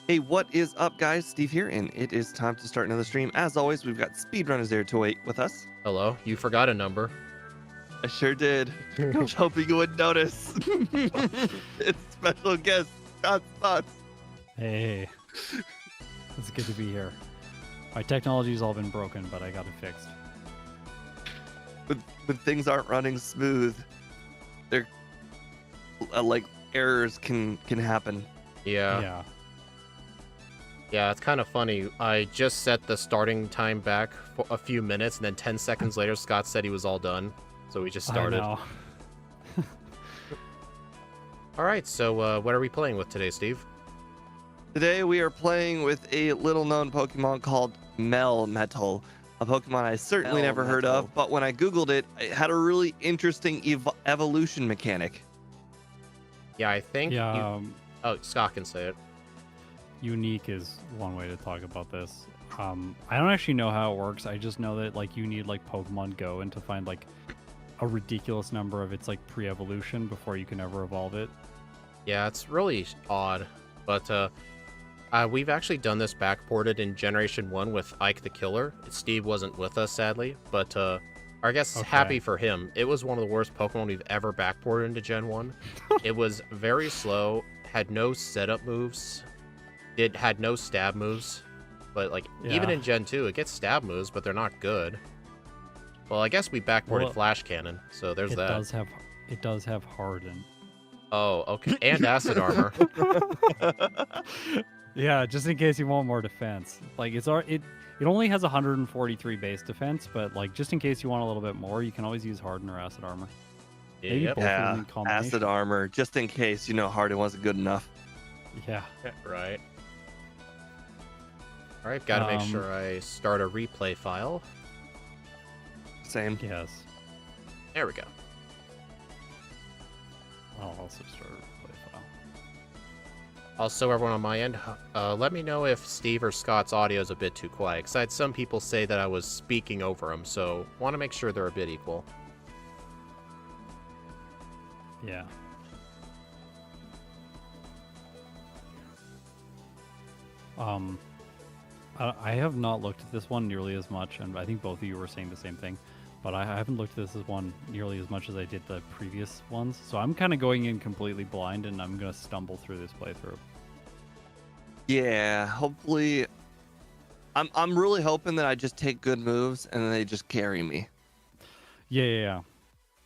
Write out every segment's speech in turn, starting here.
Hey, what is up, guys? Steve here, and it is time to start another stream. As always, we've got speedrunners there to wait with us. Hello, you forgot a number. I sure did. I was hoping you would notice. It's special guest, Scott's Thoughts. Hey, it's good to be here. My technology's all been broken, but I got it fixed. When things aren't running smooth, they're like errors can happen. Yeah, it's kind of funny. I just set the starting time back for a few minutes, and then 10 seconds later, Scott said he was all done. So we just started. I know. All right, so what are we playing with today, Steve? Today we are playing with a little-known Pokemon called Melmetal, a Pokemon I certainly never heard of, but when I Googled it, it had a really interesting evolution mechanic. Yeah, I think... Yeah, Oh, Scott can say it. unique is one way to talk about this. I don't actually know how it works. I just know that like you need like Pokemon Go and to find like a ridiculous number of its like pre-evolution before you can ever evolve it. Yeah, it's really odd. But we've actually done this backported in Generation 1 with Ike the Killer. Steve wasn't with us, sadly, but I guess happy for him. It was one of the worst Pokemon we've ever backported into Gen 1. It was very slow, had no setup moves, it had no stab moves, but like even in Gen 2, it gets stab moves, but they're not good. Well, I guess we backported Flash Cannon, so there's that. It does have Harden. Oh, okay, and Acid Armor. Yeah, just in case you want more defense. Like it only has 143 base defense, but like just in case you want a little bit more, you can always use Harden or Acid Armor. Maybe both of them in combination. Acid Armor, just in case, Harden wasn't good enough. Yeah. Right. All right, gotta make sure I start a replay file. Same. Yes. There we go. I'll also start a replay file. Also, everyone on my end, let me know if Steve or Scott's audio is a bit too quiet, because I had some people say that I was speaking over them, so want to make sure they're a bit equal. Yeah. I have not looked at this one nearly as much, and I think both of you were saying the same thing, but I haven't looked at this one nearly as much as I did the previous ones, so I'm kind of going in completely blind, and I'm going to stumble through this playthrough. Yeah, hopefully... I'm really hoping that I just take good moves, and then they just carry me. Yeah.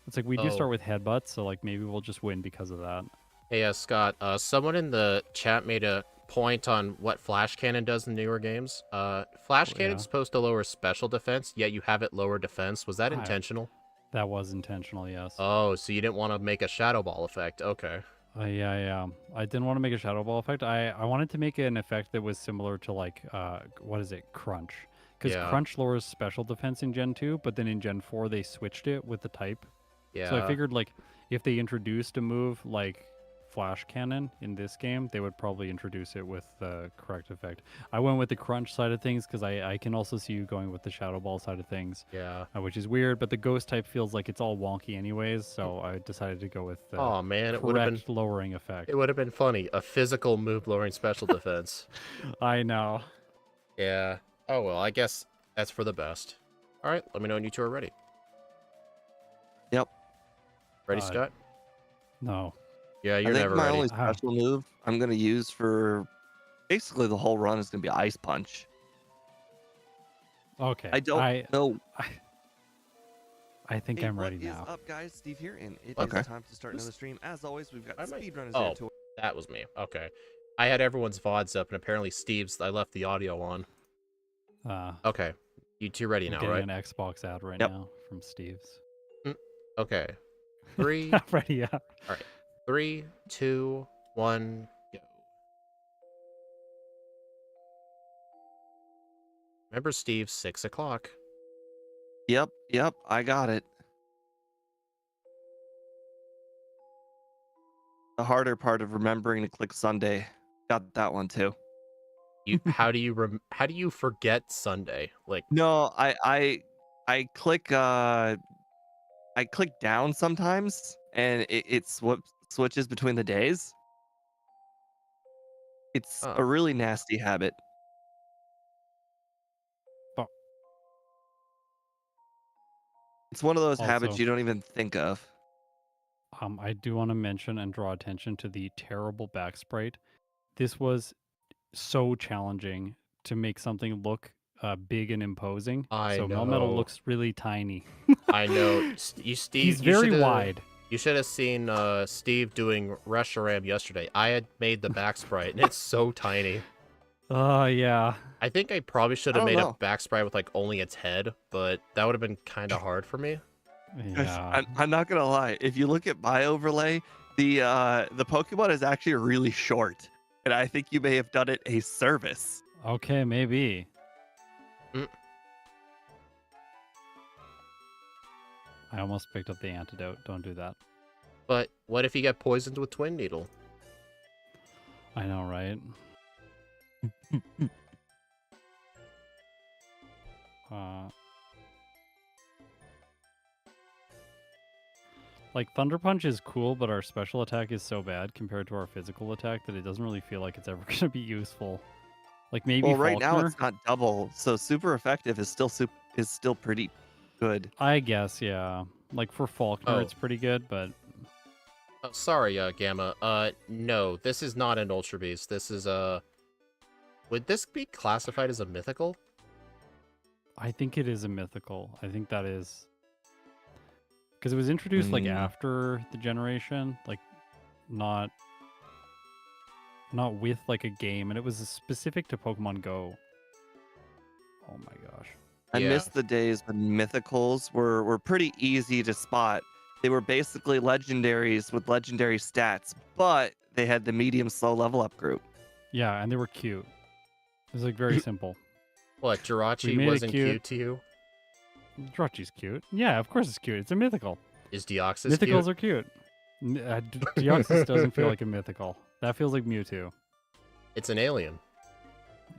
It's like we do start with headbutts, so like maybe we'll just win because of that. Hey, Scott, someone in the chat made a point on what Flash Cannon does in newer games. Flash Cannon's supposed to lower special defense, yet you have it lower defense. Was that intentional? That was intentional, yes. Oh, so you didn't want to make a Shadow Ball effect. Okay. Yeah. I didn't want to make a Shadow Ball effect. I wanted to make an effect that was similar to like, what is it? Crunch. Because Crunch lowers special defense in Gen 2, but then in Gen 4 they switched it with the type. Yeah. So I figured like if they introduced a move like Flash Cannon in this game, they would probably introduce it with the correct effect. I went with the Crunch side of things because I can also see you going with the Shadow Ball side of things. Yeah. Which is weird, but the Ghost type feels like it's all wonky anyways, so I decided to go with the it would have been lowering effect. It would have been funny, a physical move lowering special defense. I know. Yeah. Oh well, I guess that's for the best. All right, let me know when you two are ready. Yep. Ready, Scott? No. Yeah, you're never my ready. only special move I'm going to use for basically the whole run is going to be Ice Punch. Okay. I don't know. I think I'm ready now. What is up, guys? Steve here, and it is time to start another stream. As always, we've got speedrunners there to... That was me. Okay. I had everyone's VODs up, and apparently Steve's, I left the audio on. Okay. You two ready now, right? Getting an Xbox ad right Yep. now from Steve's. Okay. 3. Ready, yeah. All right. 3, 2, 1, go. Remember, Steve, 6 o'clock. Yep, I got it. The harder part of remembering to click Sunday. Got that one too. How do you forget Sunday? Like, No, I click down sometimes and it switches between the days. It's oh, a really nasty habit. But It's one of those habits also, you don't even think of. I do want to mention and draw attention to the terrible back sprite. This was so challenging to make something look big and imposing. I So know. Melmetal looks really tiny. I know. Steve, He's very wide. You should have seen Steve doing Reshiram yesterday. I had made the back sprite, and it's so tiny. Yeah. I think I probably should have I don't made know. a back sprite with like only its head, but that would have been kind of hard for me. Yeah. I'm not gonna lie. If you look at my overlay, the Pokemon is actually really short, and I think you may have done it a service. Okay, maybe. I almost picked up the antidote. Don't do that. But what if you get poisoned with Twin Needle? I know, right? Like Thunder Punch is cool, but our special attack is so bad compared to our physical attack that it doesn't really feel like it's ever going to be useful. Like maybe Well, right now Faulkner? it's not double, so super effective is still pretty good. I guess, yeah. Like for Faulkner, Oh. it's pretty good, but Oh, sorry, Gamma. No, this is not an Ultra Beast. This is would this be classified as a mythical? I think it is a mythical. I think that is because it was introduced like after the generation, like not with like a game, and it was specific to Pokemon Go. Oh my gosh. I Yeah. miss the days when mythicals were pretty easy to spot. They were basically legendaries with legendary stats, but they had the medium slow level up group. Yeah, and they were cute. It was like very simple. What, We Jirachi made it wasn't cute. cute to you? Jirachi's cute. Yeah, of course it's cute. It's a mythical. Is Deoxys Mythicals cute? are cute. Deoxys doesn't feel like a mythical. That feels like Mewtwo. It's an alien.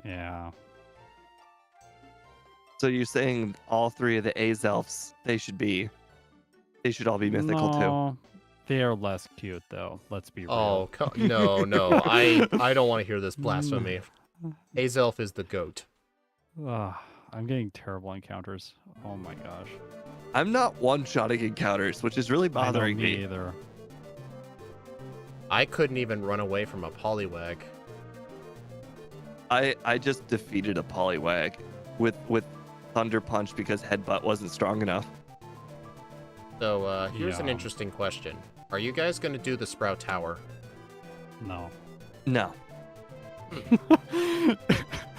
Yeah. So you're saying all three of the Azelfs, they should all be mythical too. No, they are less cute though. Let's be real. Oh, no. I don't want to hear this blasphemy. Azelf is the goat. I'm getting terrible encounters. Oh my gosh. I'm not one-shotting encounters, which is really bothering me me. either. I couldn't even run away from a Poliwag. I just defeated a Poliwag with Thunder Punch because Headbutt wasn't strong enough. So, here's an Yeah. interesting question. Are you guys going to do the Sprout Tower? No. No.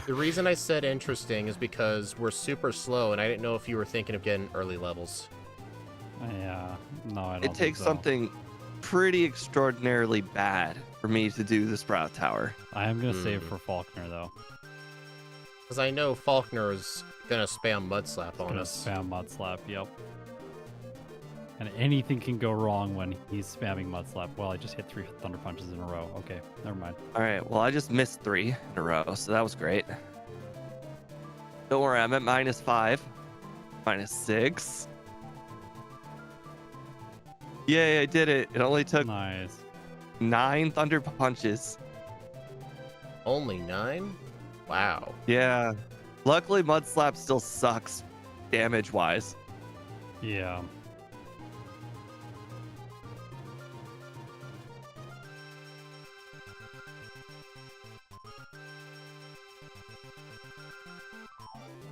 The reason I said interesting is because we're super slow, and I didn't know if you were thinking of getting early levels. Yeah. No, I don't. It think takes so. something pretty extraordinarily bad for me to do the Sprout Tower. I am gonna save for Faulkner though. Because I know Faulkner is going to spam Mud Slap on Gonna us. spam Mud Slap. Yep. And anything can go wrong when he's spamming Mud Slap. Well, I just hit 3 Thunder Punches in a row. Okay, never mind. All right, well, I just missed 3 in a row, so that was great. Don't worry, I'm at -5, -6. Yay, I did it. It only took Nice. 9 Thunder Punches. Only 9? Wow. Yeah. Luckily, Mud Slap still sucks damage-wise. Yeah.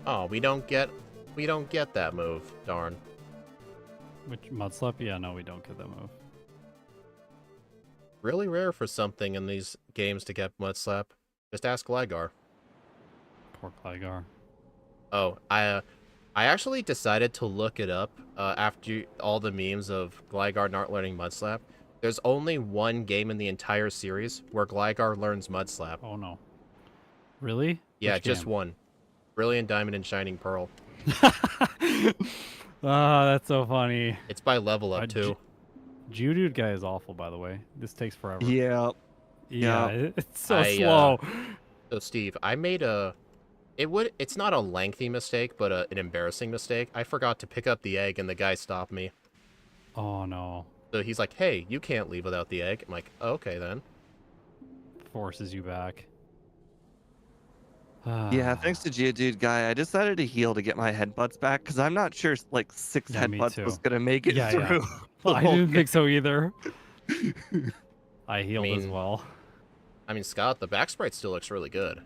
Oh, we don't get that move. Darn. Which Mud Slap? Yeah, no, we don't get that move. really rare for something in these games to get Mud Slap. Just ask Gligar. Poor Gligar. Oh, I actually decided to look it up after all the memes of Gligar not learning Mud Slap. There's only one game in the entire series where Gligar learns Mud Slap. Oh no. Really? Yeah, Which just game? one. Brilliant Diamond and Shining Pearl. Ah, that's so funny. It's by level up too. Geodude guy is awful, by the way. This takes forever. Yeah. Yeah, Yeah. it's so slow. So Steve, I made it's not a lengthy mistake, but an embarrassing mistake. I forgot to pick up the egg and the guy stopped me. Oh no. So he's like, "Hey, you can't leave without the egg." I'm like, "Okay then." Forces you back. Yeah, thanks to Geodude guy, I decided to heal to get my headbutts back because I'm not sure like 6 Yeah, me headbutts too. was gonna make it Yeah, yeah. through. the I whole didn't game. think so either. I healed as mean- well. I mean, Scott, the back sprite still looks really good.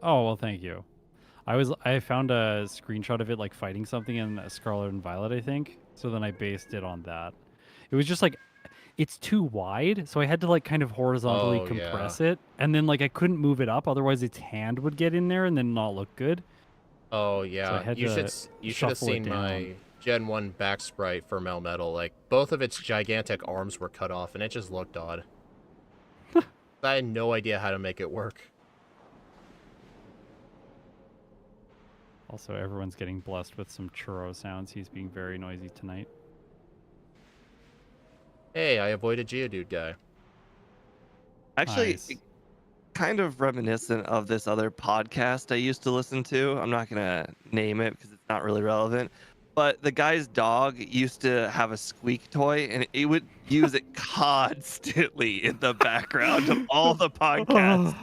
Oh well, thank you. I found a screenshot of it like fighting something in Scarlet and Violet, I think. So then I based it on that. It was just like it's too wide, so I had to like kind of horizontally Oh, compress it, and then like I couldn't move it up, otherwise its hand would get in there and then not look good. Oh yeah, had you to should have shuffle it seen my down. Gen 1 back sprite for Melmetal. Like both of its gigantic arms were cut off and it just looked odd. I had no idea how to make it work. Also, everyone's getting blessed with some churro sounds. He's being very noisy tonight. Hey, I avoided Geodude guy. Actually, Nice. kind of reminiscent of this other podcast I used to listen to. I'm not gonna name it because it's not really relevant. But the guy's dog used to have a squeak toy, and he would use it constantly in the background of all the podcasts.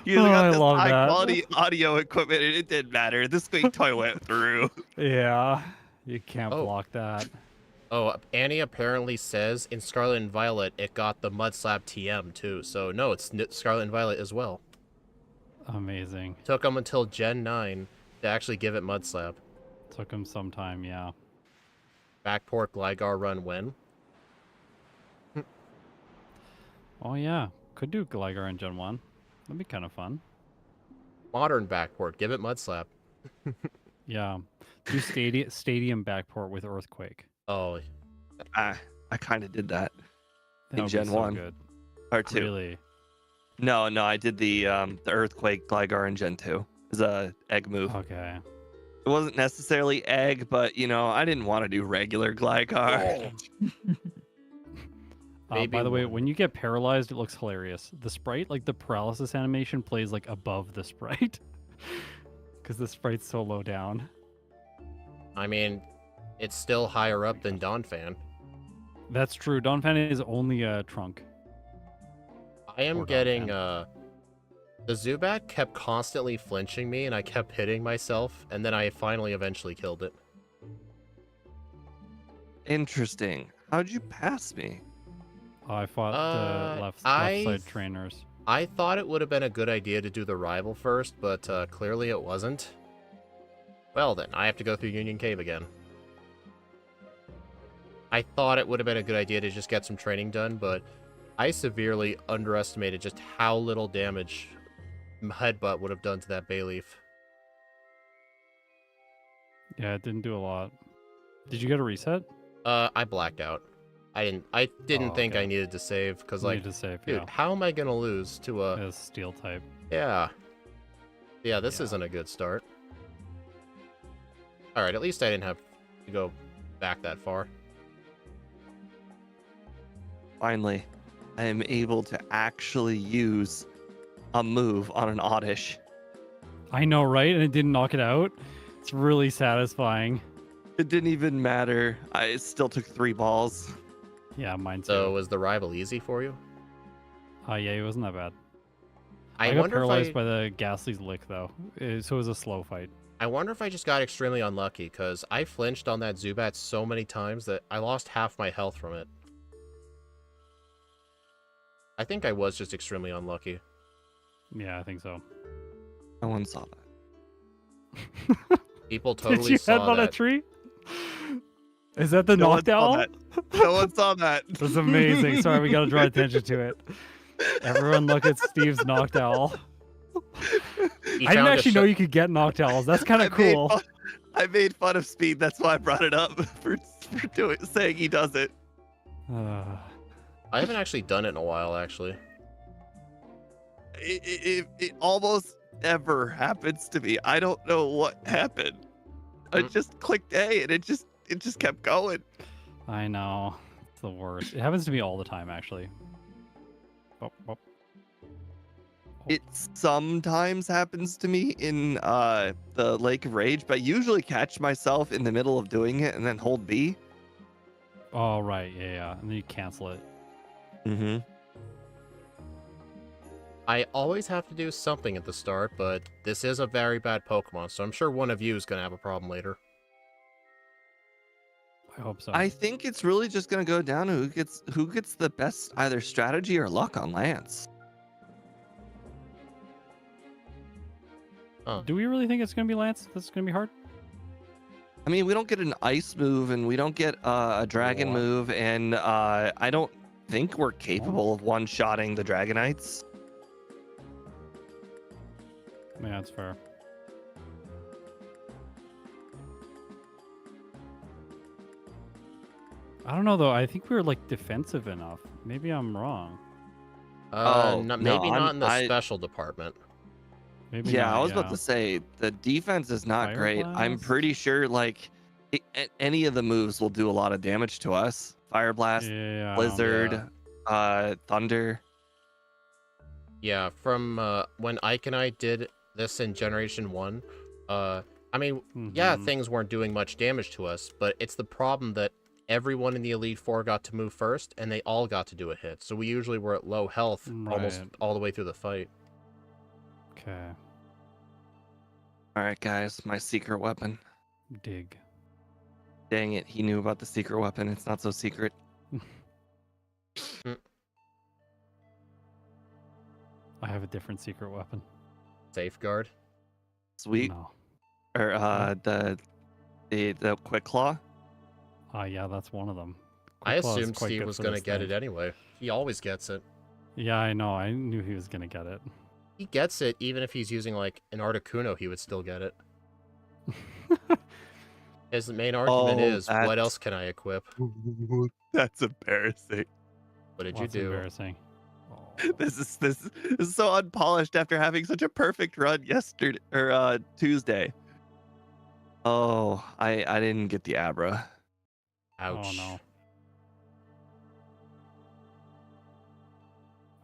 He's got I this love high that. quality audio equipment, and it didn't matter. The squeak toy went through. Yeah, you can't Oh. block that. Oh, Annie apparently says in Scarlet and Violet it got the Mud Slap TM too. So no, it's Scarlet and Violet as well. Amazing. Took them until Gen 9 to actually give it Mud Slap. Took him some time, yeah. Backport Gligar run win. Oh yeah, could do Gligar in Gen 1. That'd be kind of fun. Modern Backport, give it Mud Slap. Yeah. Do stadium backport with Earthquake. Oh, I kind of did that That in would be Gen so 1 good. or 2. Really? No, I did the Earthquake Gligar in Gen 2. It was a egg move. Okay. It wasn't necessarily egg, but I didn't want to do regular Gligar. By Maybe the way, one. when you get paralyzed, it looks hilarious. The sprite, like the paralysis animation, plays like above the sprite. Because the sprite's so low down. I mean, it's still higher up than Donphan. That's true. Donphan is only a trunk. I am Or getting, Donphan. the Zubat kept constantly flinching me and I kept hitting myself and then I finally eventually killed it. Interesting. How'd you pass me? Oh, I fought the left I side trainers. I thought it would have been a good idea to do the rival first, but clearly it wasn't. Well then, I have to go through Union Cave again. I thought it would have been a good idea to just get some training done, but I severely underestimated just how little damage Headbutt would have done to that Bayleaf. Yeah, it didn't do a lot. Did you get a reset? I blacked out. I didn't Oh, think okay. I needed to save, because, You like, need to save, dude, yeah. how am I gonna lose to a... As steel type. Yeah. Yeah, this Yeah. isn't a good start. Alright, at least I didn't have to go back that far. Finally, I am able to actually use a move on an Oddish. I know, right? And it didn't knock it out. It's really satisfying. It didn't even matter. I still took 3 balls. Yeah, mine too. So, was the rival easy for you? Yeah, it wasn't that bad. I got wonder paralyzed if by the Ghastly's lick, though. So it was a slow fight. I wonder if I just got extremely unlucky, because I flinched on that Zubat so many times that I lost half my health from it. I think I was just extremely unlucky. Yeah, I think so. No one saw that. People totally Did you saw headbutt that. a tree? Is that the No one saw Noctowl? that. No one saw that. That's amazing. Sorry, we gotta draw attention to it. Everyone look at Steve's Noctowl. He I didn't found a actually know you could get Noctowls. That's kind of cool. I made fun of Speed. That's why I brought it up for saying he does it. I haven't actually done it in a while, actually. It almost never happens to me. I don't know what happened. I just clicked A and it just kept going. I know. It's the worst. It happens to me all the time, actually. Oh, oh. It sometimes happens to me in the Lake of Rage, but I usually catch myself in the middle of doing it and then hold B. Oh, right. Yeah. And then you cancel it. Mm-hmm. I always have to do something at the start, but this is a very bad Pokemon, so I'm sure one of you is going to have a problem later. I hope so. I think it's really just gonna go down to who gets the best either strategy or luck on Lance. Do we really think it's going to be Lance? That's going to be hard? I mean, we don't get an ice move and we don't get a dragon move, and I don't think we're capable of one-shotting the Dragonites. Yeah, that's fair. I don't know, though. I think we were, like, defensive enough. Maybe I'm wrong. Maybe not in the special department. Maybe Yeah, not, I was about to say, the defense is not Fire great. I'm Blast? pretty sure, like, any of the moves will do a lot of damage to us. Fire Blast, Yeah. Blizzard, Thunder. Yeah, from when Ike and I did this in Generation 1, I mean, yeah, things weren't doing much damage to us, but it's the problem that everyone in the Elite Four got to move first, and they all got to do a hit. So we usually were at low health almost all the way through the fight. Okay. All right, guys, my secret weapon. Dig. Dang it, he knew about the secret weapon. It's not so secret. I have a different secret weapon. Safeguard. Sweet. No. Or the Quick Claw. Yeah, that's one of them. I Quick Claw is assumed quite Steve good was for going to this get thing. it anyway. He always gets it. Yeah, I know. I knew he was going to get it. He gets it even if he's using, like, an Articuno, he would still get it. His main argument is, what else can I equip? That's embarrassing. What did you do? Embarrassing. This is so unpolished after having such a perfect run yesterday or Tuesday. Oh, I didn't get the Abra. Ouch. Oh no.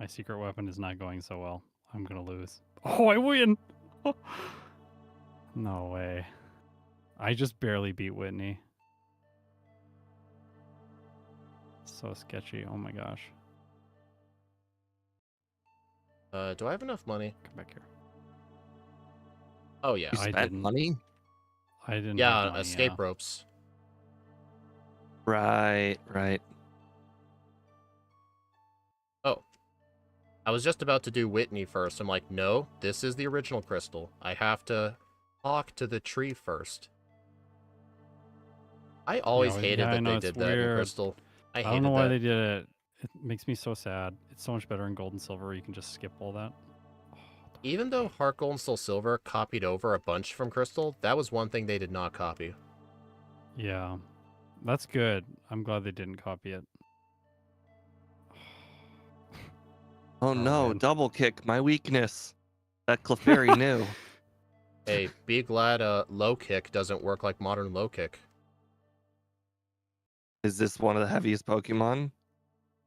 My secret weapon is not going so well. I'm gonna lose. Oh, I win! No way. I just barely beat Whitney. So sketchy. Oh my gosh. Do I have enough money? Come back here. Oh, yeah. You I spent didn't. money? I didn't. Yeah, have money, escape yeah. ropes. Right. Oh. I was just about to do Whitney first. I'm like, no, this is the original crystal. I have to talk to the tree first. I always hated that they did that in Crystal. I don't know why they did it. It makes me so sad. It's so much better in Gold and Silver. You can just skip all that. Even though Heart Gold and Soul Silver copied over a bunch from Crystal, that was one thing they did not copy. Yeah. That's good. I'm glad they didn't copy it. Oh no, man. double kick, my weakness. That Clefairy knew. Hey, be glad low kick doesn't work like modern low kick. Is this one of the heaviest Pokemon?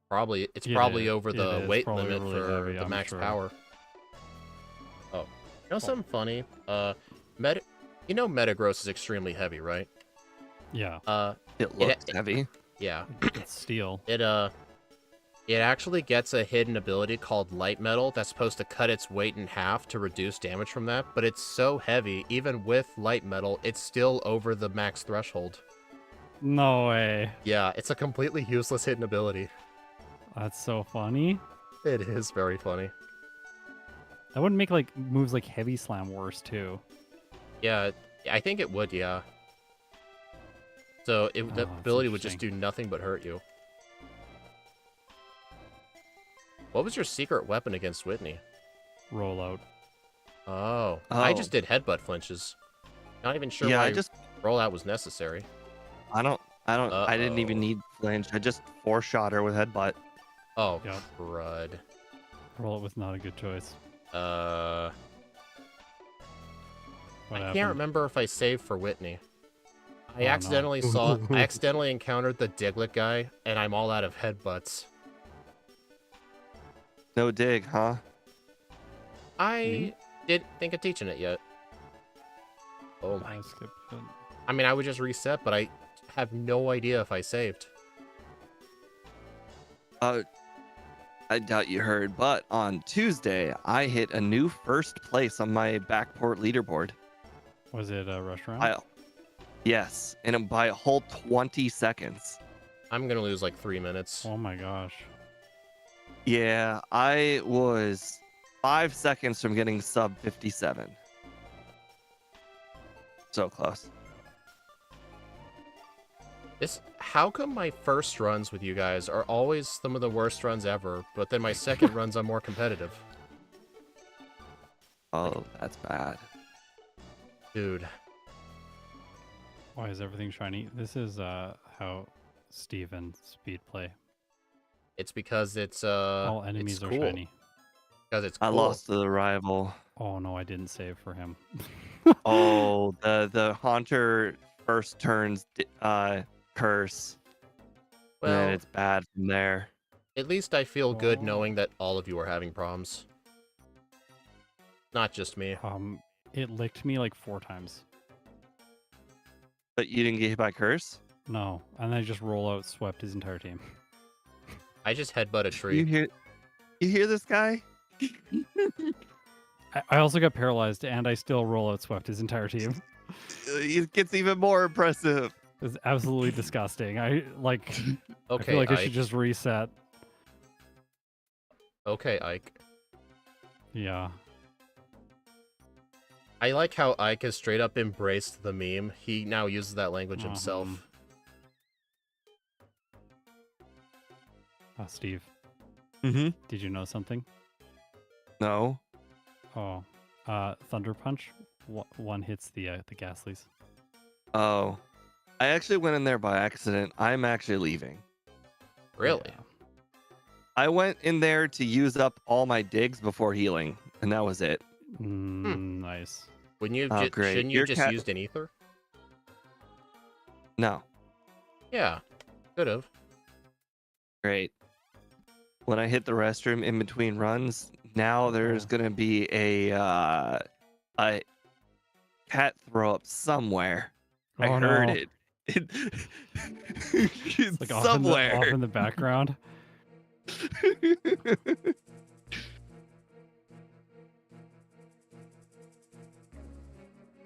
Probably, it's probably over the weight probably limit really for heavy, the I'm max sure. power. Oh, you know something funny? You know Metagross is extremely heavy, right? Yeah. It looks heavy. Yeah. It's steel. It actually gets a hidden ability called Light Metal that's supposed to cut its weight in half to reduce damage from that, but it's so heavy, even with Light Metal, it's still over the max threshold. No way. Yeah, it's a completely useless hidden ability. That's so funny. It is very funny. That would make like moves like Heavy Slam worse too. Yeah, I think it would, yeah. So the that's ability would just do interesting. nothing but hurt you. What was your secret weapon against Whitney? Rollout. Oh, I Oh, just did headbutt flinches. Not even sure yeah. why rollout was necessary. I didn't even Uh-oh. need flinch. I just four-shot her with headbutt. Oh, Yep. crud. Rollout was not a good choice. Uh, What I happened? can't remember if I saved for Whitney. I Oh, no. I accidentally encountered the Diglett guy, and I'm all out of headbutts. No dig, huh? I Me? didn't think of teaching it yet. Oh my. I skipped it. I mean, I would just reset, but I have no idea if I saved. Uh, I doubt you heard, but on Tuesday, I hit a new first place on my Backport leaderboard. Was it a restaurant? Yes, and by a whole 20 seconds. I'm gonna lose like 3 minutes. Oh my gosh. Yeah, I was 5 seconds from getting sub 57. So close. How come my first runs with you guys are always some of the worst runs ever, but then my second runs I'm more competitive? Oh, that's bad. Dude. Why is everything shiny? This is how Steve and Speed play. It's because it's All enemies it's are cool. shiny. Because it's I cool. lost to the rival. Oh no, I didn't save for him. Oh, the Haunter first turns curse. And then Well, it's bad from there. at least I feel good Oh. knowing that all of you are having problems. Not just me. It licked me like 4 times. But you didn't get hit by curse? No, and then I just roll out, swept his entire team. I just headbutt a You tree. hear this guy? I also got paralyzed, and I still roll out, swept his entire team. It gets even more impressive. It's absolutely disgusting. I Okay, feel like I Ike. should just reset. Okay, Ike. Yeah. I like how Ike has straight up embraced the meme. He now uses that language himself. Steve, Mm-hmm. did you know something? No. Oh, Thunder Punch. One hits the Ghastlies. Oh. I actually went in there by accident. I'm actually leaving. Really? Yeah. I went in there to use up all my digs before healing, and that was it. Nice. Wouldn't you? Oh, great. Shouldn't you Your just cat- used an ether? No. Yeah, could have. Great. When I hit the restroom in between runs, now there's gonna be a cat throw up somewhere. I Oh, heard no. it. It's It's like somewhere. off in the background.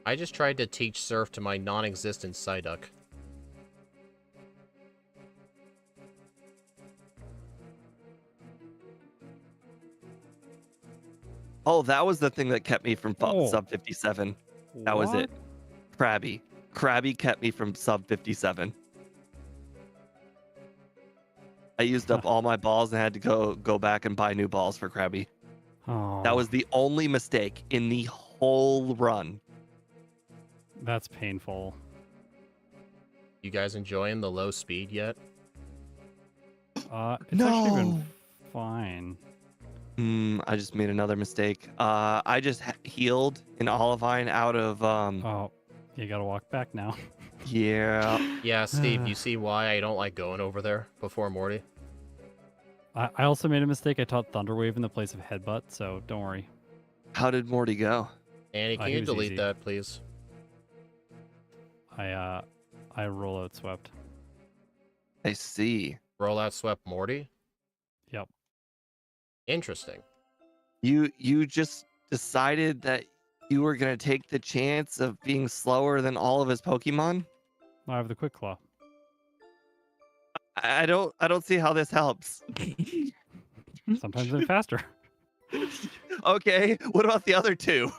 I just tried to teach surf to my non-existent Psyduck. Oh, that was the thing that kept me from Oh. sub 57. That was it. Krabby. Krabby kept me from sub 57. I used up all my balls and had to go back and buy new balls for Krabby. Oh, That was the only mistake in the whole run. that's painful. You guys enjoying the low speed yet? It's actually been fine. I just made another mistake. I just healed an Olivine out of Oh, you gotta walk back now. yeah. Yeah, Steve, you see why I don't like going over there before Morty? I also made a mistake. I taught Thunderwave in the place of Headbutt, so don't worry. How did Morty go? Annie, can He you was delete easy. that, please? I roll out swept. I see. Rollout swept Morty? Yep. Interesting. You just decided that you were gonna take the chance of being slower than all of his Pokemon? I have the Quick Claw. I don't see how this helps. Sometimes they're faster. Okay, what about the other two?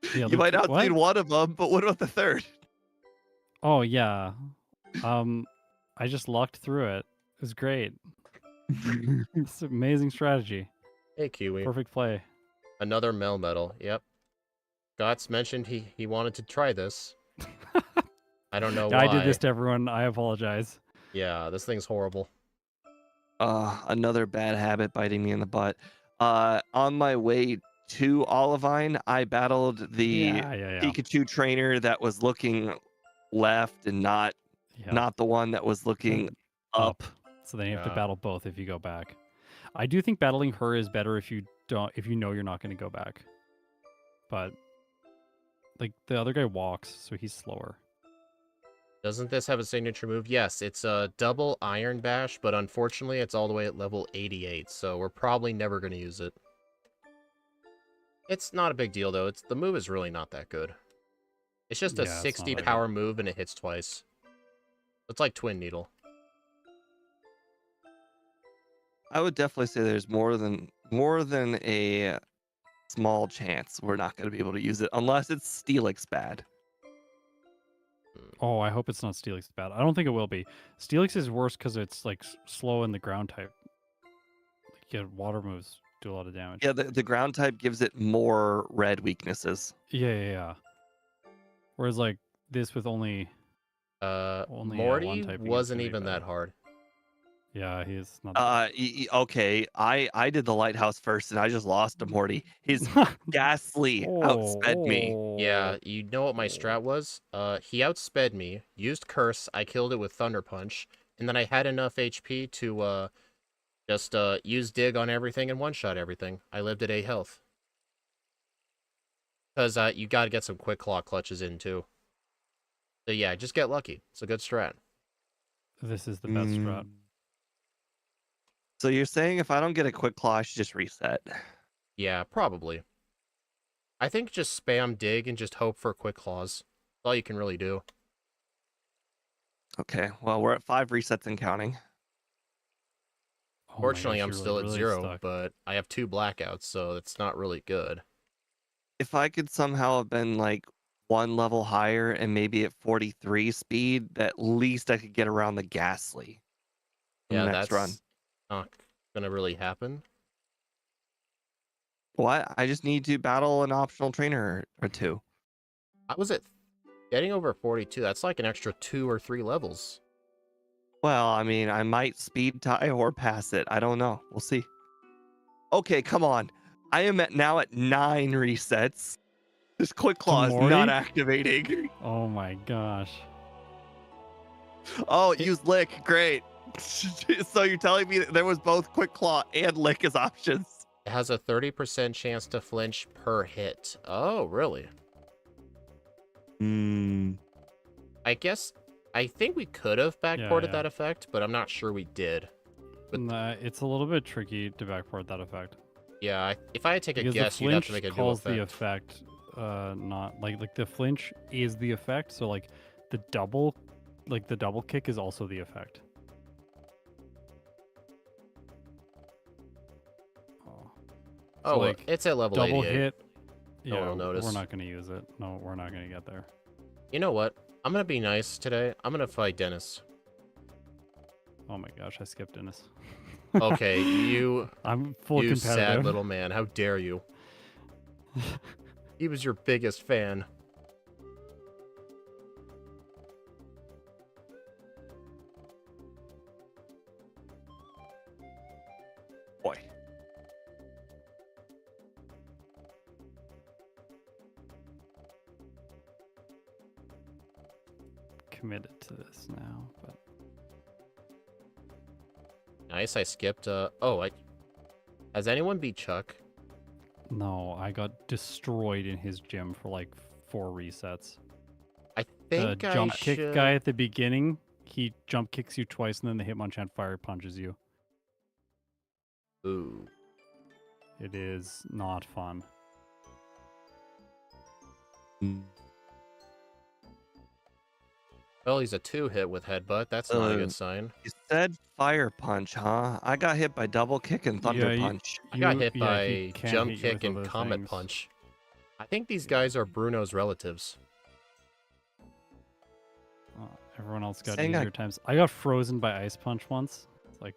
The You other might two- outspeed one of them, but what about the third? Oh yeah. I just lucked through it. It was great. It's an amazing strategy. Hey, Kiwi. Perfect play. Another Melmetal. Yep. Gots mentioned he wanted to try this. I don't know Yeah, why. I did this to everyone. I apologize. Yeah, this thing's horrible. Another bad habit biting me in the butt. On my way to Olivine, I battled the Yeah. Pikachu trainer that was looking left and not Yeah. the one that was looking up. So then you have to Yeah. battle both if you go back. I do think battling her is better if you know you're not going to go back. But like the other guy walks, so he's slower. Doesn't this have a signature move? Yes, it's a double Iron Bash, but unfortunately it's all the way at level 88, so we're probably never going to use it. It's not a big deal, though. The move is really not that good. It's just a 60 power move, and it hits twice. It's like Twin Needle. I would definitely say there's more than a small chance we're not going to be able to use it unless it's Steelix bad. Oh, I hope it's not Steelix bad. I don't think it will be. Steelix is worse because it's like slow in the ground type. Like, yeah, water moves do a lot of damage. Yeah, the ground type gives it more red weaknesses. Yeah. Whereas like this with only Morty one typing wasn't even that better. hard. Yeah, he's not. Okay, I did the lighthouse first, and I just lost to Morty. His Ghastly outsped me. Yeah, you know what my strat was? He outsped me, used Curse, I killed it with Thunder Punch, and then I had enough HP to just use Dig on everything and one-shot everything. I lived at 8 health. Because you gotta get some Quick Claw clutches in, too. So yeah, just get lucky. It's a good strat. This is the best strat. So you're saying if I don't get a Quick Claw, I should just reset? Yeah, probably. I think just spam Dig and just hope for Quick Claws. That's all you can really do. Okay, well, we're at 5 resets and counting. Fortunately, I'm still at 0, but I have 2 blackouts, so it's not really good. If I could somehow have been like 1 level higher and maybe at 43 speed, at least I could get around the Ghastly. Yeah, next run. Not gonna really happen. What? I just need to battle an optional trainer or 2. I was at getting over 42. That's like an extra 2 or 3 levels. Well, I mean, I might speed tie or pass it. I don't know. We'll see. Okay, come on. I am now at 9 resets. This Quick Claw is not activating. Oh my gosh. Oh, use Lick. Great. So you're telling me that there was both Quick Claw and Lick as options? It has a 30% chance to flinch per hit. Oh, really? I think we could have backported that effect, but I'm not sure we did. But it's a little bit tricky to backport that effect. Yeah, if I had to take a guess, you'd have to make a new effect. The effect, not like the flinch is the effect. So like the double kick is also the effect. Oh, so like it's at level double 88. Hit. No one will notice. We're not going to use it. No, we're not going to get there. You know what? I'm going to be nice today. I'm going to fight Dennis. Oh my gosh, I skipped Dennis. Okay, I'm full you competitive. Sad little man. How dare you? He was your biggest fan. Boy. Committed to this now, but nice. I skipped. Has anyone beat Chuck? No, I got destroyed in his gym for like 4 resets. I think the jump kick guy at the beginning, he jump kicks you twice, and then the Hitmonchan fire punches you. Ooh. It is not fun. Well, he's a 2-hit with headbutt. That's not a good sign. You said fire punch, huh? I got hit by double kick and thunder punch. I got hit by jump kick and comet punch. I think these guys are Bruno's relatives. Everyone else got Saying easier times. I got frozen by Ice Punch once. It's like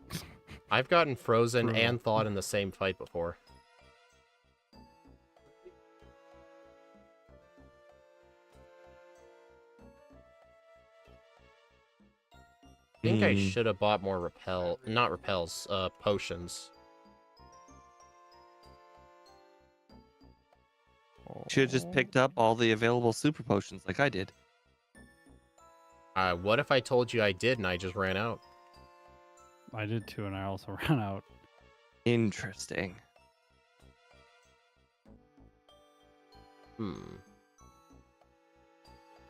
I've gotten frozen Brutal. and thawed in the same fight before. I think I should have bought more potions. Should have just picked up all the available super potions like I did. What if I told you I did and I just ran out? I did too, and I also ran out. Interesting.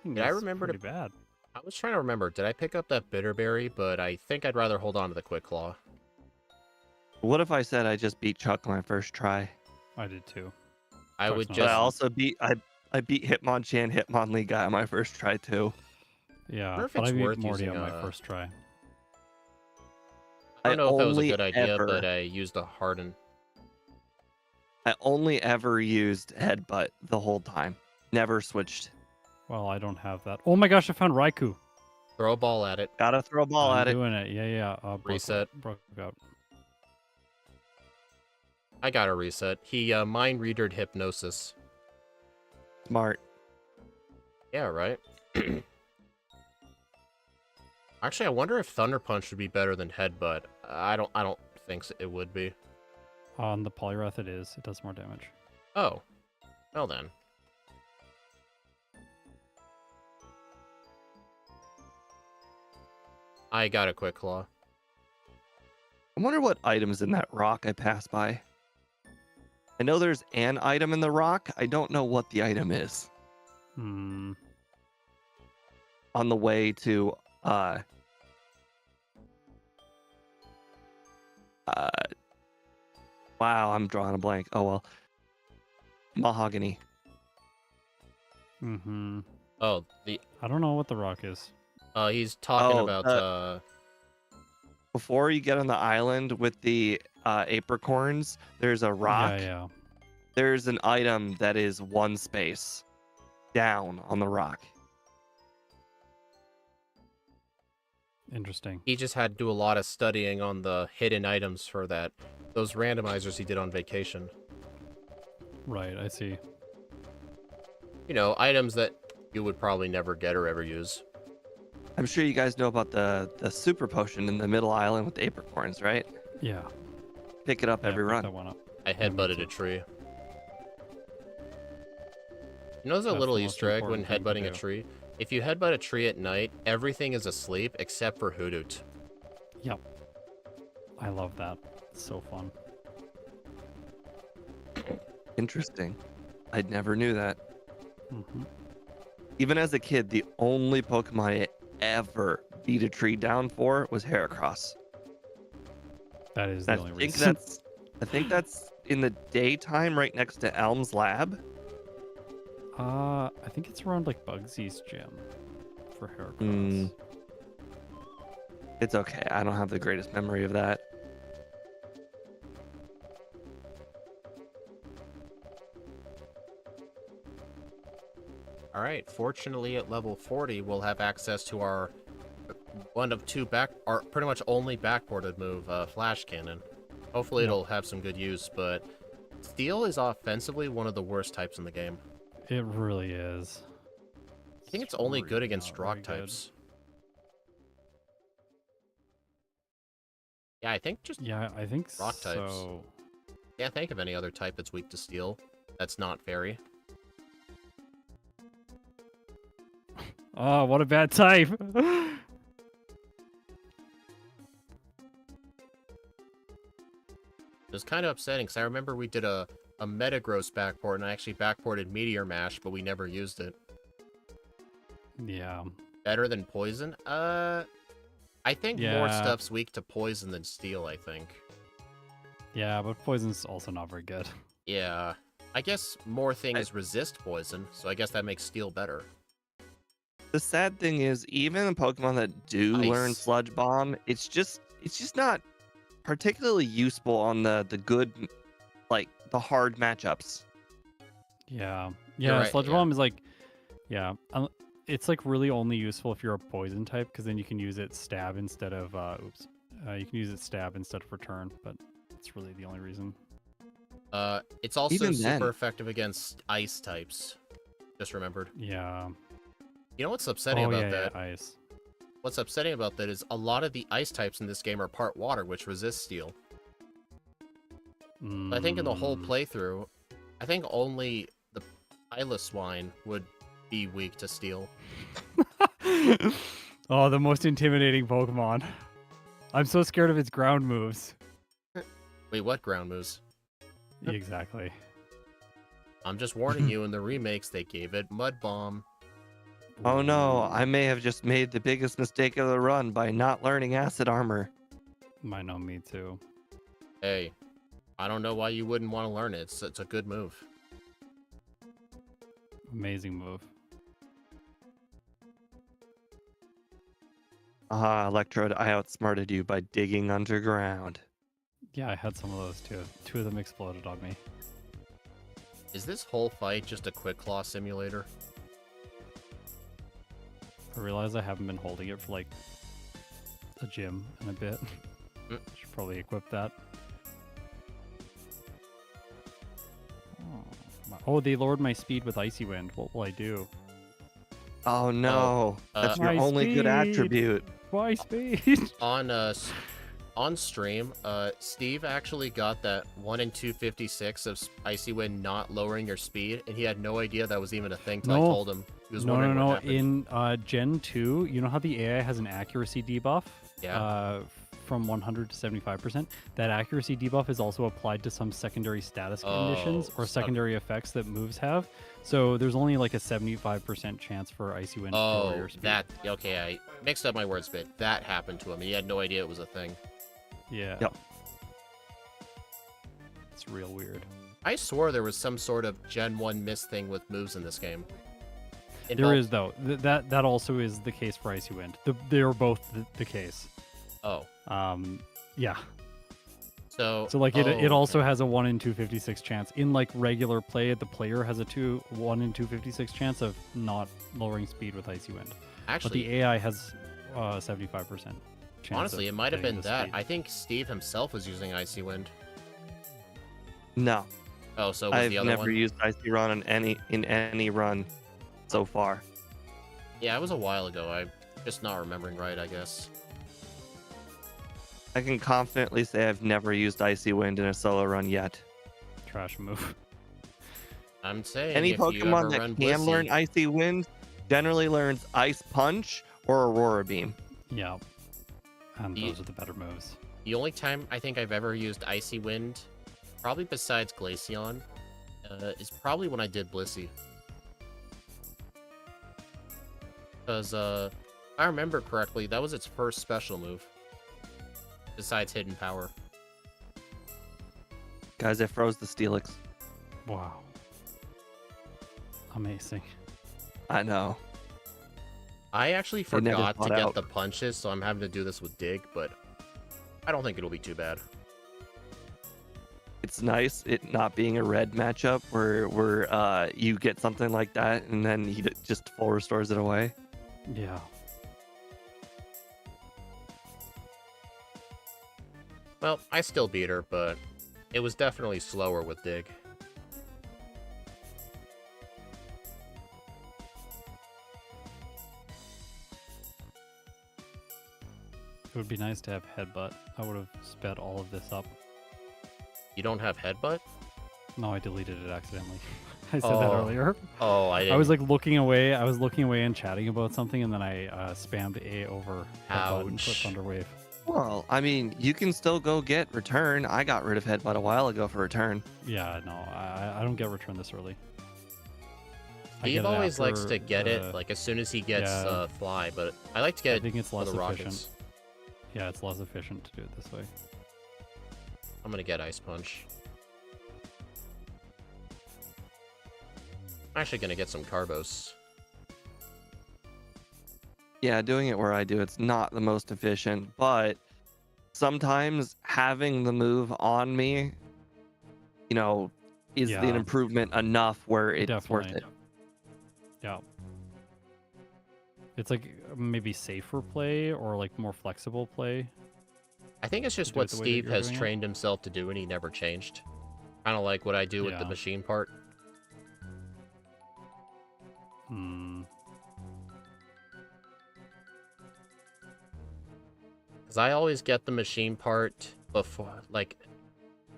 Did I remember pretty bad? I was trying to remember. Did I pick up that bitterberry? But I think I'd rather hold on to the quick claw. What if I said I just beat Chuck my first try? I did too. I would not But I just. also beat Hitmonchan Hitmonlee guy on my first try too. Yeah, wonder if but I it's beat worth Morty using on my a- first try. I don't know if that was a only good idea, ever- but I used a harden. I only ever used Headbutt the whole time. Never switched. Well, I don't have that. Oh my gosh, I found Raikou. Throw a ball at it. Gotta throw a ball I'm at it. doing it. Yeah. Reset. Broke out. I got a reset. He mind readered hypnosis. Smart. Yeah, right. Actually, I wonder if Thunder Punch would be better than Headbutt. I don't think it would be. On the Poliwrath, it is. It does more damage. Oh, well then. I got a quick claw. I wonder what item's in that rock I passed by. I know there's an item in the rock. I don't know what the item is. Hmm. On the way to wow, I'm drawing a blank. Oh well. Mahogany. Mm-hmm. Oh, I don't know what the rock is. he's talking Oh, about Before you get on the island with the apricorns, there's a rock. Yeah. There's an item that is one space down on the rock. Interesting. he just had to do a lot of studying on the hidden items for those randomizers he did on vacation. Right, I see. You know, items that you would probably never get or ever use. I'm sure you guys know about the super potion in the middle island with the apricorns, right? Yeah. Pick it up every pick run. That one up. I Yeah, me headbutted too. a tree. You know, there's a That's little the most Easter egg when important thing to headbutting a do. tree. If you headbutt a tree at night, everything is asleep except for Hoodoo. Yep. I love that. It's so fun. Interesting. I never knew that. Mm-hmm. Even as a kid, the only Pokemon I ever beat a tree down for was Heracross. That is the only reason. I think that's in the daytime right next to Elm's lab. I think it's around like Bugsy's gym for Heracross. Mm. It's okay. I don't have the greatest memory of that. Alright, fortunately at level 40, we'll have access to our one of two our pretty much only backported move, Flash Cannon. Hopefully it'll have some good use, but Steel is offensively one of the worst types in the game. It really is. I think it's only good really against not rock very good. types. Yeah, I think just Yeah, I think rock so. types. Can't think of any other type that's weak to steel. That's not fairy. Oh, what a bad type. It was kind of upsetting because I remember we did a Metagross backport and I actually backported Meteor Mash, but we never used it. Yeah. Better than Poison? I think more Yeah. stuff's weak to Poison than Steel, I think. Yeah, but Poison's also not very good. Yeah. I guess more things resist Poison, so I guess that makes Steel better. The sad thing is, even Pokemon that do learn Ice. Sludge Bomb, it's just not particularly useful on the good, like the hard matchups. Yeah. You're Yeah, right, Sludge yeah. Bomb is like, yeah. it's like really only useful if you're a poison type, because then you can use it stab instead of you can use it stab instead of return, but it's really the only reason. It's also Even super then. effective against ice types. Just remembered. Yeah. You know what's upsetting Oh about yeah, that? yeah, ice. What's upsetting about that is a lot of the ice types in this game are part water, which resist steel. I think in the whole playthrough, I think only the Piloswine would be weak to steel. Oh, the most intimidating Pokemon. I'm so scared of its ground moves. Wait, what ground moves? Exactly. I'm just warning you, in the remakes, they gave it Mud Bomb. Oh no, I may have just made the biggest mistake of the run by not learning Acid Armor. Might know me too. Hey, I don't know why you wouldn't want to learn it. It's a good move. Amazing move. Ah, Electrode, I outsmarted you by digging underground. Yeah, I had some of those too. 2 of them exploded on me. Is this whole fight just a Quick Claw simulator? I realize I haven't been holding it for like a gym in a bit. Should probably equip that. Oh, they lowered my speed with Icy Wind. What will I do? Oh no, that's your my only good speed. attribute. Why speed? On stream, Steve actually got that 1 in 256 of Icy Wind not lowering your speed, and he had no idea that was even a thing till I told him. He was wondering what happened. In Gen 2, you know how the AI has an accuracy debuff? Yeah. From 100 to 75%. That accuracy debuff is also applied to some secondary status conditions or secondary effects that moves have. So there's only like a 75% chance for Icy Wind to lower your speed. Okay, I mixed up my words a bit. That happened to him. He had no idea it was a thing. Yeah. Yep. It's real weird. I swore there was some sort of Gen 1 miss thing with moves in this game. There is, though. That also is the case for Icy Wind. They're both the case. Oh. Yeah. So like it also has a 1 in 256 chance. In like regular play, the player has a 1 in 256 chance of not lowering speed with Icy Wind. Actually, but the AI has 75% chance. Honestly, it might have been that. Speed. I think Steve himself was using Icy Wind. No. Oh, so was the other one? I've never used Icy Run in any run so far. Yeah, it was a while ago. I'm just not remembering right, I guess. I can confidently say I've never used Icy Wind in a solo run yet. Trash move. I'm saying Any if you Pokemon ever run that can Blissey, learn Icy Wind generally learns Ice Punch or Aurora Beam. Yeah. And those are the better moves. The only time I think I've ever used Icy Wind, probably besides Glaceon, is probably when I did Blissey. Because, I remember correctly, that was its first special move. Besides Hidden Power. Guys, I froze the Steelix. Wow. Amazing. I know. I actually They never forgot to thought get out. the punches, so I'm having to do this with Dig, but I don't think it'll be too bad. It's nice it not being a red matchup where you get something like that and then he just full restores it away. Yeah. Well, I still beat her, but it was definitely slower with Dig. It would be nice to have Headbutt. I would have sped all of this up. You don't have Headbutt? No, I deleted it accidentally. I said that earlier. Oh, I didn't. I was like looking away. I was looking away and chatting about something, and then I spammed A over Headbutt and put Ouch. Thunder Wave. Well, I mean, you can still go get Return. I got rid of Headbutt a while ago for Return. Yeah, no, I don't get Return this early. Steve always likes to get it like as soon as he gets Fly, but I like to get I think it's for less the efficient. Rockets. Yeah, it's less efficient to do it this way. I'm gonna get Ice Punch. I'm actually gonna get some Carbos. Yeah, doing it where I do, it's not the most efficient, but sometimes having the move on me, you know, is an improvement enough where it's worth it. Yeah. It's like maybe safer play or like more flexible play. I think it's just Do it what the way that Steve you're has doing it? trained himself to do, and he never changed. Kind of like what I do with the Yeah. machine part. Hmm. Because I always get the machine part before, like,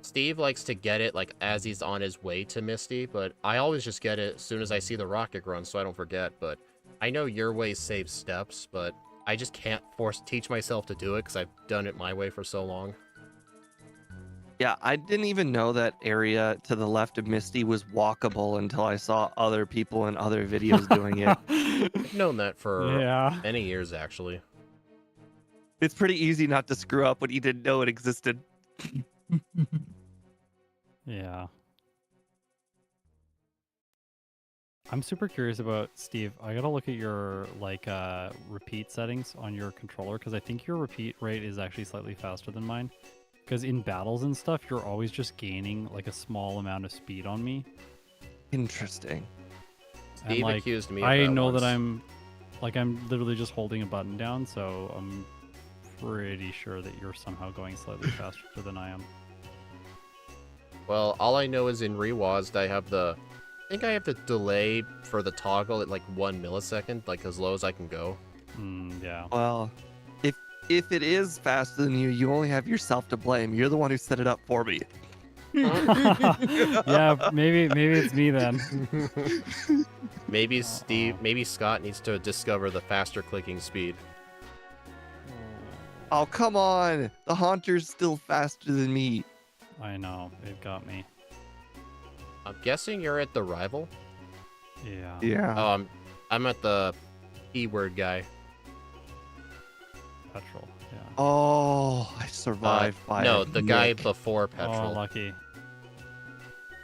Steve likes to get it, like, as he's on his way to Misty, but I always just get it as soon as I see the rocket run, so I don't forget, but I know your way saves steps, but I just can't teach myself to do it, because I've done it my way for so long. Yeah, I didn't even know that area to the left of Misty was walkable until I saw other people in other videos doing it. I've known that for Yeah. many years, actually. It's pretty easy not to screw up when you didn't know it existed. Yeah. I'm super curious about Steve. I gotta look at your like repeat settings on your controller because I think your repeat rate is actually slightly faster than mine. Because in battles and stuff, you're always just gaining like a small amount of speed on me. Interesting. Steve And like accused me of I that know once. that I'm literally just holding a button down, so I'm pretty sure that you're somehow going slightly faster than I am. Well, all I know is in Rewazd, I think I have the delay for the toggle at like 1 millisecond, like as low as I can go. Yeah. Well, if it is faster than you, you only have yourself to blame. You're the one who set it up for me. Yeah, maybe it's me then. Maybe maybe Scott needs to discover the faster clicking speed. Oh, come on. The Haunter's still faster than me. I know, it got me. I'm guessing you're at the rival? Yeah. Yeah. I'm at the P-word guy. Petrol. Yeah. Oh, I survived by No, a the guy nick. before Oh, Petrol. lucky.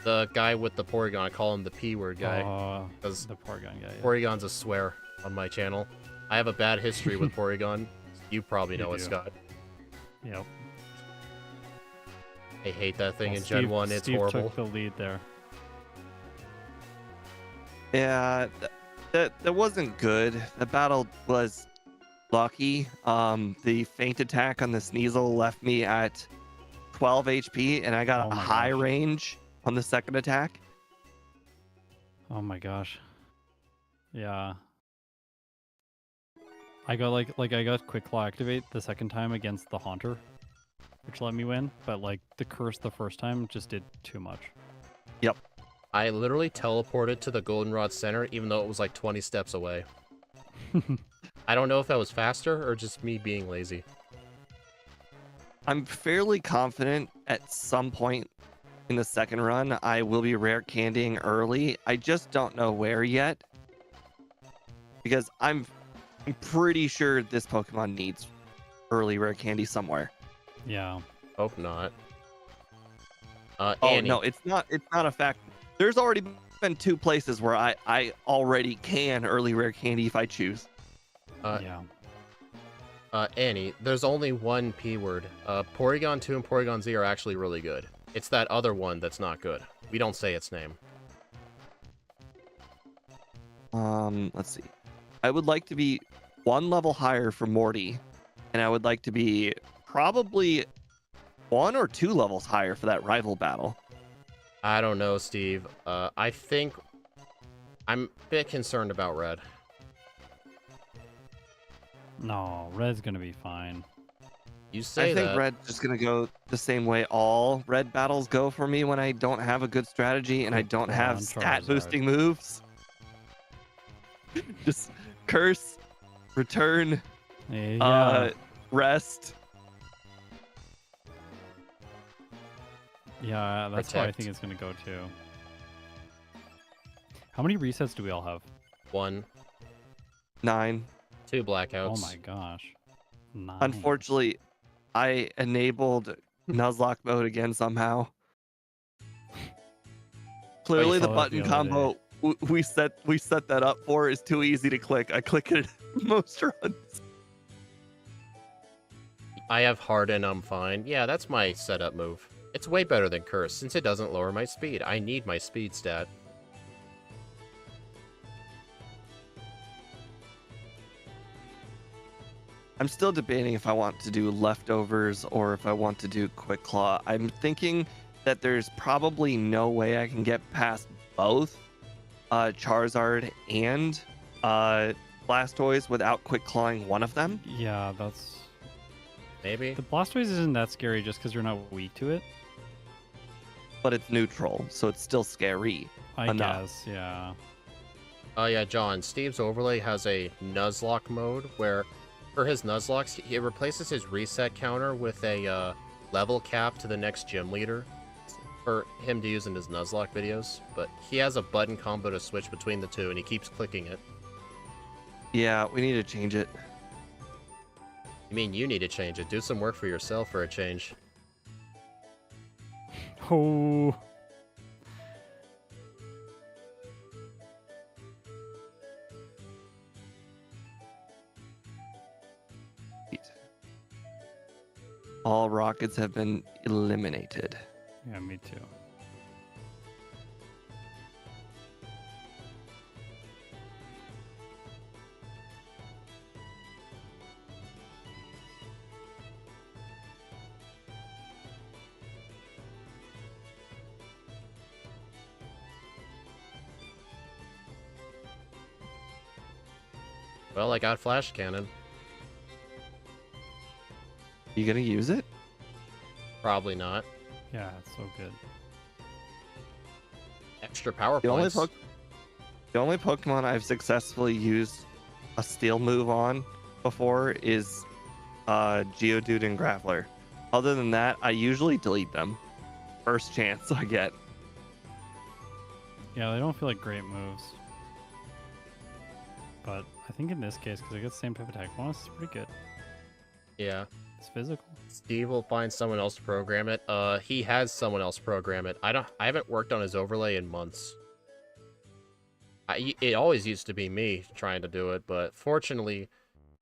The guy with the Porygon, I call him the P-word guy. Oh, 'Cause the Porygon guy. Yeah. Porygon's a swear on my channel. I have a bad history with Porygon. You probably You know it, do. Scott. Yep. I hate that thing Well, in Gen 1. It's Steve horrible. took the lead there. Yeah, that wasn't good. The battle was lucky. The feint attack on the Sneasel left me at 12 HP, and I got Oh a my high gosh. range on the second attack. Oh my gosh. Yeah. I got I got Quick Claw activate the second time against the Haunter, which let me win, but like the curse the first time just did too much. Yep. I literally teleported to the Goldenrod Center, even though it was like 20 steps away. I don't know if that was faster or just me being lazy. I'm fairly confident at some point in the second run I will be rare candying early. I just don't know where yet. Because I'm pretty sure this Pokemon needs early rare candy somewhere. Yeah. Hope not. Oh Annie. no, it's not a fact. There's already been 2 places where I already can early rare candy if I choose. Yeah. Annie, there's only one P-word. Porygon 2 and Porygon Z are actually really good. It's that other one that's not good. We don't say its name. Let's see. I would like to be 1 level higher for Morty, and I would like to be probably 1 or 2 levels higher for that rival battle. I don't know, Steve. I think I'm a bit concerned about Red. No, Red's gonna be fine. You say I think that. Red's just gonna go the same way all Red battles go for me when I don't have a good strategy and I Good don't call have on stat Charizard. boosting moves. Just curse, return, Yeah. rest. Yeah, that's where I Protect. think it's gonna go too. How many resets do we all have? 1, 9. 2 blackouts. Oh my gosh. 9. Unfortunately, I enabled Nuzlocke mode again somehow. Clearly, saw the that button the other combo we set that up for is too easy to click. I click it most runs. I have Harden, I'm fine. Yeah, that's my setup move. It's way better than Curse, since it doesn't lower my speed. I need my speed stat. I'm still debating if I want to do leftovers or if I want to do quick claw. I'm thinking that there's probably no way I can get past both Charizard and Blastoise without quick clawing one of them. Yeah, that's... Maybe. The Blastoise isn't that scary just because you're not weak to it. But it's neutral, so it's still scary. I enough. guess, yeah. Oh yeah, John, Steve's overlay has a Nuzlocke mode where, for his Nuzlocks, it replaces his reset counter with a level cap to the next gym leader for him to use in his Nuzlocke videos. But he has a button combo to switch between the two, and he keeps clicking it. Yeah, we need to change it. You mean you need to change it? Do some work for yourself for a change. Oh... All rockets have been eliminated. Yeah, me too. Well, I got Flash Cannon. You gonna use it? Probably not. Yeah, it's so good. Extra power The points. the only Pokemon I've successfully used a steel move on before is Geodude and Graveler. Other than that, I usually delete them. First chance I get. Yeah, they don't feel like great moves. But I think in this case, because it gets the same type of attack bonus, it's pretty good. Yeah. It's physical. Steve will find someone else to program it. He has someone else program it. I haven't worked on his overlay in months. It always used to be me trying to do it, but fortunately,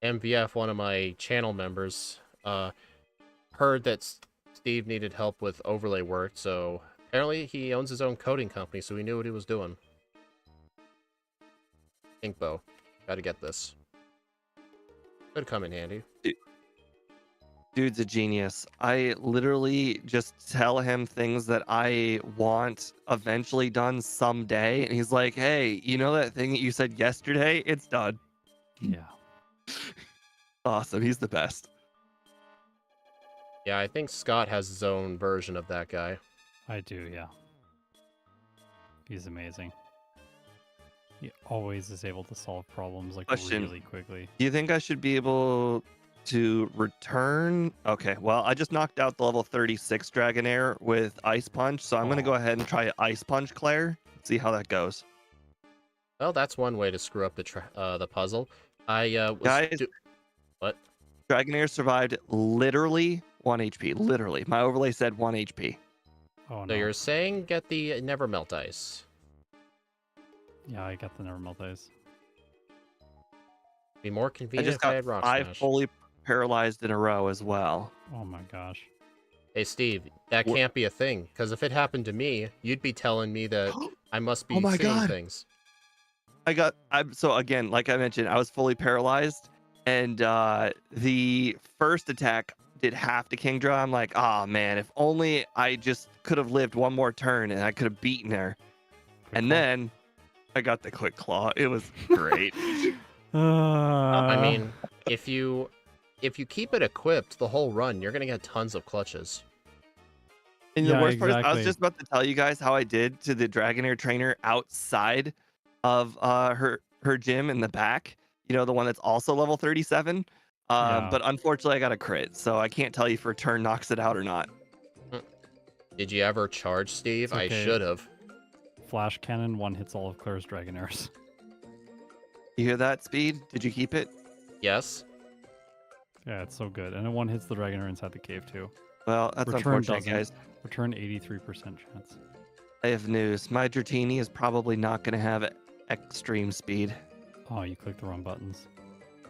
MVF, one of my channel members, heard that Steve needed help with overlay work, so apparently he owns his own coding company, so he knew what he was doing. Inkbo. Gotta get this. Could come in handy. Dude's a genius. I literally just tell him things that I want eventually done someday, and he's like, "Hey, you know that thing that you said yesterday? It's done." Yeah. Awesome. He's the best. Yeah, I think Scott has his own version of that guy. I do, yeah. He's amazing. He always is able to solve problems like Question. really quickly. Do you think I should be able to return? Okay, well, I just knocked out the level 36 Dragonair with Ice Punch, so I'm going to go ahead and try Ice Punch Claire. See how that goes. Well, that's one way to screw up the puzzle. Guys, what? Dragonair survived literally 1 HP. Literally. My overlay said 1 HP. Oh no. So you're saying get the Never Melt Ice. Yeah, I got the Never Melt Ice. Be more I convenient just if I got had Rock 5 Smash. fully paralyzed in a row as well. Oh my gosh. Hey Steve, that can't be a thing, because if it happened to me, you'd be telling me that I must be Oh my seeing God. things. So again, like I mentioned, I was fully paralyzed, and the first attack did half to Kingdra. I'm like, oh man, if only I just could have lived one more turn and I could have beaten her. And then I got the quick claw. It was great. I mean, if you keep it equipped the whole run, you're gonna get tons of clutches. And the Yeah, worst part is, I was exactly. just about to tell you guys how I did to the Dragonair trainer outside of her gym in the back. You know, the one that's also level 37. Yeah. But unfortunately, I got a crit, so I can't tell you if her turn knocks it out or not. Did you ever charge Steve? It's okay. I should have. Flash Cannon one hits all of Claire's Dragonairs. You hear that, Speed? Did you keep it? Yes. Yeah, it's so good. And it one hits the Dragonair inside the cave too. Well, that's Return unfortunate, doesn't. guys. Return 83% chance. I have news. My Dratini is probably not going to have extreme speed. Oh, you clicked the wrong buttons.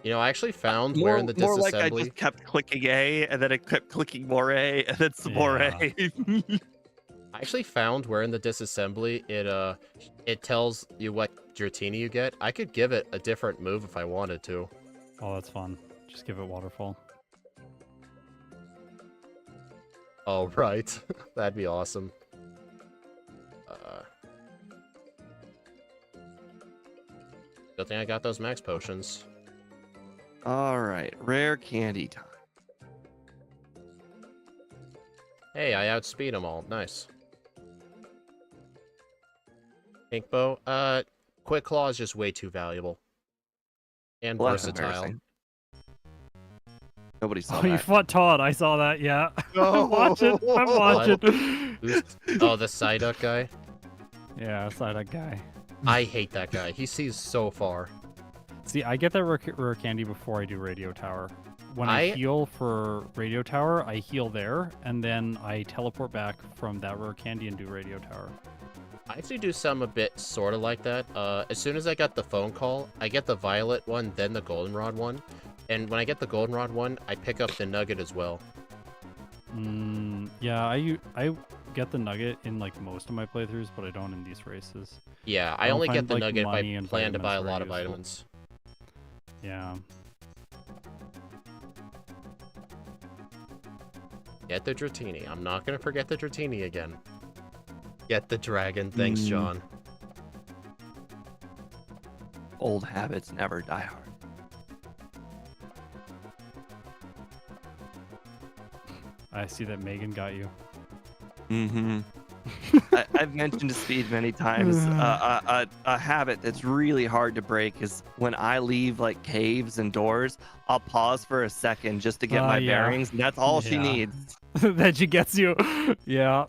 You know, I actually found where in the More like I disassembly. just kept clicking A, and then I kept clicking more A, and then some more A. I actually found where in the disassembly it tells you what Dratini you get. I could give it a different move if I wanted to. Oh, that's fun. Just give it waterfall. Oh, right. That'd be awesome. Good thing I got those max potions. All right, rare candy time. Hey, I outspeed them all. Nice. Pink bow. Quick claw is just way too valuable. And Well, that's versatile. embarrassing. Nobody saw Oh, you that. fought Todd. I saw that. Yeah. No. I'm watching. I'm watching. Oh, the Psyduck guy? Yeah, Psyduck guy. I hate that guy. He sees so far. See, I get that rare candy before I do Radio Tower. When I heal for Radio Tower, I heal there, and then I teleport back from that rare candy and do Radio Tower. I actually do some a bit sort of like that. As soon as I got the phone call, I get the violet one, then the goldenrod one. And when I get the goldenrod one, I pick up the nugget as well. Yeah, I get the nugget in like most of my playthroughs, but I don't in these races. Yeah, I only get the like, nugget if money I and plan to buy a vitamins lot of very useful. vitamins. Yeah. Get the Dratini. I'm not going to forget the Dratini again. Get the dragon. Thanks, John. Old habits never die hard. I see that Megan got you. Mm-hmm. I've mentioned to Speed many times. A habit that's really hard to break is when I leave like caves and doors, I'll pause for a second just to get my bearings, and that's all she needs. That she gets you. Yeah.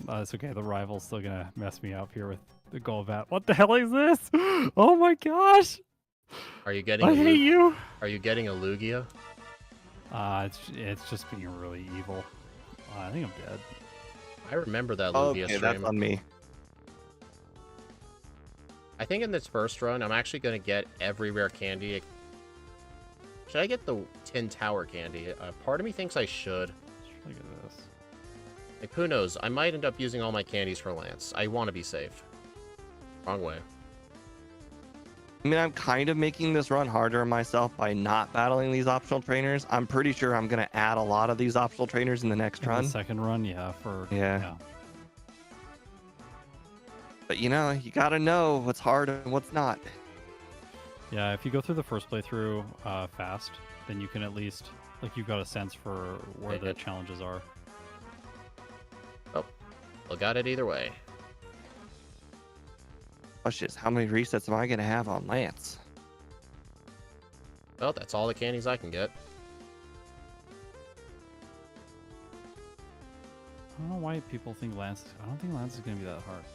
It's okay. The rival's still gonna mess me up here with the Golbat. What the hell is this? Oh my gosh! Are you getting? I hate you. Are you getting a Lugia? It's just being really evil. I think I'm dead. I remember that Lugia stream. That's on me. I think in this first run, I'm actually going to get every rare candy. Should I get the Tin Tower candy? Part of me thinks I should. Look at this. Like, who knows? I might end up using all my candies for Lance. I want to be safe. Wrong way. I mean, I'm kind of making this run harder on myself by not battling these optional trainers. I'm pretty sure I'm going to add a lot of these optional trainers in the next run. The second run, yeah. Yeah. But you know, you got to know what's hard and what's not. Yeah, if you go through the first playthrough fast, then you can at least, like, you've got a sense for where the challenges are. Oh, well, got it either way. Question is, how many resets am I going to have on Lance? Well, that's all the candies I can get. I don't know why people think Lance. I don't think Lance is going to be that hard.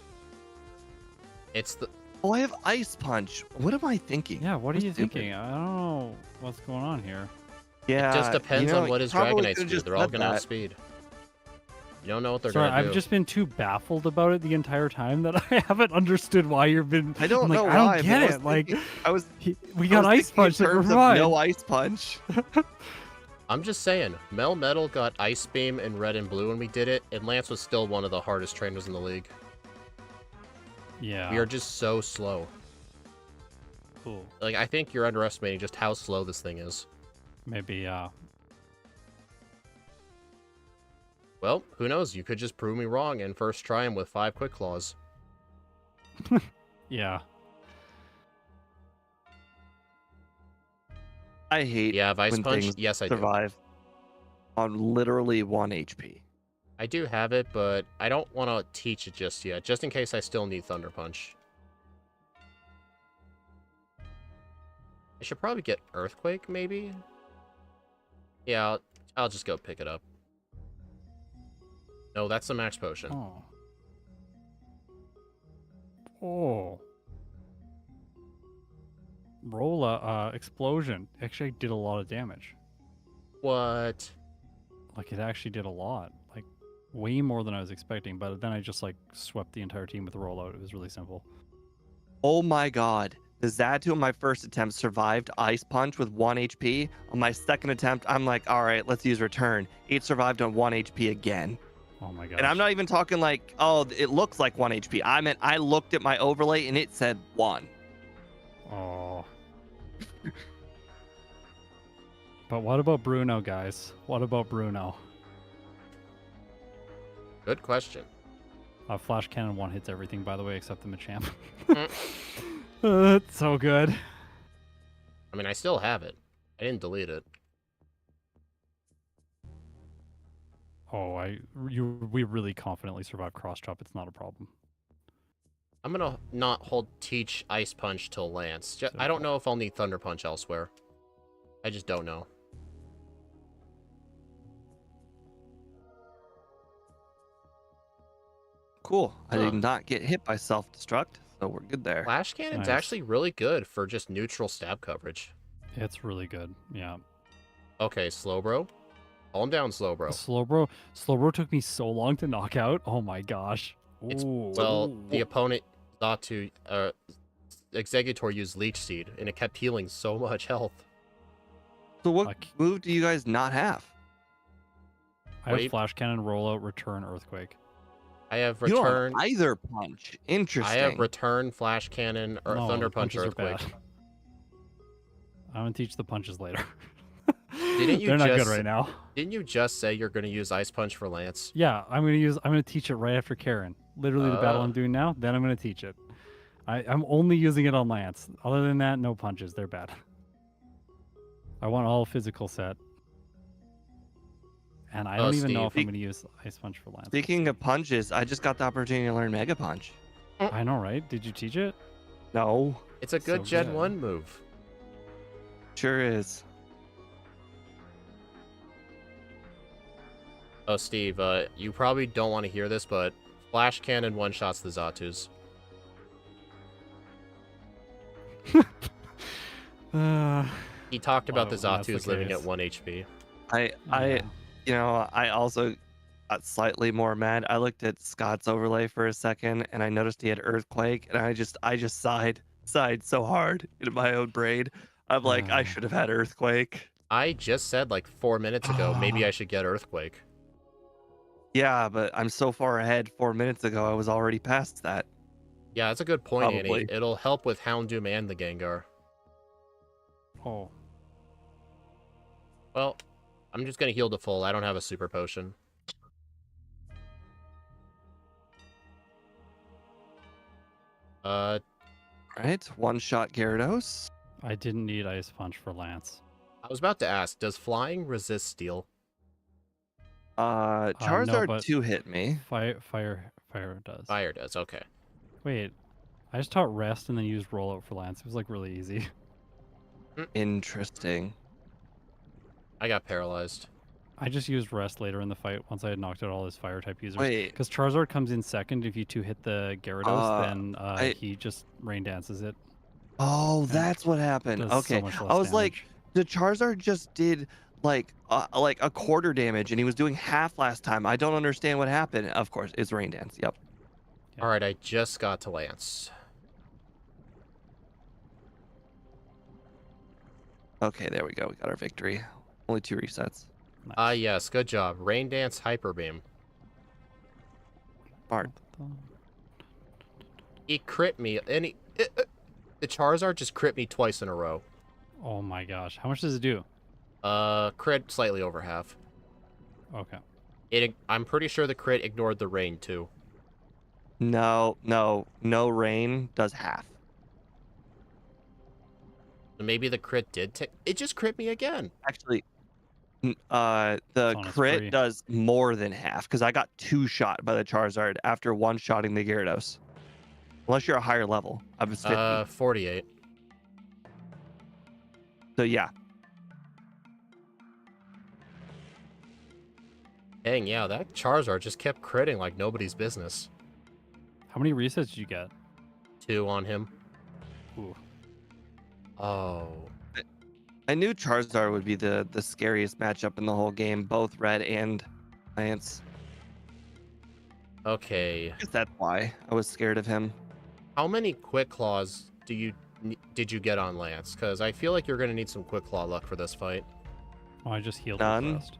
It's the. Oh, I have Ice Punch. What am I thinking? Yeah, what are you thinking? I don't know what's going on here. Yeah, it just depends on what his Dragonites do. They're all going to outspeed. You don't know what they're going to do. I've just been too baffled about it the entire time that I haven't understood why you've been. I don't know why. I don't get it. Like, we got Ice Punch. No Ice Punch. I'm just saying, Melmetal got Ice Beam in red and blue when we did it, and Lance was still one of the hardest trainers in the league. Yeah. We are just so slow. Cool. Like, I think you're underestimating just how slow this thing is. Maybe, Well, who knows? You could just prove me wrong and first try him with 5 Quick Claws. Yeah. I hate Ice Punch? things Yes, I survive on literally 1 HP. I do have it, but I don't want to teach it just yet, just in case I still need Thunder Punch. I should probably get Earthquake, maybe? Yeah, I'll just go pick it up. No, that's the max potion. Oh. Oh. Rolla, explosion. Actually did a lot of damage. What? Like, it actually did a lot. Like, way more than I was expecting, but then I just, like, swept the entire team with a rollout. It was really simple. Oh my god. The Xatu on my first attempt survived Ice Punch with 1 HP. On my second attempt, I'm like, all right, let's use Return. It survived on 1 HP again. Oh my god. And I'm not even talking like, oh, it looks like 1 HP. I meant I looked at my overlay and it said 1. Oh. But what about Bruno, guys? What about Bruno? Good question. Flash Cannon 1 hits everything, by the way, except the Machamp. Mm. That's so good. I mean, I still have it. I didn't delete it. Oh, we really confidently survived Cross Chop. It's not a problem. I'm gonna not hold Teach Ice Punch till Lance. I don't know if I'll need Thunder Punch elsewhere. I just don't know. Cool. I did not get hit by self-destruct, so we're good there. Flash Cannon's Nice. actually really good for just neutral stab coverage. It's really good. Yeah. Okay, Slowbro. Calm down, Slowbro. Slowbro took me so long to knock out. Oh my gosh. Ooh. Well, the opponent Zatu, Executor used Leech Seed, and it kept healing so much health. So what move do you guys not have? I have Flash Cannon, Rollout, Return, Earthquake. I have You don't have Return. either punch. Interesting. I have Return, Flash Cannon, or Thunder Punch, Earthquake. I'm gonna teach the punches later. Didn't you They're not good right now. Didn't you just say you're gonna use Ice Punch for Lance? Yeah, I'm gonna teach it right after Karen. Literally the battle I'm doing now, then I'm gonna teach it. I'm only using it on Lance. Other than that, no punches. They're bad. I want all physical set. And I don't even know if I'm gonna use Ice Punch for Lance. Speaking of punches, I just got the opportunity to learn Mega Punch. I know, right? Did you teach it? No. It's a good Gen 1 move. Sure is. Oh, Steve, you probably don't want to hear this, but Flash Cannon one-shots the Zatus. He talked about the Zatus living at 1 HP. I also got slightly more mad. I looked at Scott's overlay for a second, and I noticed he had Earthquake, and I just sighed so hard in my own brain. I'm like, I should have had Earthquake. I just said like 4 minutes ago, maybe I should get Earthquake. Yeah, but I'm so far ahead. 4 minutes ago, I was already past that. Yeah, that's a good point, Probably. Annie. It'll help with Houndoom and the Gengar. Oh. Well, I'm just gonna heal to full. I don't have a super potion. Right, one-shot Gyarados. I didn't need Ice Punch for Lance. I was about to ask, does flying resist steel? Charizard no, 2 hit me. Fire does. Fire does, okay. Wait, I just taught Rest and then used Rollout for Lance. It was like really easy. Interesting. I got paralyzed. I just used Rest later in the fight once I had knocked out all his fire type users. Wait. Because Charizard comes in second. If you two hit the Gyarados, then he just rain dances it. Oh, that's what happened. Okay. So I was like, the Charizard just did like a quarter damage, and he was doing half last time. I don't understand what happened. Of course, it's Rain Dance. Yep. Yeah. All right, I just got to Lance. Okay, there we go. We got our victory. Only 2 resets. Nice. Yes, good job. Rain Dance, Hyper Beam. Smart. He crit me, and the Charizard just crit me twice in a row. Oh my gosh. How much does it do? Crit slightly over half. Okay. I'm pretty sure the crit ignored the rain too. No rain does half. Maybe the crit did take. It just crit me again. Actually, the crit does more than half because I got 2 shot by the Charizard after 1-shotting the Gyarados. Unless you're a higher level. I was 50. 48. So yeah. Dang, yeah, that Charizard just kept critting like nobody's business. How many resets did you get? 2 on him. Ooh. Oh. I knew Charizard would be the scariest matchup in the whole game, both Red and Lance. Okay. I guess that's why I was scared of him. How many Quick Claws did you get on Lance? Because I feel like you're going to need some Quick Claw luck for this fight. Oh, I just healed None. with Rest.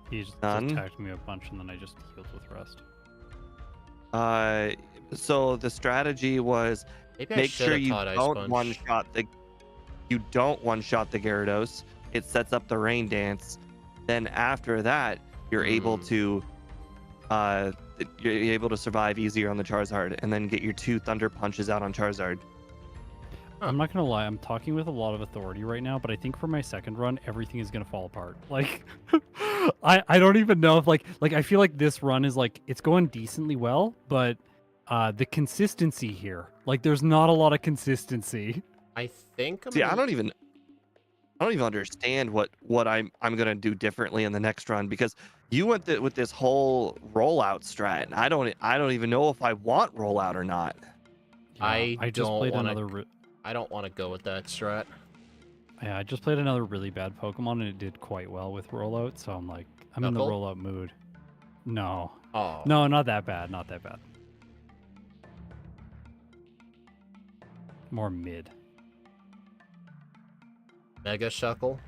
He just None. attacked me a bunch and then I just healed with Rest. So the strategy was Maybe I make should sure have you taught Ice don't Punch. one-shot the you don't one-shot the Gyarados, it sets up the rain dance. Then after that, you're able to survive easier on the Charizard, and then get your 2 Thunder Punches out on Charizard. I'm not gonna lie, I'm talking with a lot of authority right now, but I think for my second run, everything is gonna fall apart. Like, I don't even know if like I feel like this run is like it's going decently well, but the consistency here, like, there's not a lot of consistency. I think See, I don't even understand what I'm gonna do differently in the next run, because you went with this whole rollout strat, and I don't even know if I want rollout or not. Yeah, I just don't played wanna- another. I don't want to go with that strat. Yeah, I just played another really bad Pokemon, and it did quite well with rollout. So I'm like, I'm in the Knuckle? rollout mood. No, Oh. no, not that bad. Not that bad. More mid. Mega Shuckle?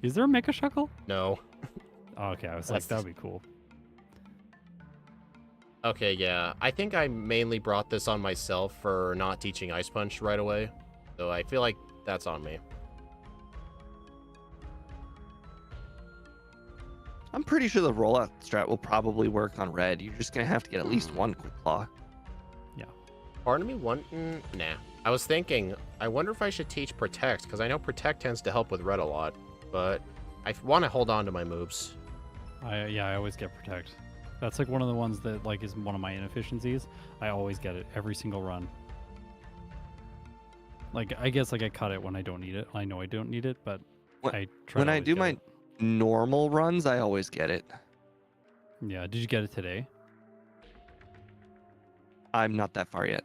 Is there a Mega Shuckle? No. Oh, okay, I was That's- like, that would be cool. Okay, yeah. I think I mainly brought this on myself for not teaching Ice Punch right away. So I feel like that's on me. I'm pretty sure the rollout strat will probably work on red. You're just gonna have to get at least one Quick Claw. Part of me nah. I was thinking, I wonder if I should teach Protect, because I know Protect tends to help with red a lot, but I want to hold on to my moves. I always get Protect. That's like one of the ones that like is one of my inefficiencies. I always get it every single run. Like, I guess like I cut it when I don't need it. I know I don't need it, but When- I try. When to I always do get my it. normal runs, I always get it. Yeah, did you get it today? I'm not that far yet.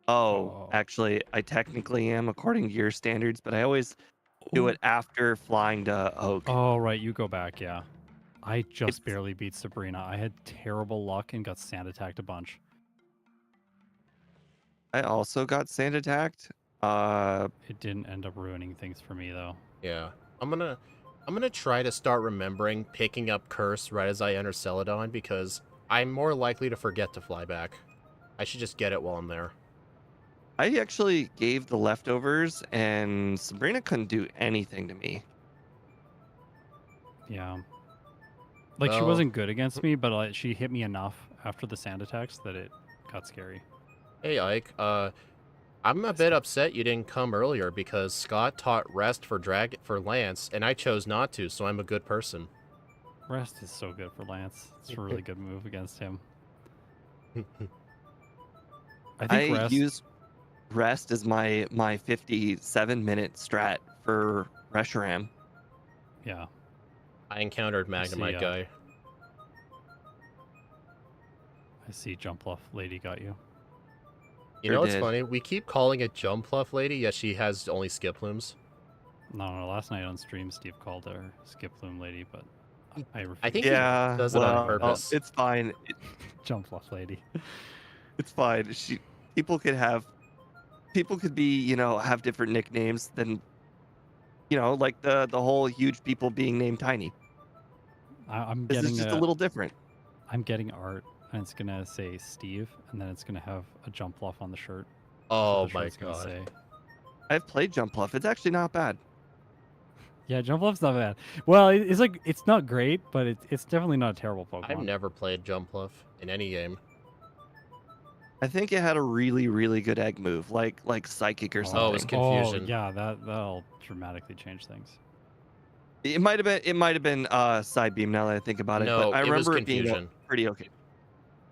Oh, Oh. actually, I technically am according to your standards, but I always do it after flying to Oak. Oh, right, you go back, yeah. I just It's- barely beat Sabrina. I had terrible luck and got sand attacked a bunch. I also got sand attacked. It didn't end up ruining things for me though. Yeah. I'm gonna try to start remembering picking up Curse right as I enter Celadon, because I'm more likely to forget to fly back. I should just get it while I'm there. I actually gave the leftovers, and Sabrina couldn't do anything to me. Yeah. Like, she Well- wasn't good against me, but like, she hit me enough after the sand attacks that it got scary. Hey Ike, I'm a bit upset you didn't come earlier, because Scott taught Rest for Lance, and I chose not to, so I'm a good person. Rest is so good for Lance. It's a really good move against him. I think I Rest. use rest as my 57-minute strat for Reshiram. Yeah. I encountered Magnemite guy. I see Jumpluff Lady got you. You Sure know what's did. funny? We keep calling it Jumpluff Lady, yet she has only Skiplumes. No, last night on stream, Steve called her Skiploom Lady, but I refuse. I think he Yeah, does it on well, purpose. it's fine. Jumpluff Lady. It's fine. People could be, have different nicknames than, like the whole huge people being named Tiny. I'm This getting is just a little different. I'm getting art, and it's gonna say Steve, and then it's gonna have a Jumpluff on the shirt. That's what Oh the my shirt's gonna god. say. I've played Jumpluff. It's actually not bad. Yeah, Jumpluff's not bad. Well, it's like it's not great, but it's definitely not a terrible Pokemon. I've never played Jumpluff in any game. I think it had a really, really good egg move, like Psychic or Oh, something. it was Confusion. Oh, yeah, that'll dramatically change things. It might have been Side Beam now that I think about it. No, But I it was remember it being Confusion. pretty okay.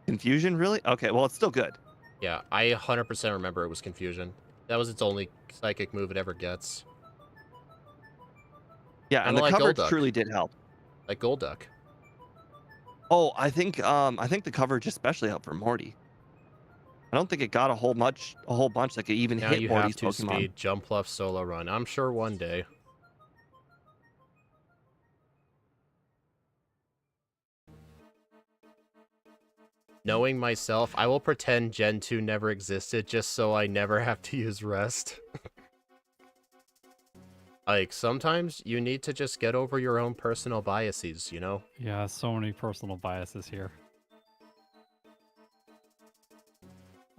Confusion, really? Okay, well, it's still good. Yeah, I 100% remember it was Confusion. That was its only psychic move it ever gets. Yeah, and Kinda the like coverage Golduck. truly did help. Like Golduck. Oh, I think the coverage especially helped for Morty. I don't think it got a whole bunch that could even Now hit you Morty's have to Pokemon. speed Jumpluff solo run. I'm sure one day. Knowing myself, I will pretend Gen 2 never existed just so I never have to use Rest. Like, sometimes you need to just get over your own personal biases, you know? Yeah, so many personal biases here.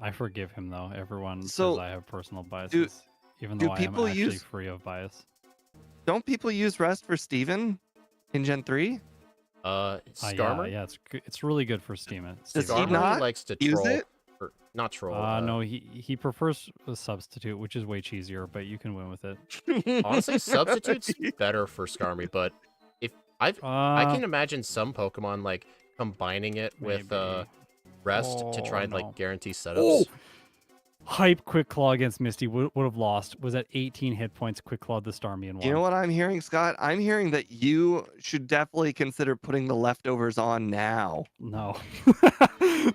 I forgive him though. Everyone So, says I have personal biases. even Do though I am people actually use- free of bias. Don't people use Rest for Steven in Gen 3? Skarmory? Yeah, it's really good for Steam. Does he Skarmory not likes to use troll. it? Or, not troll. No, he prefers a substitute, which is way cheesier, but you can win with it. Honestly, substitute's better for Skarmory, but if I can imagine some Pokemon like combining it with maybe. Rest to try and no. like guarantee setups. Oh! Hype Quick Claw against Misty would have lost. Was at 18 hit points. Quick Claw the Starmie and won. You know what I'm hearing, Scott? I'm hearing that you should definitely consider putting the leftovers on now. No.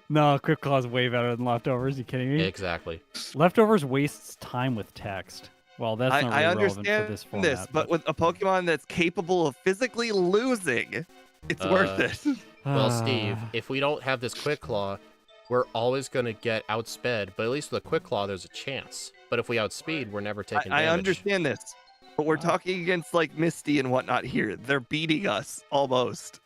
No, Quick Claw is way better than Leftovers. You kidding me? Exactly. Leftovers wastes time with text. Well, that's not really I relevant understand for this format. but with a Pokemon that's capable of physically losing, it's worth it. Well, Steve, if we don't have this Quick Claw, we're always going to get outsped, but at least with a Quick Claw, there's a chance. But if we outspeed, we're never taking damage. I understand this, but we're talking against like Misty and whatnot here. They're beating us almost.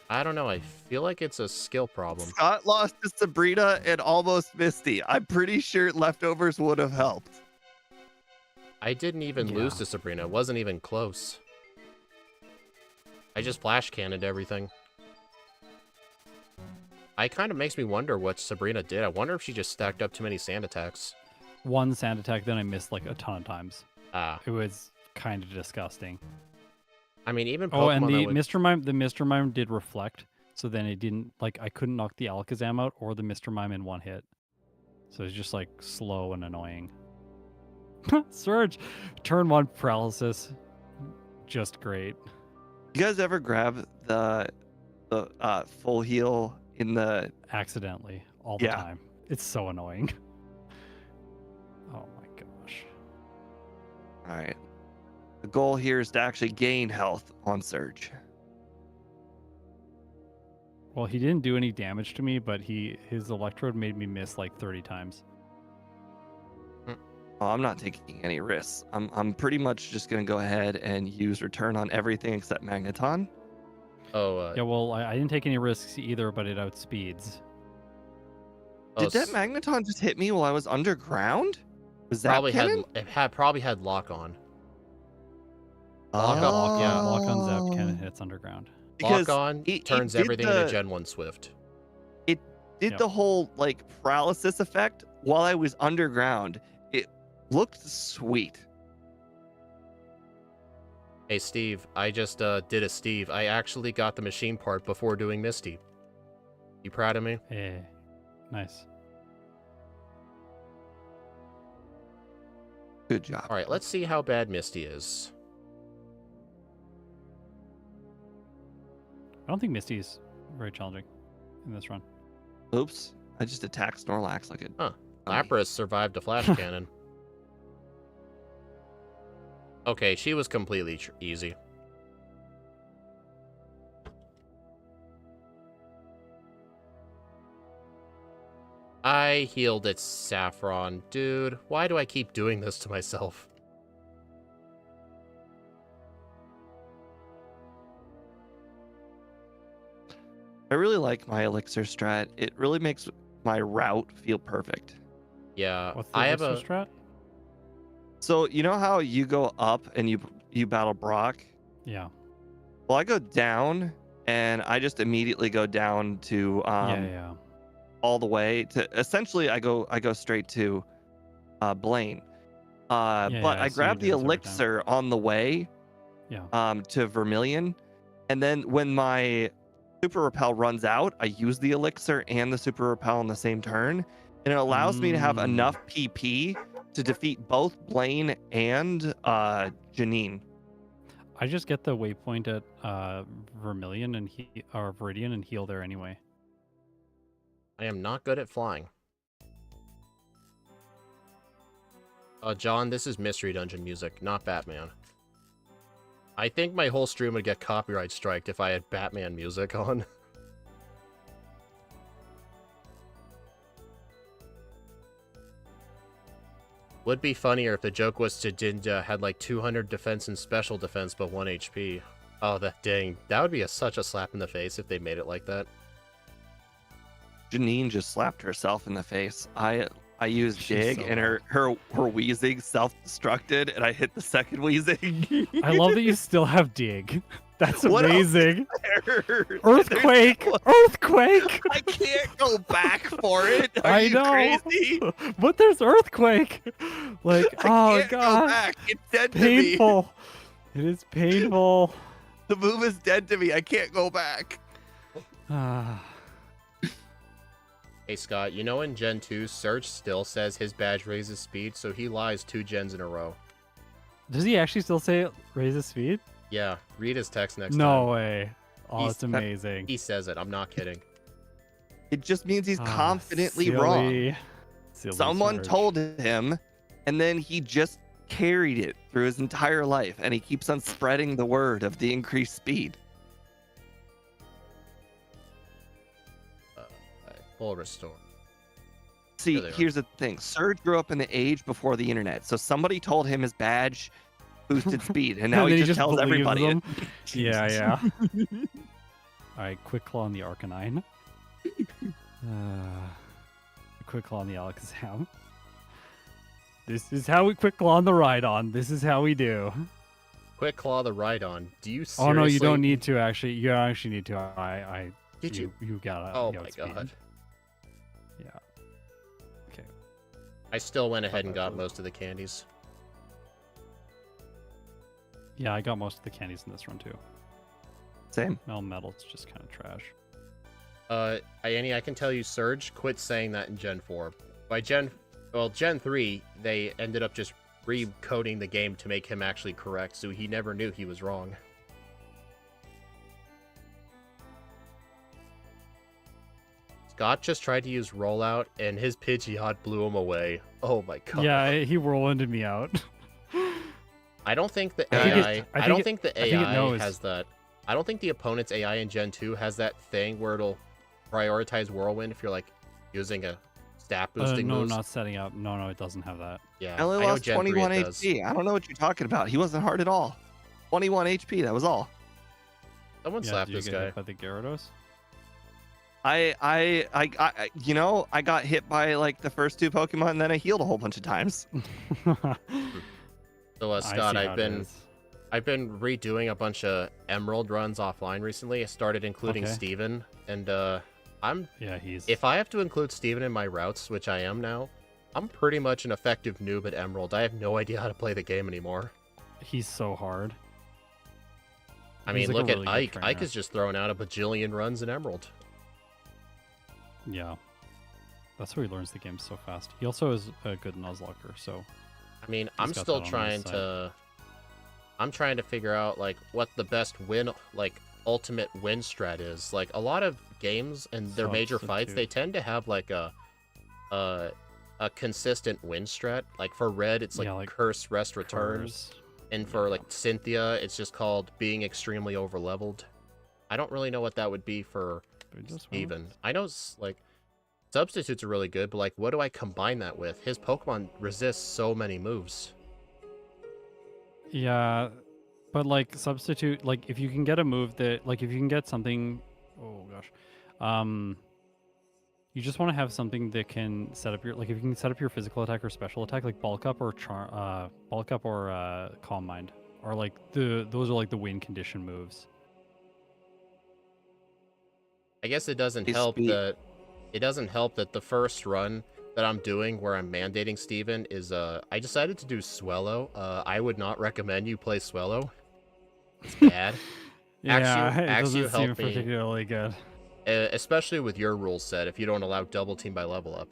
I don't know. I feel like it's a skill problem. Scott lost to Sabrina and almost Misty. I'm pretty sure Leftovers would have helped. I didn't even lose to Sabrina. It wasn't even close. I just flash cannoned everything. It kind of makes me wonder what Sabrina did. I wonder if she just stacked up too many sand attacks. One sand attack, then I missed like a ton of times. Ah. It was kind of disgusting. I mean, even Pokemon. Oh, and the Mr. Mime did reflect, so then it didn't like I couldn't knock the Alakazam out or the Mr. Mime in one hit. So it's just like slow and annoying. Surge, turn 1 paralysis, just great. You guys ever grab the full heal in the Accidentally all the time. It's so annoying. Oh my gosh. All right. The goal here is to actually gain health on Surge. Well, he didn't do any damage to me, but his Electrode made me miss like 30 times. Oh, I'm not taking any risks. I'm pretty much just gonna go ahead and use return on everything except Magneton. Oh. Yeah, well, I didn't take any risks either, but it outspeeds. Did that Magneton just hit me while I was underground? Was that probably cannon? probably had lock on. Lock on Zap cannon hits underground. Because lock on turns everything into Gen 1 Swift. It did the whole like paralysis effect while I was underground. It looked sweet. Hey Steve, I just did a Steve. I actually got the machine part before doing Misty. You proud of me? Hey, nice. Good job. All right, let's see how bad Misty is. I don't think Misty's very challenging in this run. Oops. I just attacked Snorlax like a... Huh. Lapras survived a flash cannon. Okay, she was completely easy. I healed its Saffron. Dude, why do I keep doing this to myself? I really like my elixir strat. It really makes my route feel perfect. Yeah, What's the I have a strat? So you know how you go up and you battle Brock? Yeah. Well, I go down and I just immediately go down to all the way to essentially I go straight to Blaine. But I grab the elixir on the way to Vermilion, and then when my Super Repel runs out, I use the elixir and the Super Repel on the same turn, and it allows me to have enough PP to defeat both Blaine and Janine. I just get the waypoint at Vermilion and or Viridian and heal there anyway. I am not good at flying. John, this is Mystery Dungeon music, not Batman. I think my whole stream would get copyright striked if I had Batman music on. Would be funnier if the joke was Jinja had like 200 defense and special defense but 1 HP. Oh, dang. That would be such a slap in the face if they made it like that. Janine just slapped herself in the face. I I used She's dig, so and bad. her wheezing self-destructed, and I hit the second wheezing. I love that you still have dig. That's What else amazing. There- Earthquake! there's Earthquake! I can't go back for it. Are I you know. crazy? But there's earthquake. Like, I oh can't go god. back. It's dead to me. Painful. It is painful. The move is dead to me. I can't go back. Ah. Hey Scott, you know in Gen 2, Surge still says his badge raises speed, so he lies 2 gens in a row. Does he actually still say it raises speed? Yeah, read his text next No time. way. Oh, He's- it's amazing. He says it, I'm not kidding. It just means he's Ah, confidently silly. wrong. Silly Someone Surge. told him, and then he just carried it through his entire life, and he keeps on spreading the word of the increased speed. Full restore. See, There they are. here's the thing. Surge grew up in the age before the internet, so somebody told him his badge boosted speed, and now And then he just tells believes everybody them. it. Yeah, yeah. All right, quick claw on the Arcanine. Quick claw on the Alakazam. This is how we quick claw on the Rhydon. This is how we do. Quick Claw the Rhydon. Do you seriously... Oh no, you don't need to actually. You actually need to. Did you? You gotta. Oh you my outspeed. god. Yeah. Okay. I still went ahead and got Backport. most of the candies. Yeah, I got most of the candies in this run too. Same. Melmetal's just kind of trash. Annie, I can tell you Surge quit saying that in Gen 4. By Gen 3, they ended up just recoding the game to make him actually correct, so he never knew he was wrong. Scott just tried to use rollout, and his Pidgeot blew him away. Oh my god. Yeah, he whirlwinded me out. I don't think the I think AI. it- I don't think the I think it AI knows. has that. I don't think the opponent's AI in Gen 2 has that thing where it'll prioritize Whirlwind if you're like using a stat boosting no, moves. not setting up. No, it doesn't have that. Yeah, I only I know lost Gen 3 21 it does. HP. I don't know what you're talking about. He wasn't hard at all. 21 HP. That was all. Someone Yeah, slapped did you this get guy. hit by the Gyarados? I got hit by like the first 2 Pokemon, and then I healed a whole bunch of times. So I Scott, see I've how it been is. redoing a bunch of Emerald runs offline recently. I started including Okay. Steven, and I'm Yeah, he's. if I have to include Steven in my routes, which I am now, I'm pretty much an effective noob at Emerald. I have no idea how to play the game anymore. He's so hard. I He's mean, like a look really at good Ike. Ike trainer. is just throwing out a bajillion runs in Emerald. Yeah. That's how he learns the game so fast. He also is a good Nuzlocke, so I mean, He's I'm got still that on his trying side. to. I'm trying to figure out like what the best win, like ultimate win strat is. Like a lot of games and their major fights, they Substitute. tend to have like a consistent win strat. Like for Red, it's like, Yeah, like Curse, Rest, Return, Curse. and for yeah. like Cynthia, it's just called being extremely overleveled. I don't really know what that would be for Did we just win? Steven. I know like substitutes are really good, but like what do I combine that with? His Pokemon resist so many moves. Yeah, but like substitute, like if you can get a move that, like if you can get something, oh gosh, you just want to have something that can set up your, like if you can set up your physical attack or special attack, like bulk up or calm mind, or like those are like the win condition moves. I guess it doesn't His help speed. that the first run that I'm doing where I'm mandating Steven is I decided to do Swellow. I would not recommend you play Swellow. It's bad. Yeah, Axio it doesn't helped seem me. particularly good. Especially with your rule set if you don't allow double team by level up.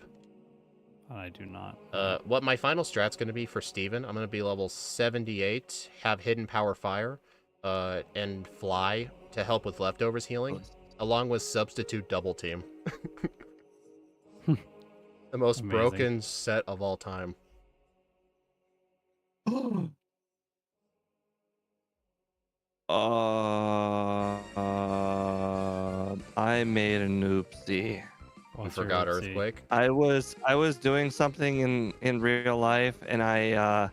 I do not. What my final strat's going to be for Steven, I'm going to be level 78, have Hidden Power Fire, and Fly to help with leftovers healing, along with Substitute Double Team. The most Amazing. broken set of all time. I made an oopsie. You What's your forgot oopsie? Earthquake. I was doing something in real life, and I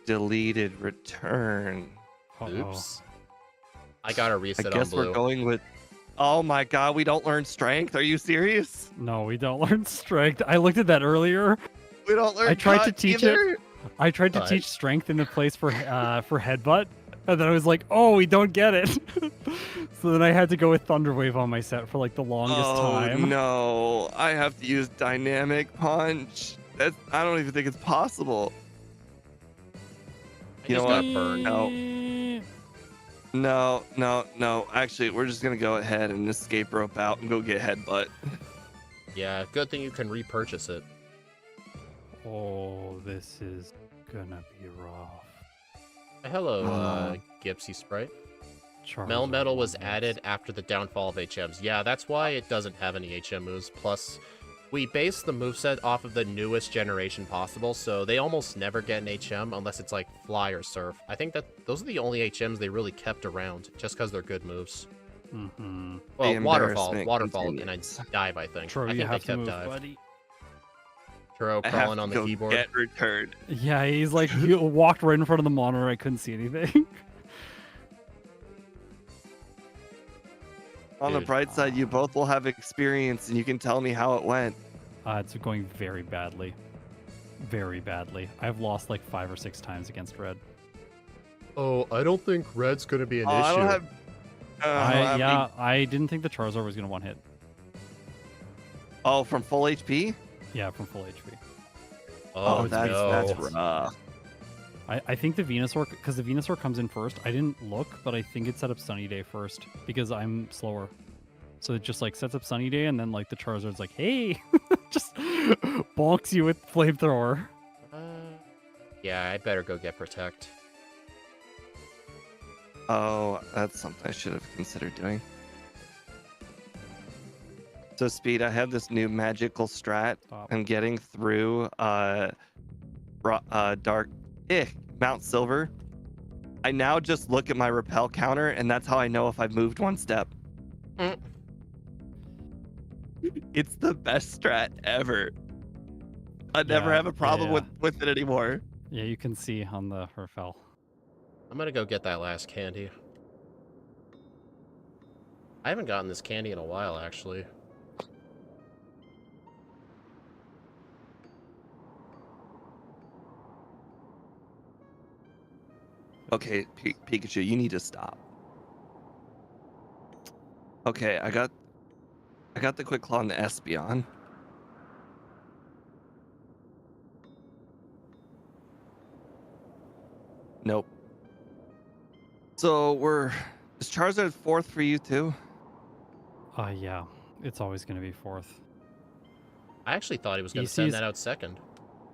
deleted return. Uh-oh. Oops. I got a I reset on guess blue. we're going with Oh my god, we don't learn strength. Are you serious? No, we don't learn strength. I looked at that earlier. We don't learn. I tried to teach either? it. I tried to What? teach strength in the place for headbutt, and then I was like, oh, we don't get it. So then I had to go with Thunderwave on my set for like the longest time. No, I have to use dynamic punch. I don't even think it's possible. I You know just what? got burned. No. Actually, we're just gonna go ahead and escape rope out and go get headbutt. Yeah, good thing you can repurchase it. Oh, this is gonna be rough. Hello, Gipsy Sprite. Melmetal was added after the downfall of HMs. Yeah, that's why it doesn't have any HM moves. Plus, we base the moveset off of the newest generation possible, so they almost never get an HM unless it's like Fly or Surf. I think that those are the only HMs they really kept around, just because they're good moves. Mm-hmm. Well, The Waterfall, embarrassment and I continues. Dive, I think. True, I you think they have to kept move, Dive. buddy. Turo I have crawling to on the go keyboard. get returned. Yeah, he's like, he walked right in front of the monitor. I couldn't see anything. On the Dude. bright side, you both will have experience, and you can tell me how it went. It's going very badly. Very badly. I've lost like 5 or 6 times against Red. Oh, I don't think Red's gonna be an issue. I don't have. I didn't think the Charizard was going to one hit. Oh, from full HP? Yeah, from full HP. Oh, that's no. rough. I think the Venusaur, because the Venusaur comes in first. I didn't look, but I think it set up Sunny Day first because I'm slower. So it just like sets up Sunny Day, and then like the Charizard's like, hey, just bonks you with Flamethrower. Yeah, I better go get Protect. Oh, that's something I should have considered doing. So, Speed, I have this new magical strat. Stop. I'm getting through Mount Silver. I now just look at my repel counter, and that's how I know if I've moved one step. Mm. It's the best strat ever. I never have a problem with it anymore. Yeah, you can see on the Repel. I'm gonna go get that last candy. I haven't gotten this candy in a while, actually. Okay, Pikachu, you need to stop. Okay, I got the Quick Claw and the Espeon. Nope. So is Charizard 4th for you too? Yeah, it's always going to be 4th. I actually thought he was gonna He send sees- that out second.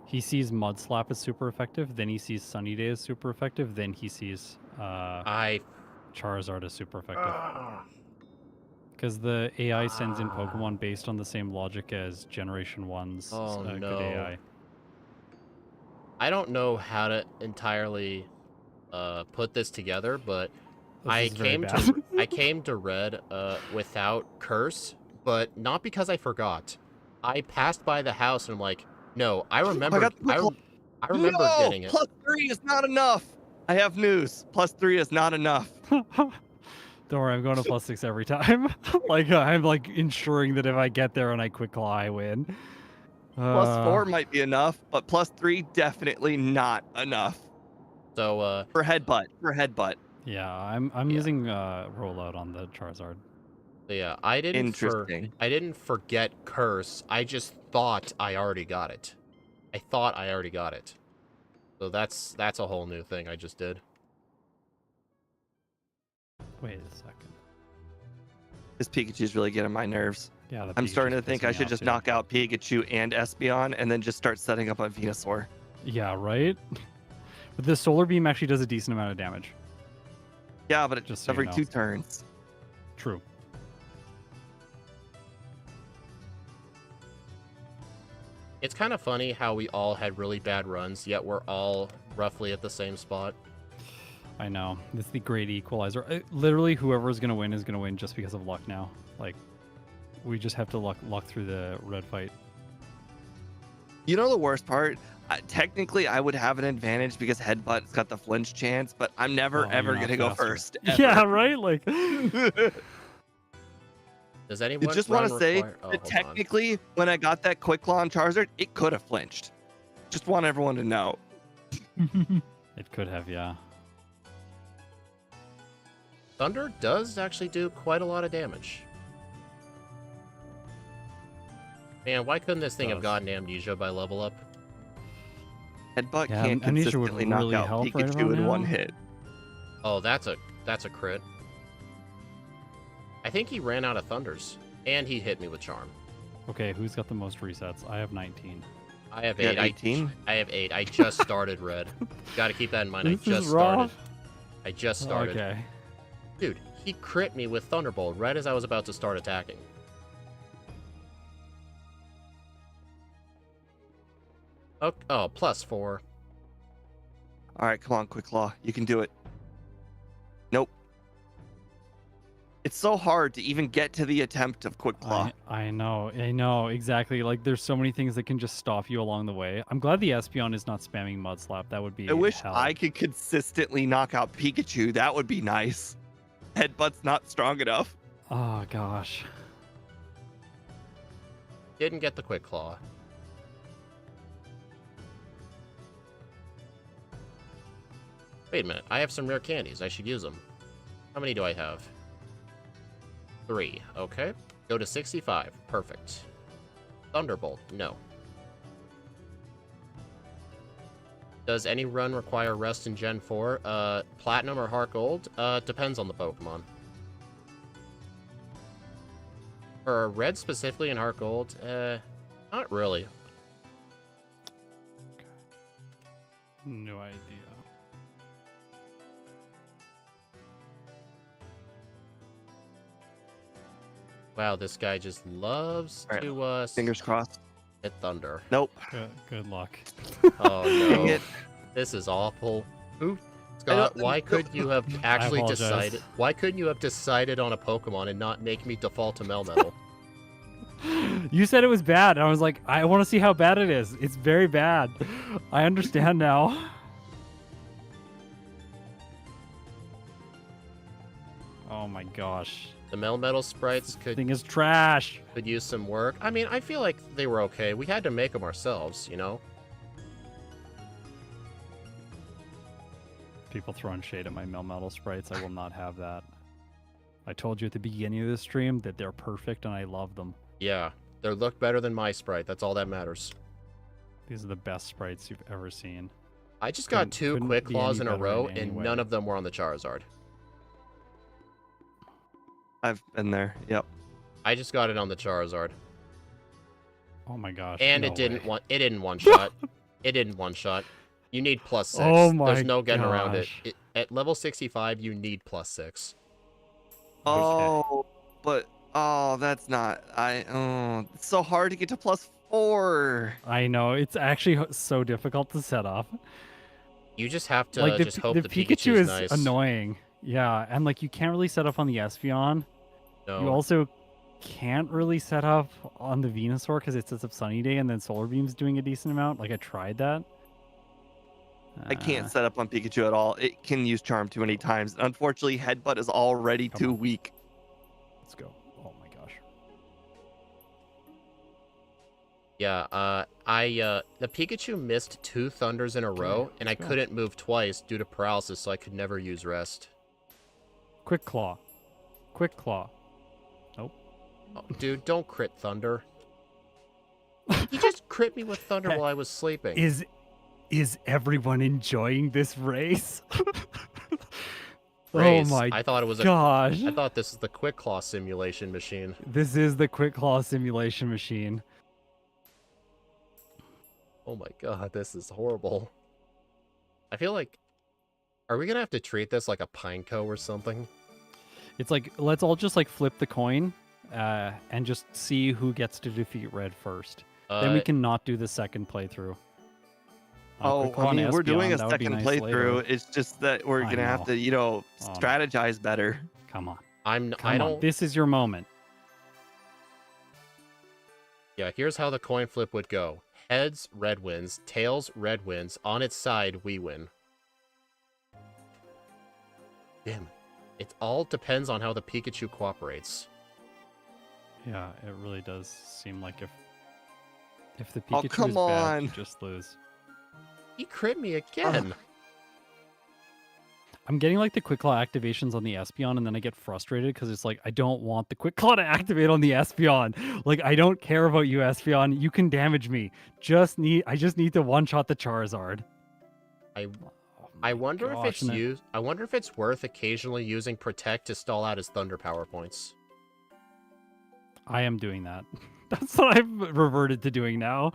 He sees Mud Slap as super effective, then he sees Sunny Day as super effective, then he sees Charizard as super effective. Because the AI sends in Pokemon based on the same logic as Generation 1's Oh, good no. AI. I don't know how to entirely put this together, but This I is very came bad. to I came to Red without Curse, but not because I forgot. I passed by the house and I'm like, no, I remember. got the Quick Claw. I remember No! getting it. +3 is not enough. I have news. +3 is not enough. Don't worry, I'm going to +6 every time. Like I'm like ensuring that if I get there and I Quick Claw, I win. +4 might be enough, but +3 definitely not enough. So For headbutt. Yeah, I'm using rollout on the Charizard. yeah, I didn't Interesting. I didn't forget Curse. I just thought I already got it. I thought I already got it. So that's a whole new thing I just did. Wait a second. This Pikachu's really getting my nerves. Yeah, I'm starting to think I should just knock out Pikachu and Espeon and then just start setting up on Venusaur. Yeah, right. But the Solar Beam actually does a decent amount of damage. Yeah, but it's Just just so you every know. 2 turns. True. It's kind of funny how we all had really bad runs, yet we're all roughly at the same spot. I know. It's the great equalizer. Literally, whoever is going to win just because of luck now. Like, we just have to luck through the red fight. You know the worst part? Technically, I would have an advantage because Headbutt's got the flinch chance, but I'm never Oh, ever you're not going to go faster. first. Ever. Yeah, right? Like, Does anyone just want to say require... Oh, that hold technically, when I got that quick claw on Charizard, it could have flinched. Just want everyone to know. It could have, yeah. Thunder does actually do quite a lot of damage. Man, why couldn't this thing have gotten amnesia by level up? Headbutt Yeah, can't amnesia would consistently knock really out help right Pikachu about in one now. hit. Oh, that's a crit. I think he ran out of Thunders, and he hit me with Charm. Okay, who's got the most resets? I have 19. I have You 8. got 18? I have 8. I just started Red. Got to keep that in mind. This I just is rough. started. I just started. Okay. Dude, he crit me with Thunderbolt right as I was about to start attacking. Oh, +4. All right, come on, Quick Claw. You can do it. Nope. It's so hard to even get to the attempt of Quick Claw. I know, exactly. Like, there's so many things that can just stop you along the way. I'm glad the Espeon is not spamming Mud Slap. That would be I wish hell. I could consistently knock out Pikachu. That would be nice. Headbutt's not strong enough. Oh, gosh. Didn't get the Quick Claw. Wait a minute, I have some rare candies. I should use them. How many do I have? 3. Okay. Go to 65. Perfect. Thunderbolt. No. Does any run require rest in Gen 4? Platinum or Heart Gold? Depends on the Pokemon. For Red specifically and Heart Gold, not really. No idea. Wow, this guy just loves Right. to Fingers crossed. hit Thunder. Nope. Good luck. Oh Dang no. it. This is awful. Ooh, Scott, why could you have actually apologize. decided? Why couldn't you have decided on a Pokemon and not make me default to Melmetal? You said it was bad. I was like, I want to see how bad it is. It's very bad. I understand now. Oh my gosh. The Melmetal sprites This thing is trash. could use some work. I mean, I feel like they were okay. We had to make them ourselves, you know? People throwing shade at my Melmetal sprites. I will not have that. I told you at the beginning of the stream that they're perfect and I love them. Yeah, they look better than my sprite. That's all that matters. These are the best sprites you've ever seen. I just got 2 couldn't Quick be Claws any in a better row, in any and way. none of them were on the Charizard. I've been there. Yep. I just got it on the Charizard. Oh my gosh. And no it didn't way. it didn't one shot. It didn't one shot. You need +6. Oh my There's no getting around it. gosh. At level 65, you need +6. Oh, but that's not. It's so hard to get to +4. I know. It's actually so difficult to set up. You just have to Like just hope the the Pikachu Pikachu's is nice. annoying. Yeah, and like you can't really set up on the Espeon. No. You also can't really set up on the Venusaur because it sets up Sunny Day and then Solar Beam's doing a decent amount. Like I tried that. I can't set up on Pikachu at all. It can use Charm too many times. Unfortunately, Headbutt is already Come too on. weak. Let's go. Oh my gosh. Yeah, the Pikachu missed 2 Thunders in a row, and I let's go. couldn't move twice due to paralysis, so I could never use rest. Quick Claw. Quick Claw. Oh, dude, don't crit Thunder. You just crit me with Thunder while I was sleeping. Is everyone enjoying this race? Race. Oh my I thought it was gosh. I thought this is the Quick Claw simulation machine. This is the Quick Claw simulation machine. Oh my god, this is horrible. I feel like... Are we gonna have to treat this like a Pineco or something? It's like, let's all just like flip the coin and just see who gets to defeat Red first. Then we can not do the second playthrough. Quick Claw I mean, and we're doing a Espeon, that would be second nice playthrough. later. It's just that we're I gonna have know. to, Oh my- strategize better. Come on. I Come don't... on. This is your moment. Yeah, here's how the coin flip would go. Heads, Red wins. Tails, Red wins. On its side, we win. Damn. It all depends on how the Pikachu cooperates. Yeah, it really does seem like if the Oh, Pikachu come is bad, you on. just lose. He crit me Ugh. again. I'm getting like the Quick Claw activations on the Espeon, and then I get frustrated because it's like I don't want the Quick Claw to activate on the Espeon. Like I don't care about you, Espeon. You can damage me. I just need to one shot the Charizard. I Oh I my wonder if gosh, it's and then- used. I wonder if it's worth occasionally using Protect to stall out his Thunder Power points. I am doing that. That's what I've reverted to doing now.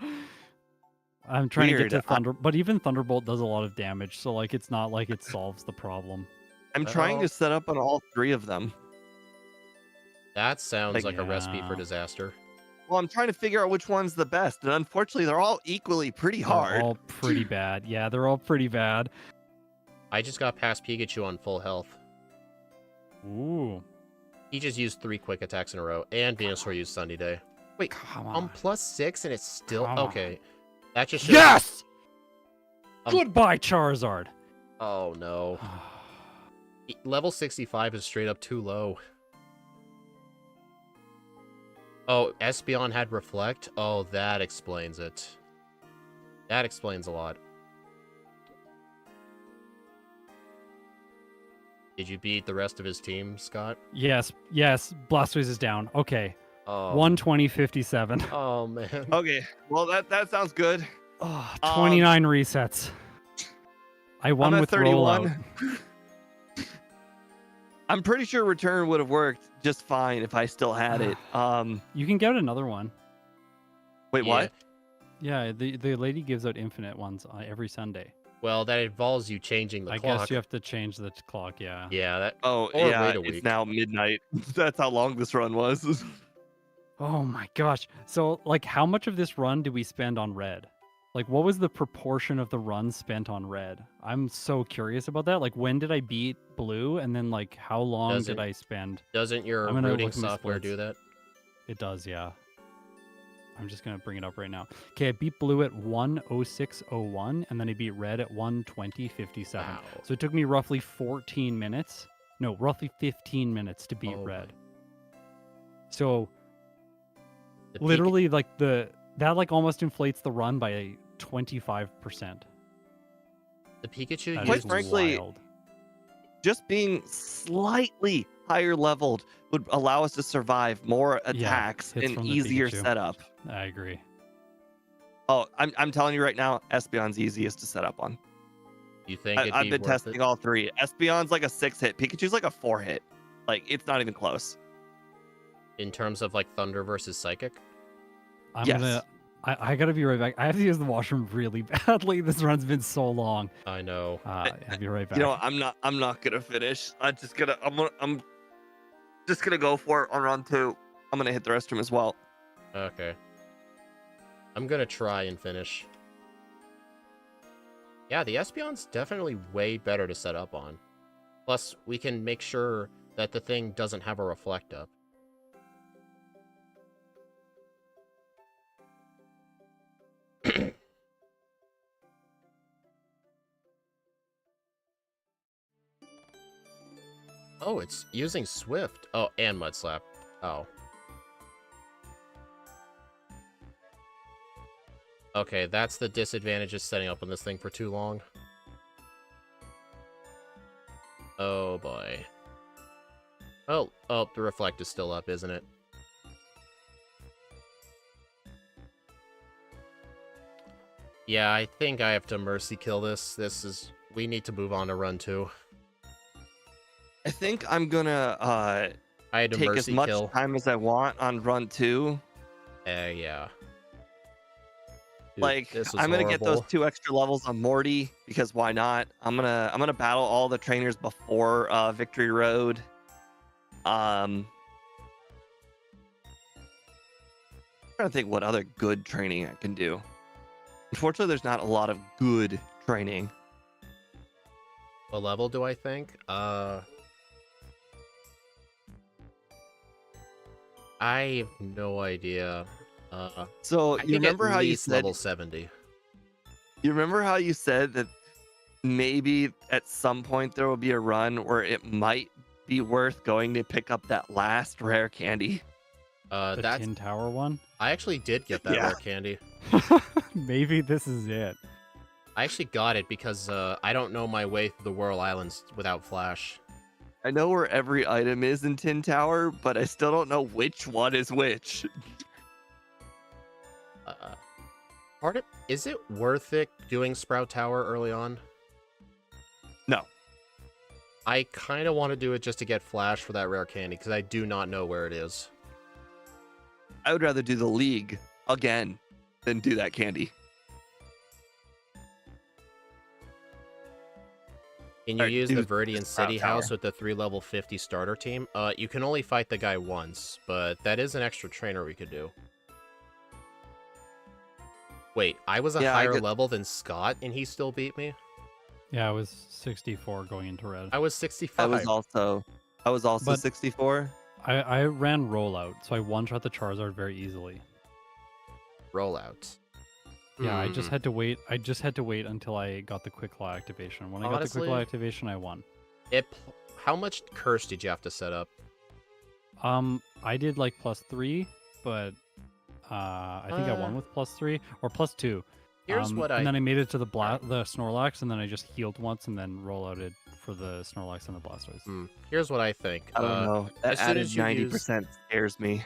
I'm trying to Weird. get to Thunder, but even Thunderbolt does a lot of damage, so like it's not like it solves the problem. I'm trying Well, to set up on all 3 of them. that sounds like a recipe for Yeah. disaster. Well, I'm trying to figure out which one's the best, and unfortunately, they're all equally pretty They're hard. all pretty bad. Yeah, they're all pretty bad. I just got past Pikachu on full health. Ooh. He just used 3 quick attacks in a row, and Venusaur used Sunny Day. Wait, Come on on. +6 and it's still Come on. okay. That just shows Yes! Um, Goodbye, Charizard. Oh no. Level 65 is straight up too low. Oh, Espeon had Reflect? Oh, that explains it. That explains a lot. Did you beat the rest of his team, Scott? Yes, Blastoise is down. Okay. Oh, 120.57. oh man. Okay, well, that sounds good. Oh, 29 resets. I won I'm at with 31. rollout. I'm pretty sure return would have worked just fine if I still had it. You can get another one. Wait, Yeah. what? Yeah, the lady gives out infinite ones every Sunday. Well, that involves you changing the I clock. guess you have to change the clock, yeah. Yeah, that. Oh, Or yeah, wait a it's week. now midnight. That's how long this run was. Oh my gosh. So, like, how much of this run did we spend on red? Like, what was the proportion of the run spent on red? I'm so curious about that. Like, when did I beat blue? And then, like, how long Doesn't- did I spend? Doesn't your I'm gonna routing look at my software splits. do that? It does, yeah. I'm just going to bring it up right now. Okay, I beat blue at 1:06:01, and then I beat red at 1:20:57. Wow. So it took me roughly 14 minutes. No, roughly 15 minutes to beat Oh my. red. So The Pika- literally, like, that like almost inflates the run by 25%. the Pikachu That Quite is used frankly, wild. Just being slightly higher leveled would allow us to survive more Yeah, attacks hits and from the easier Pikachu. setup. I agree. Oh, I'm telling you right now, Espeon's easiest to set up on. You think it'd I've be been worth testing it? all 3. Espeon's like a 6-hit. Pikachu's like a 4-hit. Like, it's not even close. In terms of like Thunder versus Psychic? I'm Yes. gonna. I gotta be right back. I have to use the washroom really badly. This run's been so long. I know. I'll be right back. You know, I'm not gonna finish. I'm just gonna go for it on round 2. I'm gonna hit the restroom as well. Okay. I'm gonna try and finish. Yeah, the Espeon's definitely way better to set up on. Plus, we can make sure that the thing doesn't have a reflect up. Oh, it's using Swift. Oh, and Mud Slap. Oh. Okay, that's the disadvantage of setting up on this thing for too long. Oh boy. Oh, the reflect is still up, isn't it? Yeah, I think I have to mercy kill this. We need to move on to run 2. I think I'm gonna I had to take as mercy much kill. time as I want on run 2. Yeah. Dude, Like, this was I'm gonna get those horrible. 2 extra levels on Morty because why not? I'm gonna battle all the trainers before Victory Road. I'm trying to think what other good training I can do. Unfortunately, there's not a lot of good training. What level do I think? I have no idea. So I you think remember at how you least said level 70. you remember how you said that maybe at some point there will be a run where it might be worth going to pick up that last rare candy? The That's Tin Tower one? I actually did get that Yeah. rare candy. Maybe this is it. I actually got it because I don't know my way through the Whirl Islands without Flash. I know where every item is in Tin Tower, but I still don't know which one is which. Is it worth it doing Sprout Tower early on? No. I kind of want to do it just to get Flash for that rare candy, because I do not know where it is. I would rather do the League again than do that candy. Can you Alright, use do the the Viridian Sprout City Tower. House with the 3 level 50 starter team? You can only fight the guy once, but that is an extra trainer we could do. Wait, I was a Yeah, I higher get- level than Scott, and he still beat me? Yeah, I was 64 going into red. I was 65. I was also But- 64. I ran rollout, so I one-shot the Charizard very easily. Rollout. Yeah, I just Hmm. had to wait. I just had to wait until I got the Quick Claw activation. When I got the Honestly- Quick Claw activation, I won. How much curse did you have to set up? I did like +3, but I think I won with +3 or +2. Here's what And then I made it to the Snorlax, and then I just healed once, and then rollouted for the Snorlax and the Blastoise. Here's what I think. I don't know. That as soon added as you 90% scares me.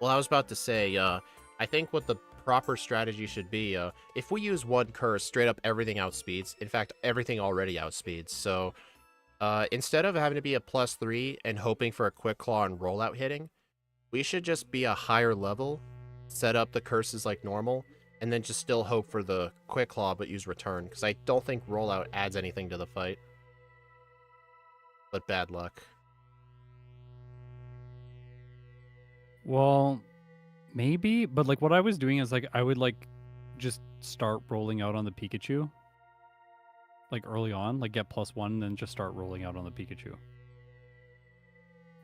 Well, I was about to say, I think what the proper strategy should be, if we use one curse, straight up everything outspeeds. In fact, everything already outspeeds. So, instead of having to be a +3 and hoping for a Quick Claw and rollout hitting, we should just be a higher level, set up the curses like normal, and then just still hope for the Quick Claw but use return, because I don't think rollout adds anything to the fight. But bad luck. Well, maybe, but like what I was doing is like I would like just start rolling out on the Pikachu. Like early on, like get +1, and then just start rolling out on the Pikachu.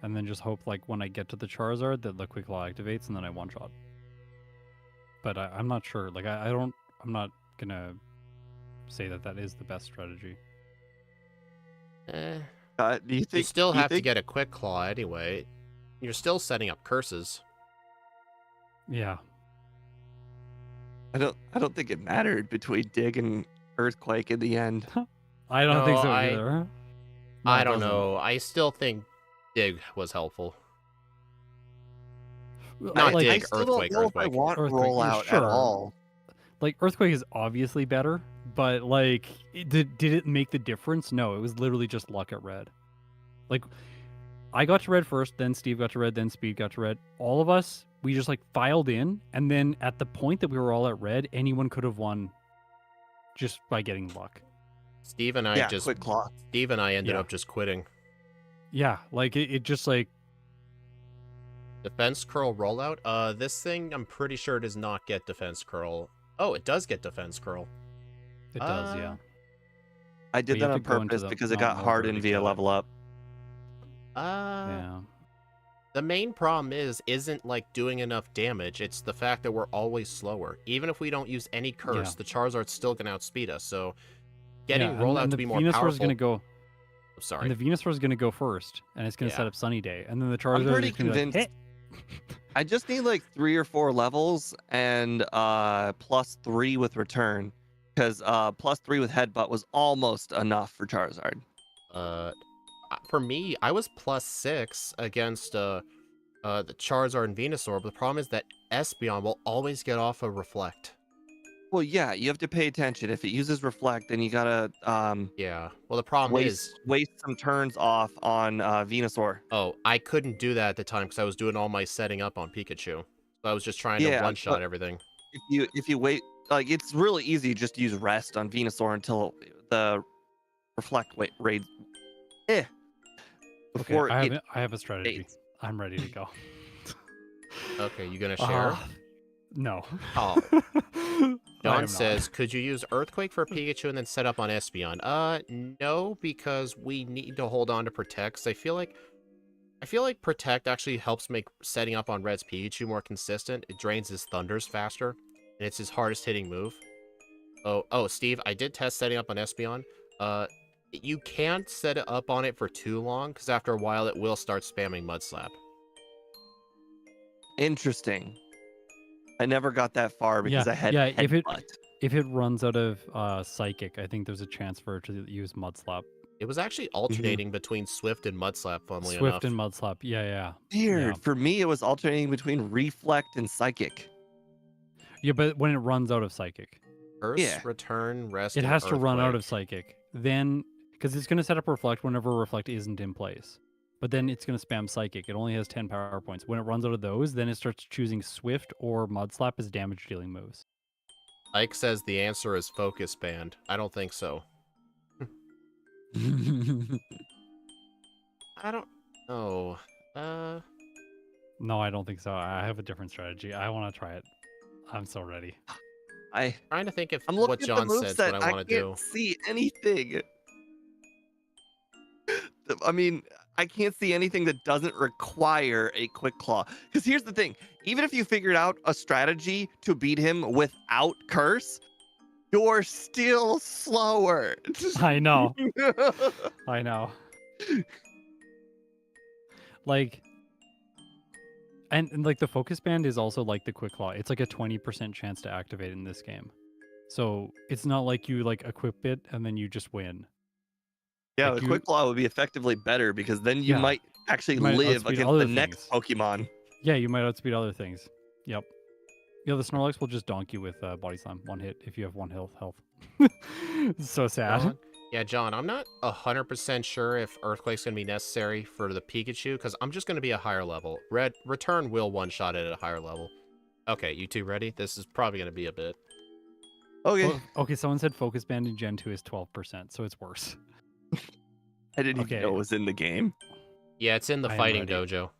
And then just hope like when I get to the Charizard that the Quick Claw activates, and then I one-shot. But I'm not sure. Like I'm not gonna say that that is the best strategy. Eh. Do you think You still do you have to think- get a Quick Claw anyway. You're still setting up curses. Yeah. I don't think it mattered between Dig and Earthquake in the end. I don't think No, so I- either. No, I it don't doesn't. know. I still think Dig was helpful. Not I Dig, still don't Earthquake, know if I Earthquake. want Earthquake, yeah, rollout sure. at all. Like Earthquake is obviously better, but like did it make the difference? No, it was literally just luck at red. Like I got to red first, then Steve got to red, then Speed got to red. All of us, we just like filed in, and then at the point that we were all at red, anyone could have won just by getting luck. Steve and I Yeah, Quick Claw. Steve and I ended Yeah. up just quitting. Yeah, like it just like Defense curl rollout. This thing I'm pretty sure does not get defense curl. Oh, it does get defense curl. it does, yeah. I But did you that have on to go into purpose the because it Mount got Mulberry hardened to via kill it. level up. Yeah. The main problem isn't like doing enough damage. It's the fact that we're always slower. Even if we don't use any curse, Yeah. the Charizard's still gonna outspeed us. So getting Yeah, rollout and to the be more Venusaur powerful. is gonna go I'm sorry. and the Venusaur is gonna go first, and it's gonna Yeah. set up Sunny Day, and then the Charizard pretty is gonna be like, convinced- "Hit!" I just need like 3 or 4 levels and +3 with return, because +3 with headbutt was almost enough for Charizard. For me, I was +6 against the Charizard and Venusaur, but the problem is that Espeon will always get off a Reflect. Well, yeah, you have to pay attention. If it uses reflect, then you gotta Yeah. Well, the problem waste some turns off on Venusaur. I couldn't do that at the time because I was doing all my setting up on Pikachu. So I was just trying Yeah, to one-shot but- everything. If you wait, like it's really easy just to use rest on Venusaur until the reflect raid. Okay, Before I it have a strategy. fades. I'm ready to go. Okay, you gonna share? No. Oh. I John am says, could you use Earthquake for Pikachu and then set up on Espeon? No, because we need to hold on to Protect. 'Cause I feel like Protect actually helps make setting up on Red's Pikachu more consistent. It drains his Thunders faster, and it's his hardest hitting move. Oh, Steve, I did test setting up on Espeon. You can't set it up on it for too long, because after a while it will start spamming Mud Slap. Interesting. I never got that far because I had yeah. headbutt. If it runs out of psychic, I think there's a chance for it to use mudslap. It was actually alternating between Swift and Mudslap, funnily Swift enough. and mudslap. Yeah. Weird. For me, it was alternating between reflect and psychic. Yeah, but when it runs out of psychic, Curse, Yeah. return, rest, it and has to run out of Earthquake. psychic. Then, because it's going to set up reflect whenever reflect isn't in place. But then it's going to spam psychic. It only has 10 power points. When it runs out of those, then it starts choosing Swift or mudslap as damage dealing moves. Ike says the answer is Focus Band. I don't think so. I don't know. No, I don't think so. I have a different strategy. I want to try it. I'm so ready. Trying to think if I'm what looking John at the said moveset. what I want to do. can't see anything. I mean, I can't see anything that doesn't require a quick claw. Because here's the thing: even if you figured out a strategy to beat him without curse, you're still slower. I know. I know. Like, and like the focus band is also like the quick claw. It's like a 20% chance to activate in this game. So it's not like you like equip it and then you just win. Yeah, Like the quick claw would be effectively better because then you Yeah. might actually You might live outspeed against other the next things. Pokemon. Yeah, you might outspeed other things. Yep. Yeah, the Snorlax will just donk you with body slam, one hit if you have one health. It's so sad. John? Yeah, John, I'm not 100% sure if Earthquake's going to be necessary for the Pikachu, because I'm just going to be a higher level. Return will one-shot it at a higher level. Okay, you two ready? This is probably going to be a bit. Okay. Okay, someone said focus band in Gen 2 is 12%, so it's worse. I didn't even Okay. know it was in the game. Yeah, it's in the I am Fighting ready. Dojo.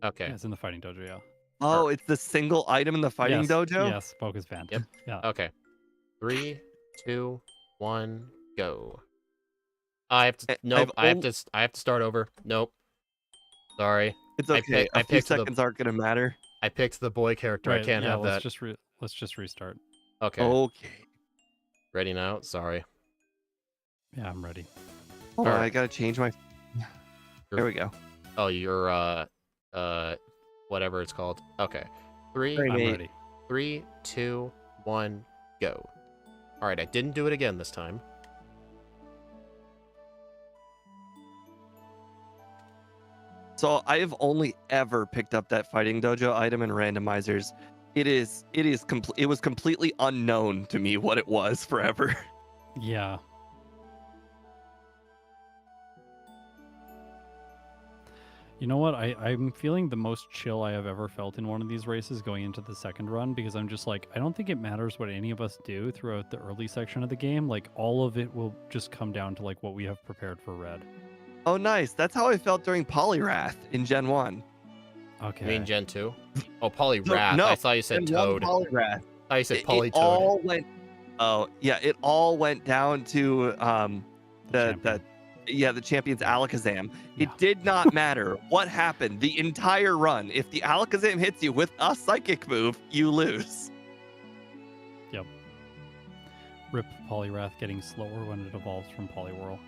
Okay. Yeah, it's in the fighting dojo, yeah. Oh, it's the single item in the fighting Yes, dojo? Yes, focus band. Yep. Yeah. Okay. 3, 2, 1, go. I have to. Nope. I have to start over. Nope. Sorry. It's okay. I A few picked seconds aren't gonna matter. I picked the boy character. Right, I can't yeah, have that. let's just restart. Okay. Okay. Ready now? Sorry. Yeah, I'm ready. Hold on, Alright. I gotta change my. There we go. Oh, you're whatever it's called. Okay. Great. I'm Mate. ready. 3, 2, 1, go. All right, I didn't do it again this time. So I have only ever picked up that fighting dojo item in randomizers. It was completely unknown to me what it was forever. Yeah. You know what? I'm feeling the most chill I have ever felt in one of these races going into the second run because I'm just like, I don't think it matters what any of us do throughout the early section of the game. Like, all of it will just come down to like what we have prepared for red. Oh, nice. That's how I felt during Polyrath in Gen 1. Okay. You mean Gen 2? Oh, Poliwrath. No, I thought you said Gen 1 Toad. Polyrath. I thought you said It Polytoad. all went. Oh yeah, it all went down to the champion's Alakazam. Yeah. It did not matter what happened the entire run. If the Alakazam hits you with a psychic move, you lose. Yep. Rip Poliwrath getting slower when it evolves from Poliwhirl.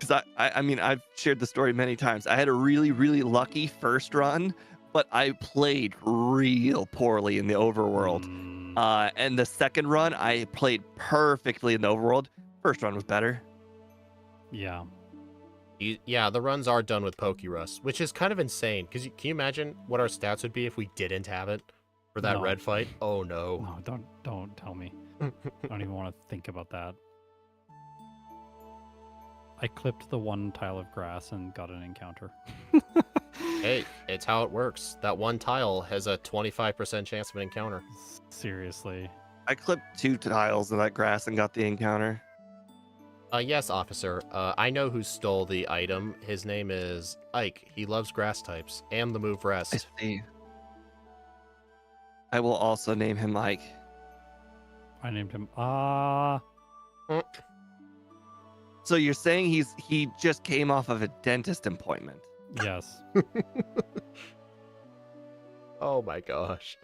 Because I mean, I've shared the story many times. I had a really, really lucky first run, but I played real poorly in the overworld. And the second run, I played perfectly in the overworld. First run was better. Yeah. Yeah, the runs are done with Pokerust, which is kind of insane. Because can you imagine what our stats would be if we didn't have it for that No. red fight? Oh no. No, don't tell me. I don't even want to think about that. I clipped the one tile of grass and got an encounter. Hey, it's how it works. That one tile has a 25% chance of an encounter. Seriously. I clipped 2 tiles of that grass and got the encounter. Yes, officer. I know who stole the item. His name is Ike. He loves grass types and the move I rest. see. I will also name him Mike. I named him. So you're saying he just came off of a dentist appointment? Yes. Oh my gosh.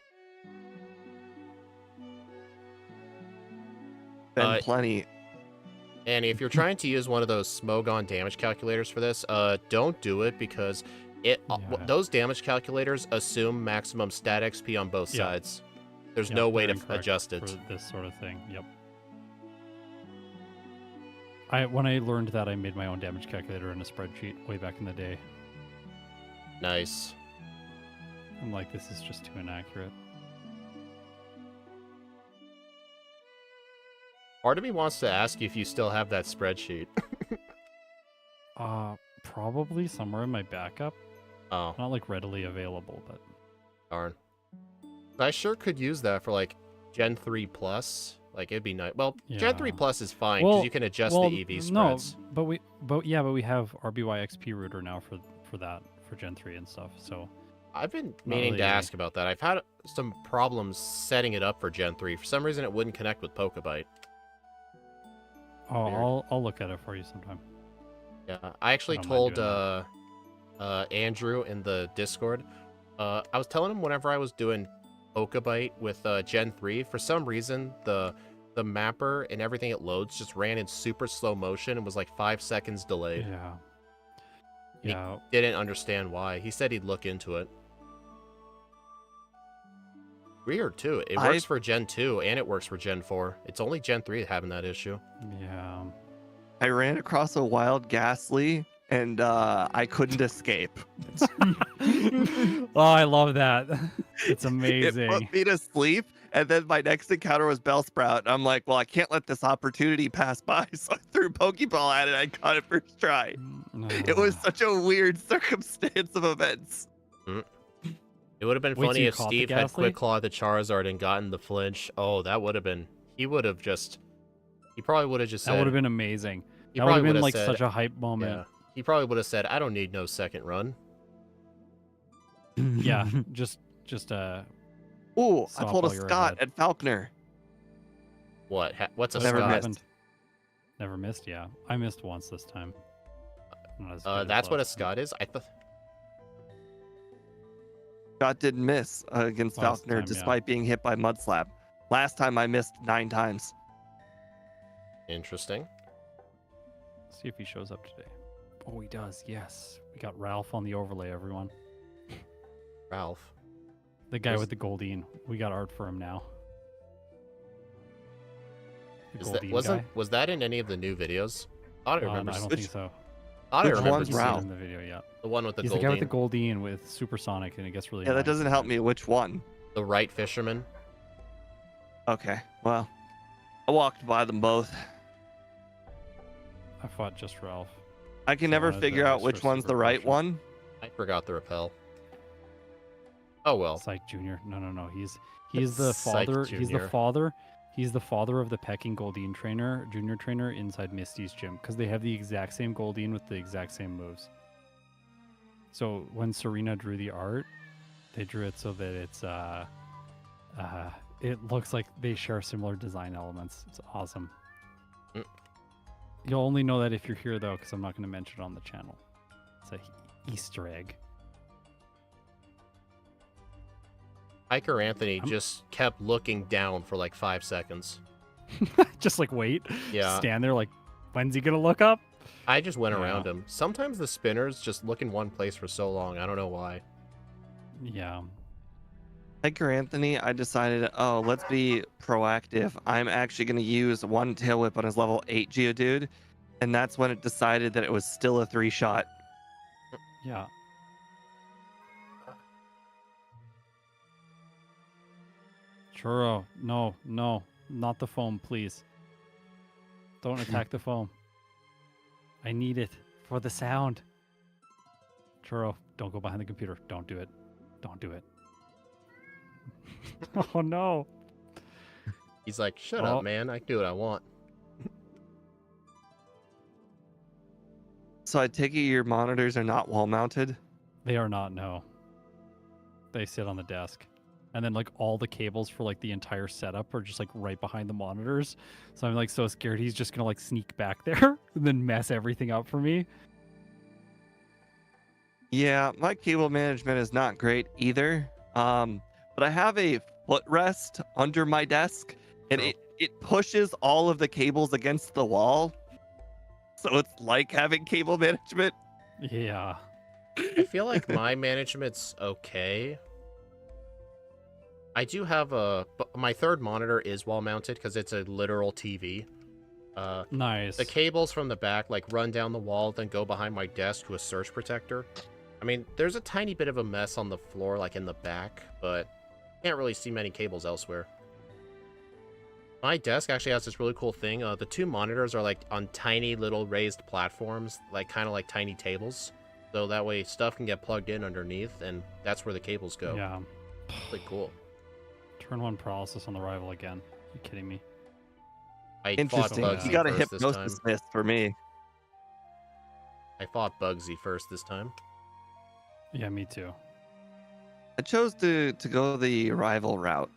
Been plenty. And if you're trying to use one of those Smogon damage calculators for this, don't do it because those damage calculators assume maximum stat XP on both sides. There's no way to adjust it. For this sort of thing. Yep. When I learned that, I made my own damage calculator in a spreadsheet way back in the day. Nice. I'm like, this is just too inaccurate. Part of me wants to ask you if you still have that spreadsheet. Probably somewhere in my backup. Oh. Not like readily available, but Darn. I sure could use that for like Gen 3 Plus. Like it'd be nice. Well, Gen 3 Plus is fine because you can adjust the EV spreads. No, but we have RBY XP router now for Gen 3 and stuff. So I've been meaning to ask about that. I've had some problems setting it up for Gen 3. For some reason, it wouldn't connect with Pokebite. Oh, I'll look at it for you sometime. Yeah, I actually told Andrew in the Discord. I was telling him whenever I was doing Pokebite with Gen 3, for some reason the mapper and everything it loads just ran in super slow motion and was like 5 seconds delayed. Yeah. He didn't understand why. He said he'd look into it. Weird too. It works for Gen 2 and it works for Gen 4. It's only Gen 3 having that issue. Yeah. I ran across a wild ghastly and I couldn't escape. Oh, I love that. It's amazing. It put me to sleep, and then my next encounter was Bellsprout. I'm like, well, I can't let this opportunity pass by, so I threw a Pokeball at it. I caught it first try. It was such a weird circumstance of events. It would have been funny if Steve had Quick Claw the Charizard and gotten the flinch. Oh, that would have been. He probably would have just said. That would have been amazing. That would have been like such a hype moment. Yeah. He probably would have said, "I don't need no second run." Yeah, just Ooh, I pulled a Scott at Falconer. What? What's a Never Scott? missed. Never missed. Yeah, I missed once this time. That's what a Scott is. I thought. Scott didn't miss against Falconer despite being hit by Mudslap. Last time I missed 9 times. Interesting. Let's see if he shows up today. Oh, he does. Yes, we got Ralph on the overlay. Everyone. Ralph. The guy with the Goldeen. We got art for him now. Was that in any of the new videos? I don't remember. No, I don't think so. I don't remember Ralph in the video yet. The one with the He's Goldeen. the guy with the Goldeen with Supersonic, and it gets really. Yeah, that doesn't help me. Which one? The right fisherman. Okay, well, I walked by them both. I fought just Ralph. I can never figure out which one's the right one. I forgot the repel. Oh well. Psych Junior. No. He's the father. He's the father of the Pecking Goldeen trainer, junior trainer inside Misty's gym, because they have the exact same Goldeen with the exact same moves. So when Serena drew the art, they drew it so that it's it looks like they share similar design elements. It's awesome. You'll only know that if you're here though, because I'm not going to mention it on the channel. It's a Easter egg. Hiker Anthony just kept looking down for like 5 seconds. Just like wait. Yeah. Stand there like, when's he gonna look up? I just went around him. Sometimes the spinners just look in one place for so long. I don't know why. Yeah. Hiker Anthony, I decided, let's be proactive. I'm actually going to use one Tail Whip on his level 8 Geodude. And that's when it decided that it was still a 3-shot. Yeah. Churro, no, not the foam, please. Don't attack the foam. I need it for the sound. Churro, don't go behind the computer. Don't do it. Don't do it. Oh no. He's like, shut up, man. I can do what I want. So I take it your monitors are not wall mounted? They are not, no. They sit on the desk. And then like all the cables for like the entire setup are just like right behind the monitors. So I'm like so scared he's just gonna like sneak back there and then mess everything up for me. Yeah, my cable management is not great either. But I have a footrest under my desk and it pushes all of the cables against the wall. So it's like having cable management. Yeah. I feel like my management's okay. I do have my third monitor is wall mounted because it's a literal TV. Nice. The cables from the back like run down the wall, then go behind my desk to a surge protector. I mean, there's a tiny bit of a mess on the floor, like in the back, but can't really see many cables elsewhere. My desk actually has this really cool thing. The two monitors are like on tiny little raised platforms, like kind of like tiny tables. So that way stuff can get plugged in underneath, and that's where the cables go. Yeah. Really cool. Turn 1 paralysis on the rival again. You kidding me? I fought Interesting. Bugsy You got a first this time. hypnosis miss for me. I fought Bugsy first this time. Yeah, me too. I chose to go the rival route.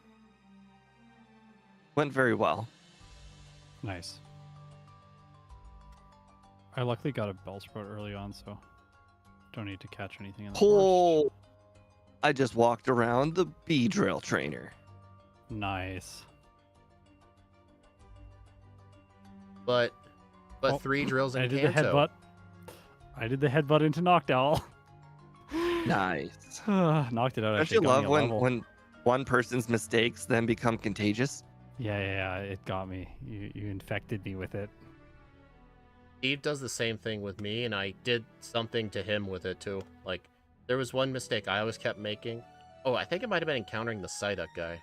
Went very well. Nice. I luckily got a Bellsprout early on, so don't need to catch anything in the Oh, forest. I just walked around the bee drill trainer. Nice. But Oh, 3 drills in I did the Kanto. headbutt. I did the headbutt into Noctowl. Nice. Knocked it out. Don't Actually, you got love me a when level. when one person's mistakes then become contagious? Yeah, it got me. You infected me with it. Steve does the same thing with me, and I did something to him with it too. Like, there was one mistake I always kept making. Oh, I think it might have been encountering the Psyduck guy.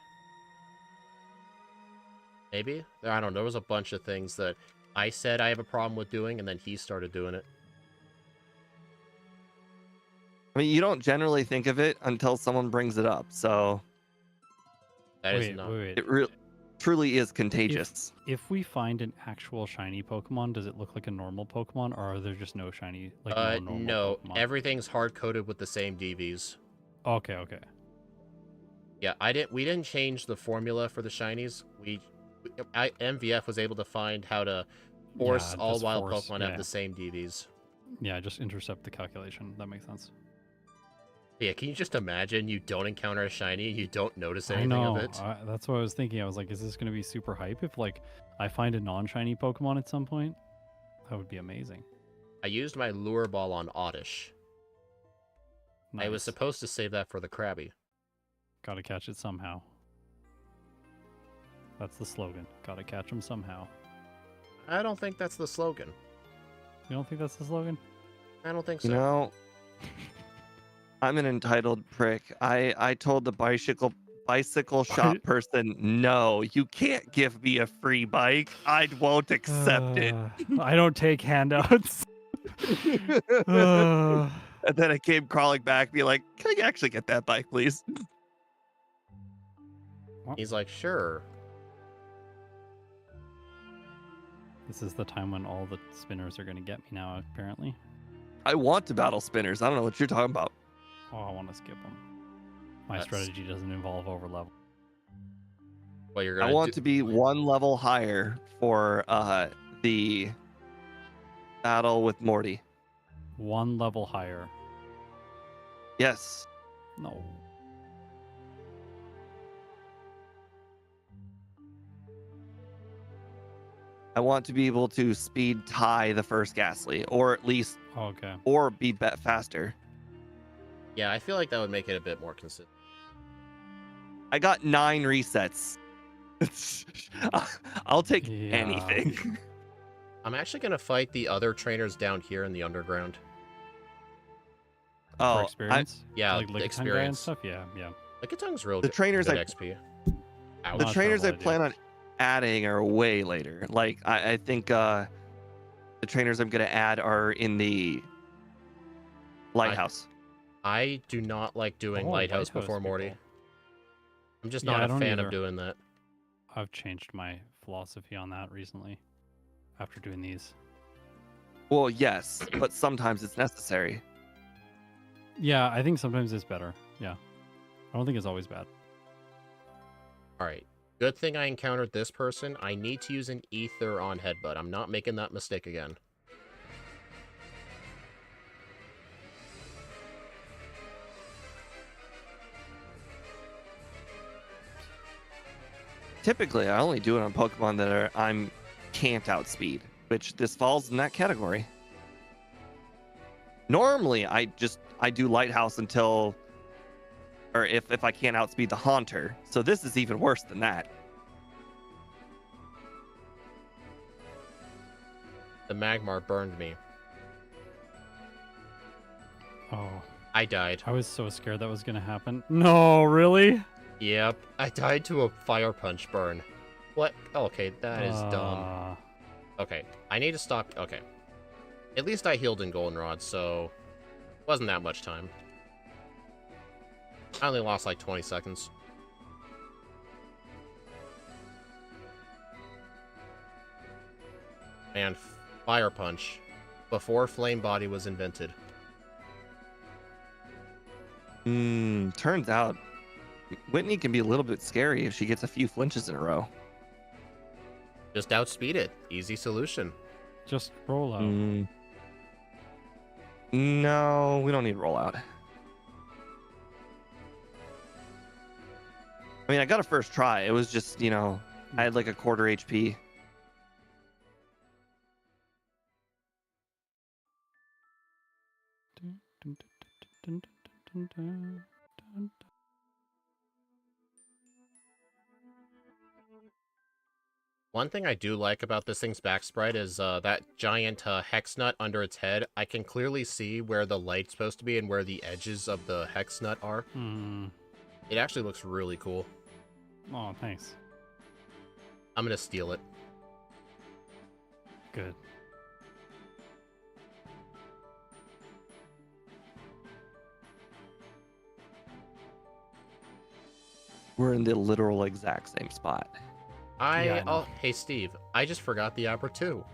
Maybe? I don't know. There was a bunch of things that I said I have a problem with doing, and then he started doing it. I mean, you don't generally think of it until someone brings it up. So That is Wait. not. it truly is contagious. If we find an actual shiny Pokemon, does it look like a normal Pokemon, or are there just no shiny, like no normal No. Pokemon? Everything's hard-coded with the same DVs. Okay. Yeah, we didn't change the formula for the shinies. MVF was able to find how to force Yeah, all just wild force, Pokemon yeah. have the same DVs. Yeah, just intercept the calculation. That makes sense. Yeah, can you just imagine you don't encounter a shiny, you don't notice I anything know. of it? That's what I was thinking. I was like, is this going to be super hype if, like, I find a non-shiny Pokemon at some point? That would be amazing. I used my lure ball on Oddish. Nice. I was supposed to save that for the Krabby. Gotta catch it somehow. That's the slogan. Gotta catch him somehow. I don't think that's the slogan. You don't think that's the slogan? I don't think so. You know, I'm an entitled prick. I told the bicycle shop person, no, you can't give me a free bike. I won't accept it. I don't take handouts. And then I came crawling back, be like, can I actually get that bike, please? He's like, sure. This is the time when all the spinners are going to get me now, apparently. I want to battle spinners. I don't know what you're talking about. Oh, I want to skip them. My strategy doesn't involve overlevel. Well, you're I gonna want to be one level higher for the battle with Morty. One level higher. Yes. No. I want to be able to speed tie the first Ghastly, or at least, Okay. or be faster. Yeah, I feel like that would make it a bit more consistent. I got 9 resets. I'll take Yeah. anything. I'm actually gonna fight the other trainers down here in the underground. For Oh, experience? Yeah, Like the Lickitung guy and experience. stuff? Yeah. Lickitun's real The good, trainers good I- XP. the Not a trainers I terrible plan idea. on adding are way later. Like, I think the trainers I'm going to add are in the Lighthouse. I do not like doing Oh, Lighthouse Lighthouse before Morty. people. I'm just Yeah, not I a don't fan either. of doing that. I've changed my philosophy on that recently after doing these. Well, yes, but sometimes it's necessary. Yeah, I think sometimes it's better. Yeah. I don't think it's always bad. Alright. Good thing I encountered this person. I need to use an ether on Headbutt. I'm not making that mistake again. Typically, I only do it on Pokemon that I'm can't outspeed. which this falls in that category. Normally, I do lighthouse until, or if I can't outspeed the Haunter. So this is even worse than that. The Magmar burned me. Oh, I died. I was so scared that was gonna happen. No, really? Yep, I died to a fire punch burn. What? Okay, that is dumb. Okay, I need to stop. Okay. At least I healed in Goldenrod, so wasn't that much time. I only lost like 20 seconds. And Fire Punch, before Flame Body was invented. Turns out Whitney can be a little bit scary if she gets a few flinches in a row. Just outspeed it. Easy solution. Just roll out. No, we don't need rollout. I mean, I got a first try. It was just, you know, I had like a quarter HP. One thing I do like about this thing's back sprite is that giant hex nut under its head. I can clearly see where the light's supposed to be and where the edges of the hex nut are. It actually looks really cool. Oh, thanks. I'm gonna steal it. Good. We're in the literal exact same spot. Yeah, I know. Hey Steve, I just forgot the Abra too.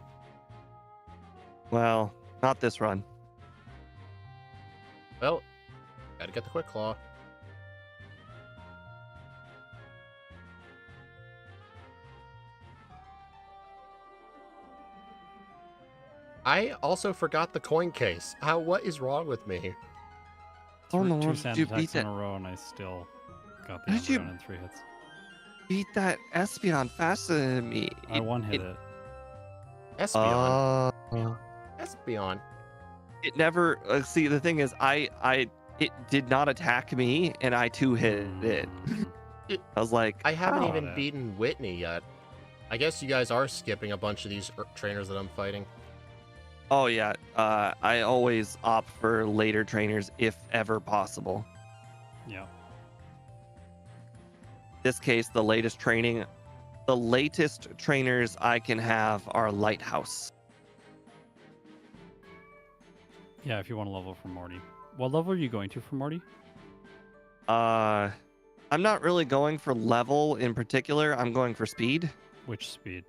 Well, not this run. Well, gotta get the Quick Claw. I also forgot the coin case. What is wrong with me? Oh no, Two did sand you beat attacks in that? a row, and I still got the How did you- Ember in 3 hits. Beat that Espeon faster than me. I one-hit it. Espeon. Uh, Espeon. it never. See, the thing is, it did not attack me, and I two hit it. I was like, I haven't oh. even beaten Whitney yet. I guess you guys are skipping a bunch of these trainers that I'm fighting. Oh yeah, I always opt for later trainers if ever possible. Yeah. This case, the latest trainers I can have are Lighthouse. Yeah, if you want to level for Morty. What level are you going to for Morty? I'm not really going for level in particular. I'm going for speed. Which speed?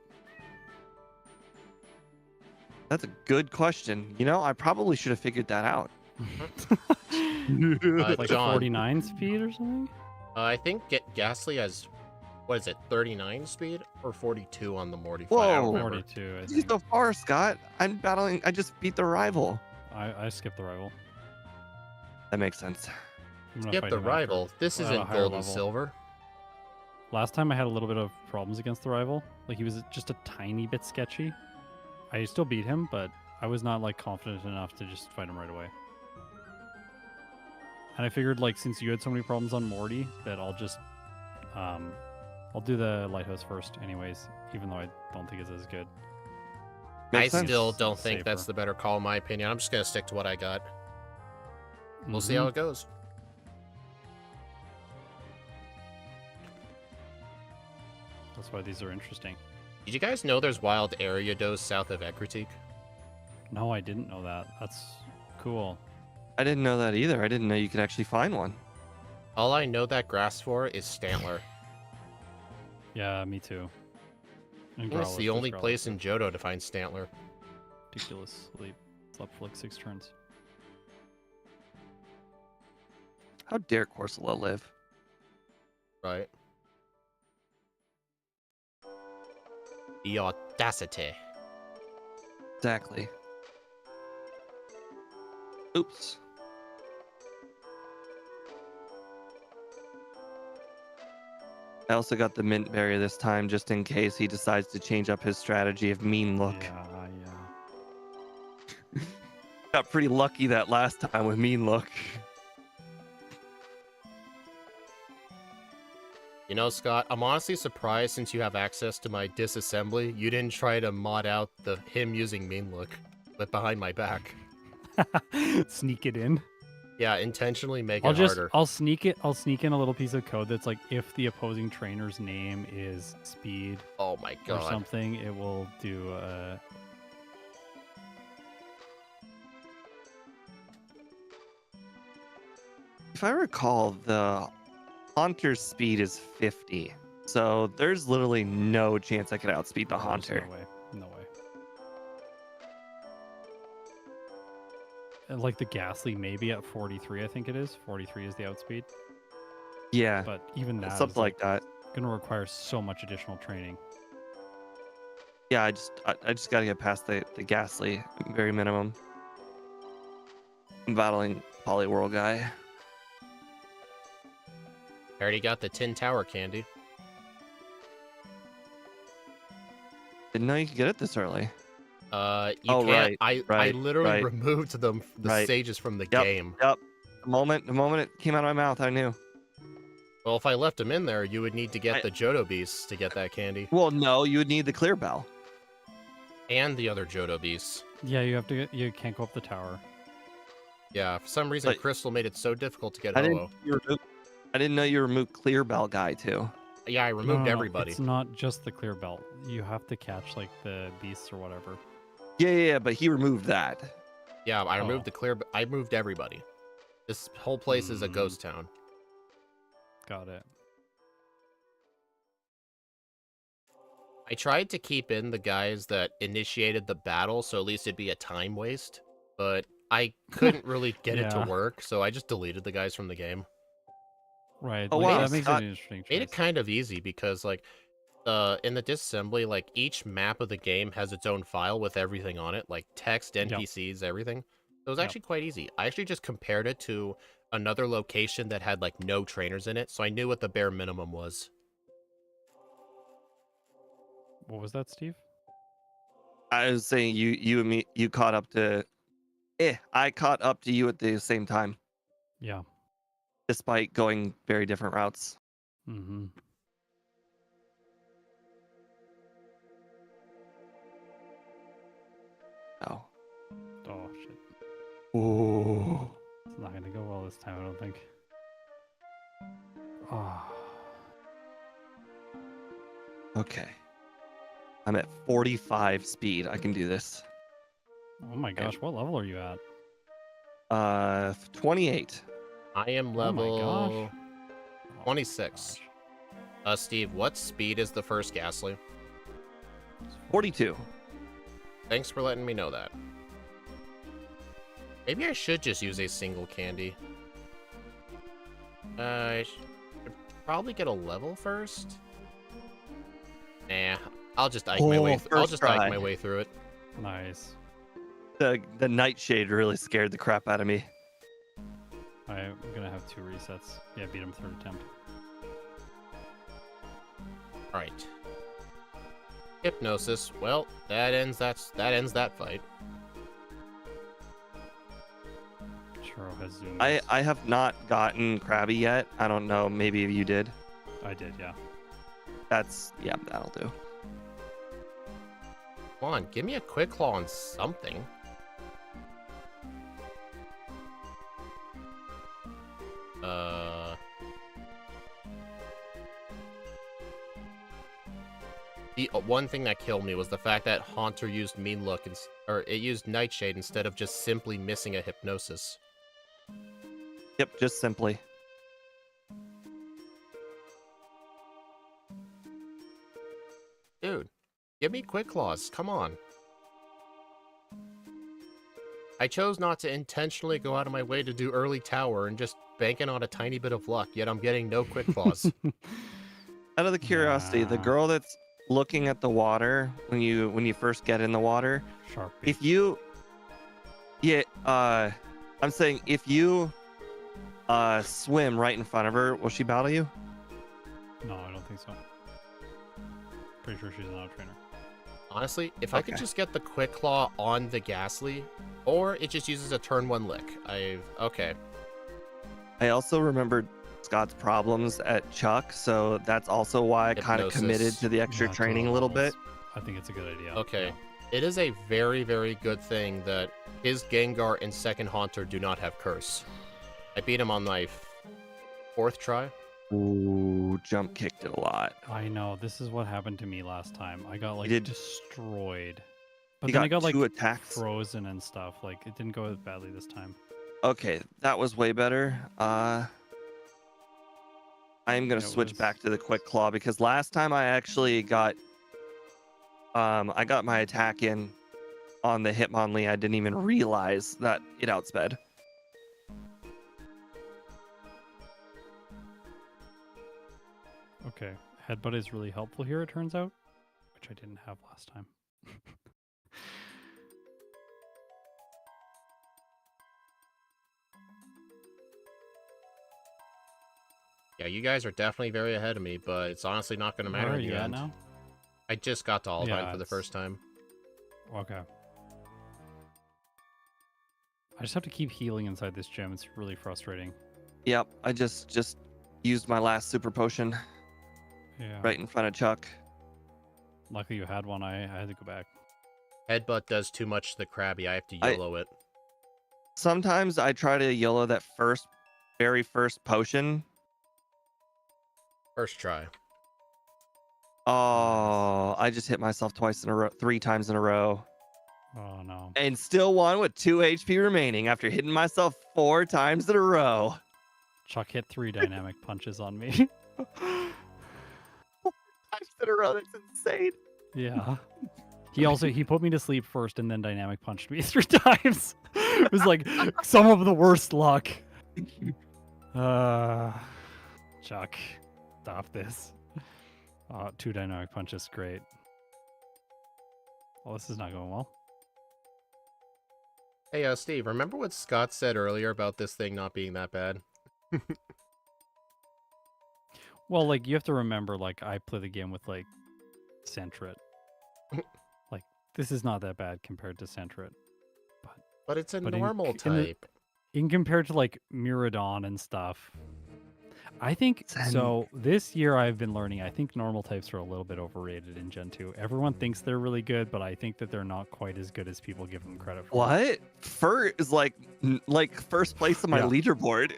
That's a good question. You know, I probably should have figured that out. Like John, 49 speed or something? I think Ghastly has, what is it, 39 speed or 42 on the Morty fight? Whoa. I don't remember. 42, I You're think. so far, Scott. I'm battling. I just beat the rival. I skipped the rival. That makes sense. I'm gonna Skip fight the him after. rival. This At a isn't higher gold and level. silver. Last time I had a little bit of problems against the rival. Like, he was just a tiny bit sketchy. I still beat him, but I was not, like, confident enough to just fight him right away. And I figured, like, since you had so many problems on Morty, that I'll just, I'll do the Lighthouse first anyways, even though I don't think it's as good. Makes I sense. still don't think that's Safer. the better call in my opinion. I'm just going to stick to what I got. We'll see Mhm. how it goes. That's why these are interesting. Did you guys know there's wild Ariados south of Ekritik? No, I didn't know that. That's cool. I didn't know that either. I didn't know you could actually find one. All I know that grass for is Stantler. Yeah, me too. And It's Growlithe, the there's only Growlithe place too. in Johto to find Stantler. Ridiculously slept for like 6 turns. How dare Corsola live? Right. The audacity. Exactly. Oops. I also got the mint berry this time just in case he decides to change up his strategy of mean look. Yeah, Got pretty lucky that last time with Mean Look. You know, Scott, I'm honestly surprised since you have access to my disassembly, you didn't try to mod out him using Mean Look, but behind my back. Sneak it in. Yeah, intentionally make it harder. I'll sneak in a little piece of code that's like, if the opposing trainer's name is Speed Oh my or god. something, it will do If I recall, the Haunter's speed is 50. So there's literally no chance I could outspeed the Haunter. No way. No way. And like the Ghastly, maybe at 43, I think it is. 43 is the outspeed. Yeah, But even that something is like that. gonna require so much additional training. Yeah, I just gotta get past the Ghastly, very minimum. I'm battling Polyworld guy. I already got the Tin Tower candy. Didn't know you could get it this early. You Oh, can't. right, I literally right. removed the stages from the game. Yep. The moment it came out of my mouth, I knew. Well, if I left them in there, you would need to get the Johto beasts to get that candy. Well, no, you would need the clear bell. And the other Johto beasts. Yeah, you can't go up the tower. Yeah, for some reason, But Crystal made it so difficult to get I Ho-Oh. didn't know you removed clear bell guy too. Yeah, I removed No, everybody. It's not just the clear belt. You have to catch like the beasts or whatever. Yeah, but he removed that. Yeah, I removed I removed everybody. This whole place is a ghost town. Got it. I tried to keep in the guys that initiated the battle, so at least it'd be a time waste, but I couldn't really get it to Yeah. work, so I just deleted the guys from the game. Right. Oh, like, wow, that makes Scott it an interesting choice. Made it kind of easy because, like, in the disassembly, like, each map of the game has its own file with everything on it, like text, NPCs, everything. So it was actually quite easy. I actually just compared it to another location that had, like, no trainers in it, so I knew what the bare minimum was. What was that, Steve? I was saying you caught up to I caught up to you at the same time, Yeah. despite going very different routes. Mm-hmm. Oh. Oh shit. Ooh. It's not gonna go well this time, I don't think. Oh. Okay. I'm at 45 speed. I can do this. Oh my gosh, what level are you at? 28. I am Oh my level gosh. 26. Gosh. Steve, what speed is the first Ghastly? 42. Thanks for letting me know that. Maybe I should just use a single candy. I should probably get a level first. Nah, I'll just ike my way. I'll just ike my way through it. Nice. The Nightshade really scared the crap out of me. I'm gonna have 2 resets. Yeah, beat him third attempt. All right. Hypnosis. Well, that ends that fight. Churro has zoomed. I have not gotten Krabby yet. I don't know. Maybe you did. I did, yeah. That'll do. Come on, give me a quick claw on something. The one thing that killed me was the fact that Haunter used Mean Look, or it used Nightshade instead of just simply missing a Hypnosis. Yep, just simply. Dude, give me Quick Claws, come on. I chose not to intentionally go out of my way to do early tower and just banking on a tiny bit of luck, yet I'm getting no Quick Claws. Out of the curiosity, the girl that's looking at the water when you first get in the water, Sharpie. if you I'm saying if you swim right in front of her, will she battle you? No, I don't think so. Pretty sure she's not a trainer. Honestly, if I could just get the Quick Claw on the Ghastly, or it just uses a turn 1 lick. Okay. I also remembered Scott's problems at Chuck, so that's also why I kind of committed to the extra training a little bit. I think it's a good idea. Okay. It is a very, very good thing that his Gengar and second Haunter do not have Curse. I beat him on my 4th try. Ooh, jump kicked it a lot. I know. This is what happened to me last time. I got like destroyed. But You then got I got like 2 attacks. frozen and stuff. Like it didn't go as badly this time. Okay, that was way better. I am gonna switch back to the Quick Claw because last time I actually got I got my attack in on the Hitmonlee. I didn't even realize that it outsped. Okay, Headbutt is really helpful here, it turns out, which I didn't have last time. Yeah, you guys are definitely very ahead of me, but it's honestly not going to matter Where are in you the at end. now? I just got to Olivine for the first time. Okay. I just have to keep healing inside this gym. It's really frustrating. Yep, I just used my last super potion. Yeah. Right in front of Chuck. Luckily you had one. I had to go back. Headbutt does too much to the Krabby. I have to YOLO it. Sometimes I try to YOLO that very first potion. First try. Oh, I just hit myself 3 times in a row. Oh no. And still won with 2 HP remaining after hitting myself 4 times in a row. Chuck hit 3 dynamic punches on me. 4 times in a row, that's insane. Yeah. He put me to sleep first and then dynamic punched me 3 times. It was like some of the worst luck. Chuck, stop this. 2 dynamic punches, great. Well, this is not going well. Hey, Steve, remember what Scott said earlier about this thing not being that bad? Well, like, you have to remember, like, I play the game with, like, Sentret. Like, this is not that bad compared to Sentret. But it's a normal type. In compared to, like, Miraidon and stuff, I think, so this year I've been learning, I think normal types are a little bit overrated in Gen 2. Everyone thinks they're really good, but I think that they're not quite as good as people give them credit for. What? Furt is like first place on my leaderboard.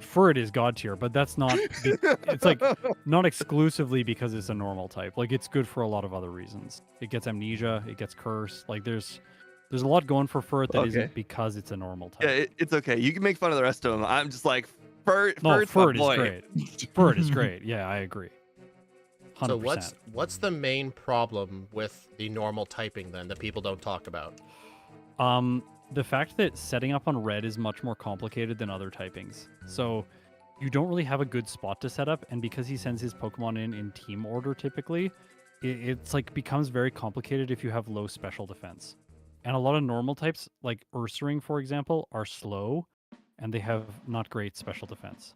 Furt is god tier, but that's not, it's like not exclusively because it's a normal type. Like it's good for a lot of other reasons. It gets amnesia, it gets curse. Like there's a lot going for Furt that isn't because it's a normal type. Yeah, it's okay. You can make fun of the rest of them. I'm just like, Furt is great. Furt is great. Yeah, I agree. 100%. So what's the main problem with the normal typing then that people don't talk about? The fact that setting up on red is much more complicated than other typings. So you don't really have a good spot to set up, and because he sends his Pokemon in team order typically, it's like becomes very complicated if you have low special defense. And a lot of normal types, like Ursaring, for example, are slow, and they have not great special defense.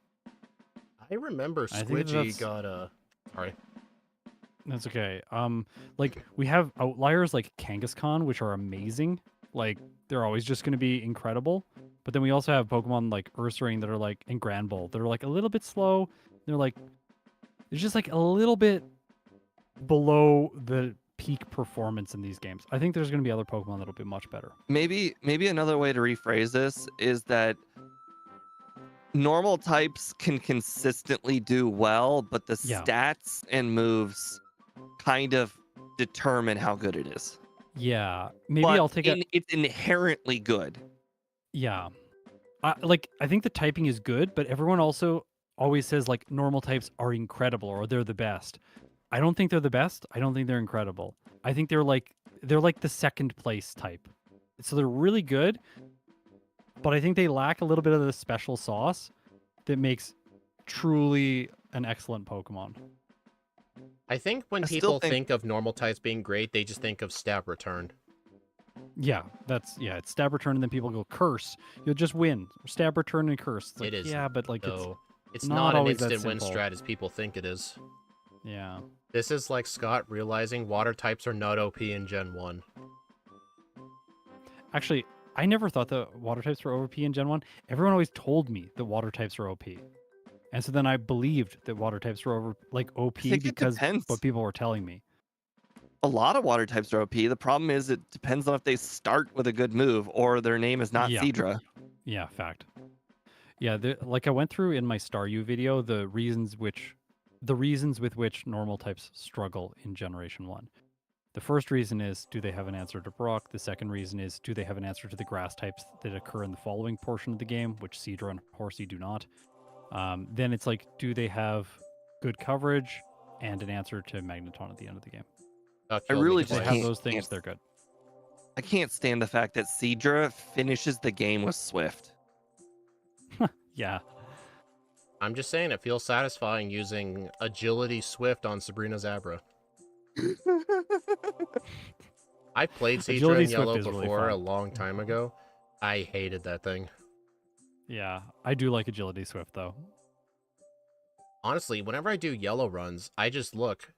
I remember Squidgy got a... Sorry. That's okay. Like, we have outliers like Kangaskhan, which are amazing. Like, they're always just going to be incredible. But then we also have Pokemon like Ursaring that are like, and Granbull, that are like a little bit slow. They're like, it's just like a little bit below the peak performance in these games. I think there's going to be other Pokemon that'll be much better. Maybe another way to rephrase this is that normal types can consistently do well, but the stats and moves kind of determine how good it is. Yeah, maybe I'll take it. It's inherently good. Yeah, I think the typing is good, but everyone also always says like normal types are incredible or they're the best. I don't think they're the best. I don't think they're incredible. I think they're like the second place type. So they're really good, but I think they lack a little bit of the special sauce that makes truly an excellent Pokemon. I think when people think of normal types being great, they just think of stab return. Yeah, it's stab return, and then people go curse. You'll just win. Stab return and curse. It's like, it is. Yeah, but like it's not an instant win strat as people think it is. Yeah. This is like Scott realizing water types are not OP in Gen 1. Actually, I never thought that water types were OP in Gen 1. Everyone always told me that water types were OP. And so then I believed that water types were OP I think it because depends. what people were telling me. A lot of water types are OP. The problem is it depends on if they start with a good move or their name is not Yeah. Seadra. Yeah, fact. Yeah, like I went through in my Staryu video the reasons with which normal types struggle in Generation 1. The first reason is, do they have an answer to Brock? The second reason is, do they have an answer to the grass types that occur in the following portion of the game, which Seadra and Horsey do not? Then it's like, do they have good coverage and an answer to Magneton at the end of the game? I really If they just have can't, those things, they're good. I can't stand the fact that Seadra finishes the game with Swift. Yeah. I'm just saying it feels satisfying using Agility Swift on Sabrina Zabra. I played Seadra Agility in Swift Yellow is really before a fun. long time ago. I hated that thing. Yeah, I do like Agility Swift, though. Honestly, whenever I do Yellow runs, I just look.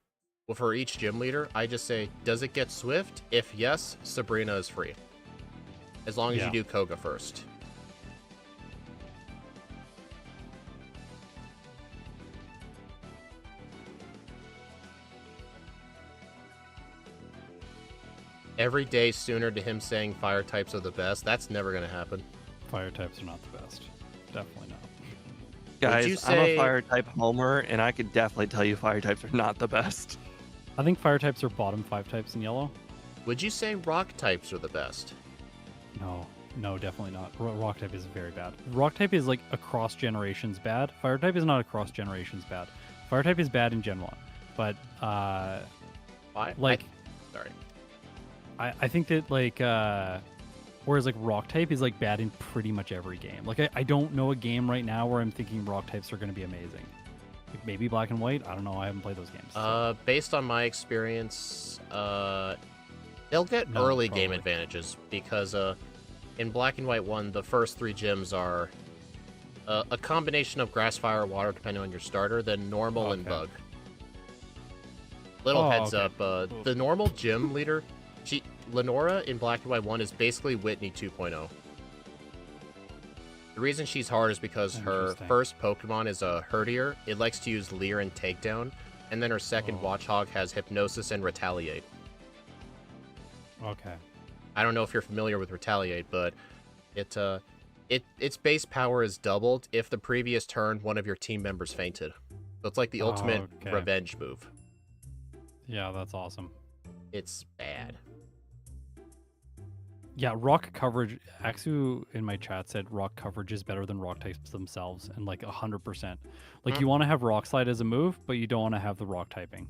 Well, for each gym leader, I just say, does it get Swift? If yes, Sabrina is free. As long as you do Koga first. Every day sooner to him saying fire types are the best. That's never going to happen. Fire types are not the best. Definitely not. Guys, I'm a fire type homer, and I could definitely tell you fire types are not the best. I think fire types are bottom 5 types in Yellow. Would you say rock types are the best? No, definitely not. Rock type is very bad. Rock type is like across generations bad. Fire type is not across generations bad. Fire type is bad in Gen 1. But, sorry. I think that, whereas, rock type is, bad in pretty much every game. I don't know a game right now where I'm thinking rock types are going to be amazing. Maybe black and white? I don't know. I haven't played those games. So. Based on my experience, they'll get early game advantages because in Black and White 1, the first 3 gyms are a combination of grass, fire, water, depending on your starter, then normal and bug. Little heads up, the normal gym leader, Lenora in Black and White 1 is basically Whitney 2.0. The reason she's hard is because her first Pokemon is a Herdier. It likes to use Leer and Takedown, and then her second Watchhog has Hypnosis and Retaliate. Okay. I don't know if you're familiar with Retaliate, but its base power is doubled if the previous turn one of your team members fainted. So it's like the ultimate revenge move. Yeah, that's awesome. It's bad. Yeah, rock coverage. Axu in my chat said rock coverage is better than rock types themselves, and 100%. You want to have rock slide as a move, but you don't want to have the rock typing.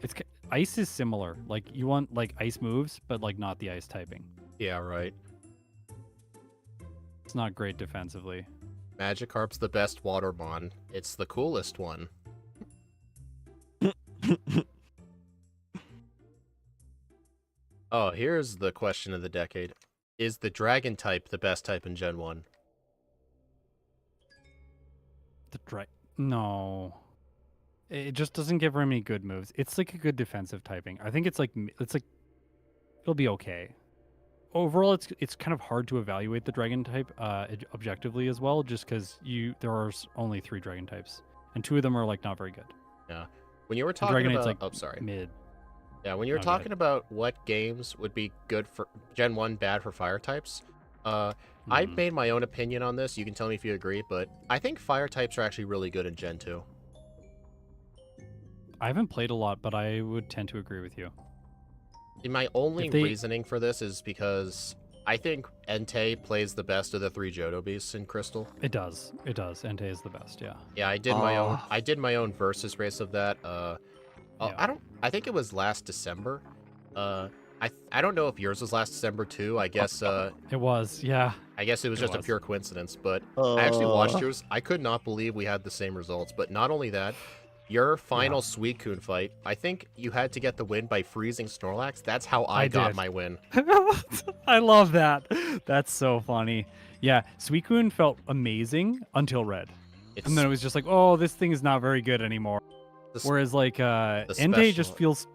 It's ice is similar. You want ice moves, but not the ice typing. Yeah, right. It's not great defensively. Magikarp's the best Watermon. It's the coolest one. Oh, here's the question of the decade. Is the Dragon type the best type in Gen 1? No. It just doesn't give very many good moves. It's a good defensive typing. I think it'll be okay. Overall, it's kind of hard to evaluate the Dragon type objectively as well, just because there are only 3 Dragon types, and 2 of them are not very good. Yeah. When you were talking about mid. Yeah, when you were talking about what games would be good for Gen 1, bad for fire types, I made my own opinion on this. You can tell me if you agree, but I think fire types are actually really good in Gen 2. I haven't played a lot, but I would tend to agree with you. My only reasoning for this is because I think Entei plays the best of the 3 Johto beasts in Crystal. It does. Entei is the best, yeah. Yeah, I did my own versus race of that. I think it was last December. I don't know if yours was last December too. I guess it was, yeah. I guess it was just a pure coincidence, but I actually watched yours. I could not believe we had the same results. But not only that, your final Suicune fight, I think you had to get the win by freezing Snorlax. That's how I got my win. I love that. That's so funny. Yeah, Suicune felt amazing until red. And then it was just oh, this thing is not very good anymore. Whereas like Entei just feels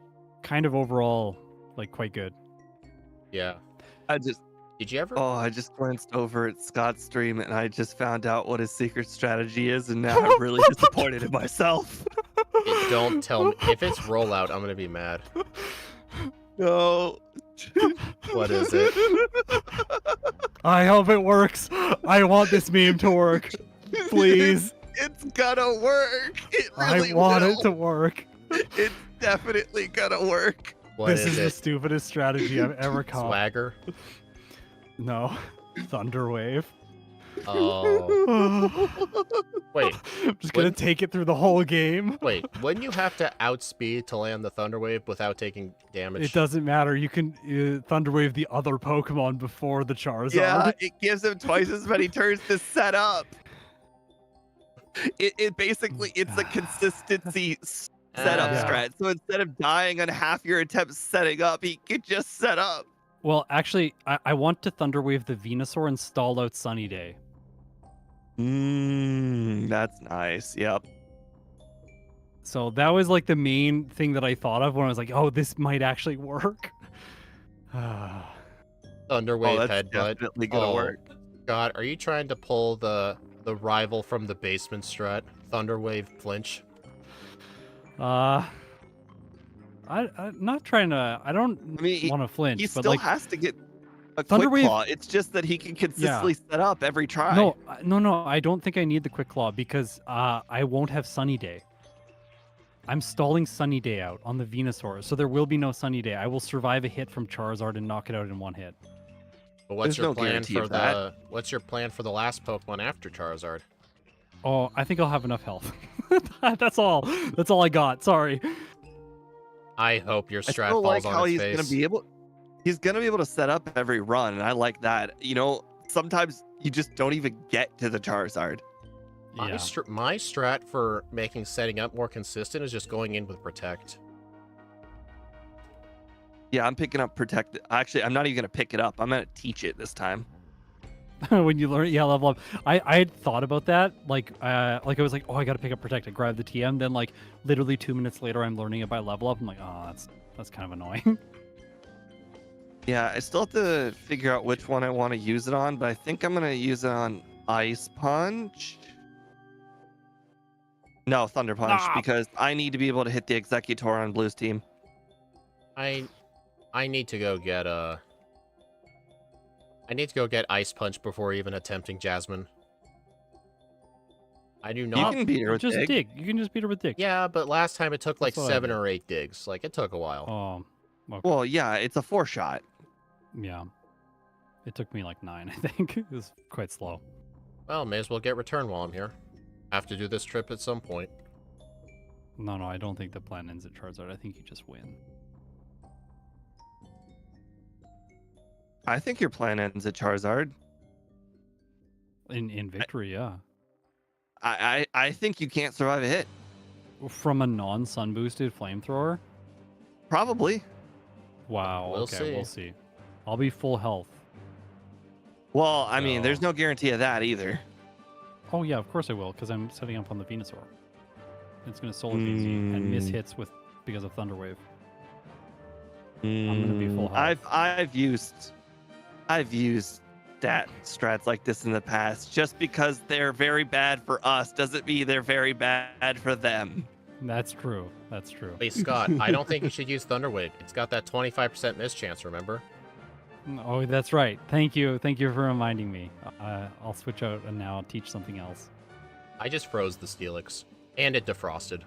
kind of overall like quite good. Yeah. Did you ever? Oh, I just glanced over at Scott's stream and I just found out what his secret strategy is, and now I'm really disappointed in myself. Don't tell me. If it's rollout, I'm gonna be mad. No. What is it? I hope it works. I want this meme to work. Please. It's gonna work. It really I want will. it to work. It's definitely gonna work. This is the stupidest strategy I've ever caught. Swagger? No. Thunderwave. Oh. Wait. I'm just gonna take it through the whole game. Wait, wouldn't you have to outspeed to land the Thunderwave without taking damage? It doesn't matter. You can Thunderwave the other Pokemon before the Charizard. Yeah, it gives him twice as many turns to set up. It basically, it's a consistency setup strat. So instead of dying on half your attempts setting up, he could just set up. Well, actually, I want to Thunderwave the Venusaur and stall out Sunny Day. That's nice. Yep. So that was like the main thing that I thought of when I was like, oh, this might actually work. Thunderwave that's headbutt. Definitely gonna work. God, are you trying to pull the rival from the basement strat? Thunderwave flinch? I'm not trying to. I don't want to flinch. He but still like, has to get a Thunderwave, quick claw. It's just that he can consistently set up every try. No. I don't think I need the quick claw because I won't have Sunny Day. I'm stalling Sunny Day out on the Venusaur, so there will be no Sunny Day. I will survive a hit from Charizard and knock it out in one hit. But what's your plan for the? What's your plan for the last Pokemon after Charizard? Oh, I think I'll have enough health. That's all. That's all I got. Sorry. I hope your strat falls falls on on his his face. He's gonna be able to set up every run, and I like that. You know, sometimes you just don't even get to the Charizard. My strat for making setting up more consistent is just going in with Protect. Yeah, I'm picking up Protect. Actually, I'm not even gonna pick it up. I'm gonna teach it this time. When you learn, level up. I had thought about that. Like I was like, oh, I gotta pick up Protect. I grab the TM. Then like literally 2 minutes later, I'm learning it by level up. I'm like, oh, that's kind of annoying. Yeah, I still have to figure out which one I want to use it on, but I think I'm gonna use it on Ice Punch. No, Thunder Punch, because I need to be able to hit the Executor on Blue's team. I need to go get Ice Punch before even attempting Jasmine. I do not. You can beat her with dig. You can just beat her with dig. Yeah, but last time it took like 7 or 8 digs. Like it took a while. Oh. Okay. Well, yeah, it's a 4-shot. Yeah. It took me like 9, I think. It was quite slow. Well, may as well get return while I'm here. Have to do this trip at some point. No, I don't think the plan ends at Charizard. I think you just win. I think your plan ends at Charizard. In victory, yeah. I think you can't survive a hit. From a non-sun boosted flamethrower? Probably. Wow, we'll see. I'll be full health. Well, I mean, there's no guarantee of that either. Oh yeah, of course I will, because I'm setting up on the Venusaur. It's going to Solar easy and miss hits because of Thunderwave. I'm going to be full health. I've used strats like this in the past. Just because they're very bad for us doesn't mean they're very bad for them. That's true. Hey Scott, I don't think you should use Thunderwave. It's got that 25% miss chance, remember? Oh, that's right. Thank you for reminding me. I'll switch out and now teach something else. I just froze the Steelix, and it defrosted.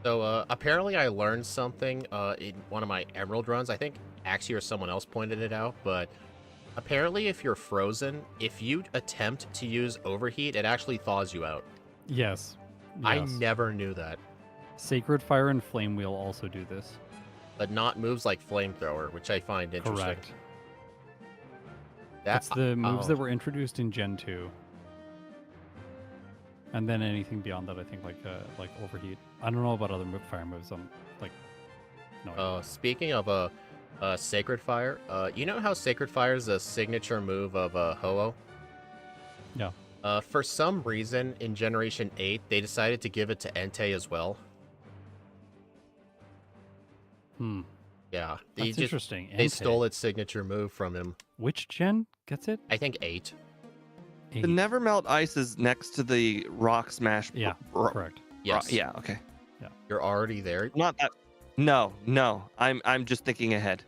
So apparently I learned something in one of my Emerald runs. I think Axie or someone else pointed it out, but apparently if you're frozen, if you attempt to use Overheat, it actually thaws you out. Yes. I never knew that. Sacred Fire and Flame Wheel also do this. But not moves like Flamethrower, which I find interesting. Correct. That's the moves that were introduced in Gen 2. And then anything beyond that, I think, like Overheat. I don't know about other fire moves. I'm like, no. Speaking of Sacred Fire, you know how Sacred Fire is a signature move of Ho-Oh? Yeah. For some reason, in Generation 8, they decided to give it to Entei as well. Hmm. Yeah, That's interesting. they Entei. stole its signature move from him. Which gen gets it? I think 8. The Never Melt Ice is next to the Rock Smash. Yeah, correct. Yes. Yeah. Okay. Yeah. You're already there. Not that. No. I'm just thinking ahead.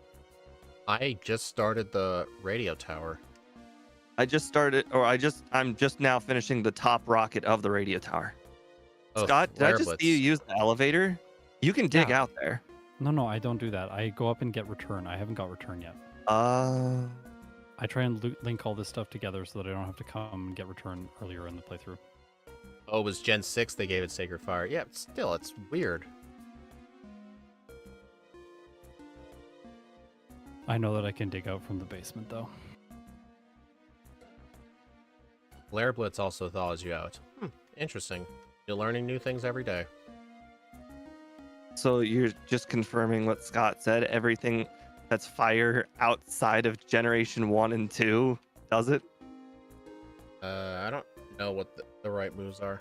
I just started the radio tower. I'm just now finishing the top rocket of the radio tower. Oh, Scott, did I just Flare see you use the elevator? You can dig Yeah. out there. No, I don't do that. I go up and get return. I haven't got return yet. I try and link all this stuff together so that I don't have to come and get return earlier in the playthrough. Oh, it was Gen 6 they gave it Sacred Fire. Yeah, but still, it's weird. I know that I can dig out from the basement, though. Flare Blitz also thaws you out. Interesting. You're learning new things every day. So you're just confirming what Scott said. Everything that's fire outside of Generation 1 and 2 does it? I don't know what the right moves are.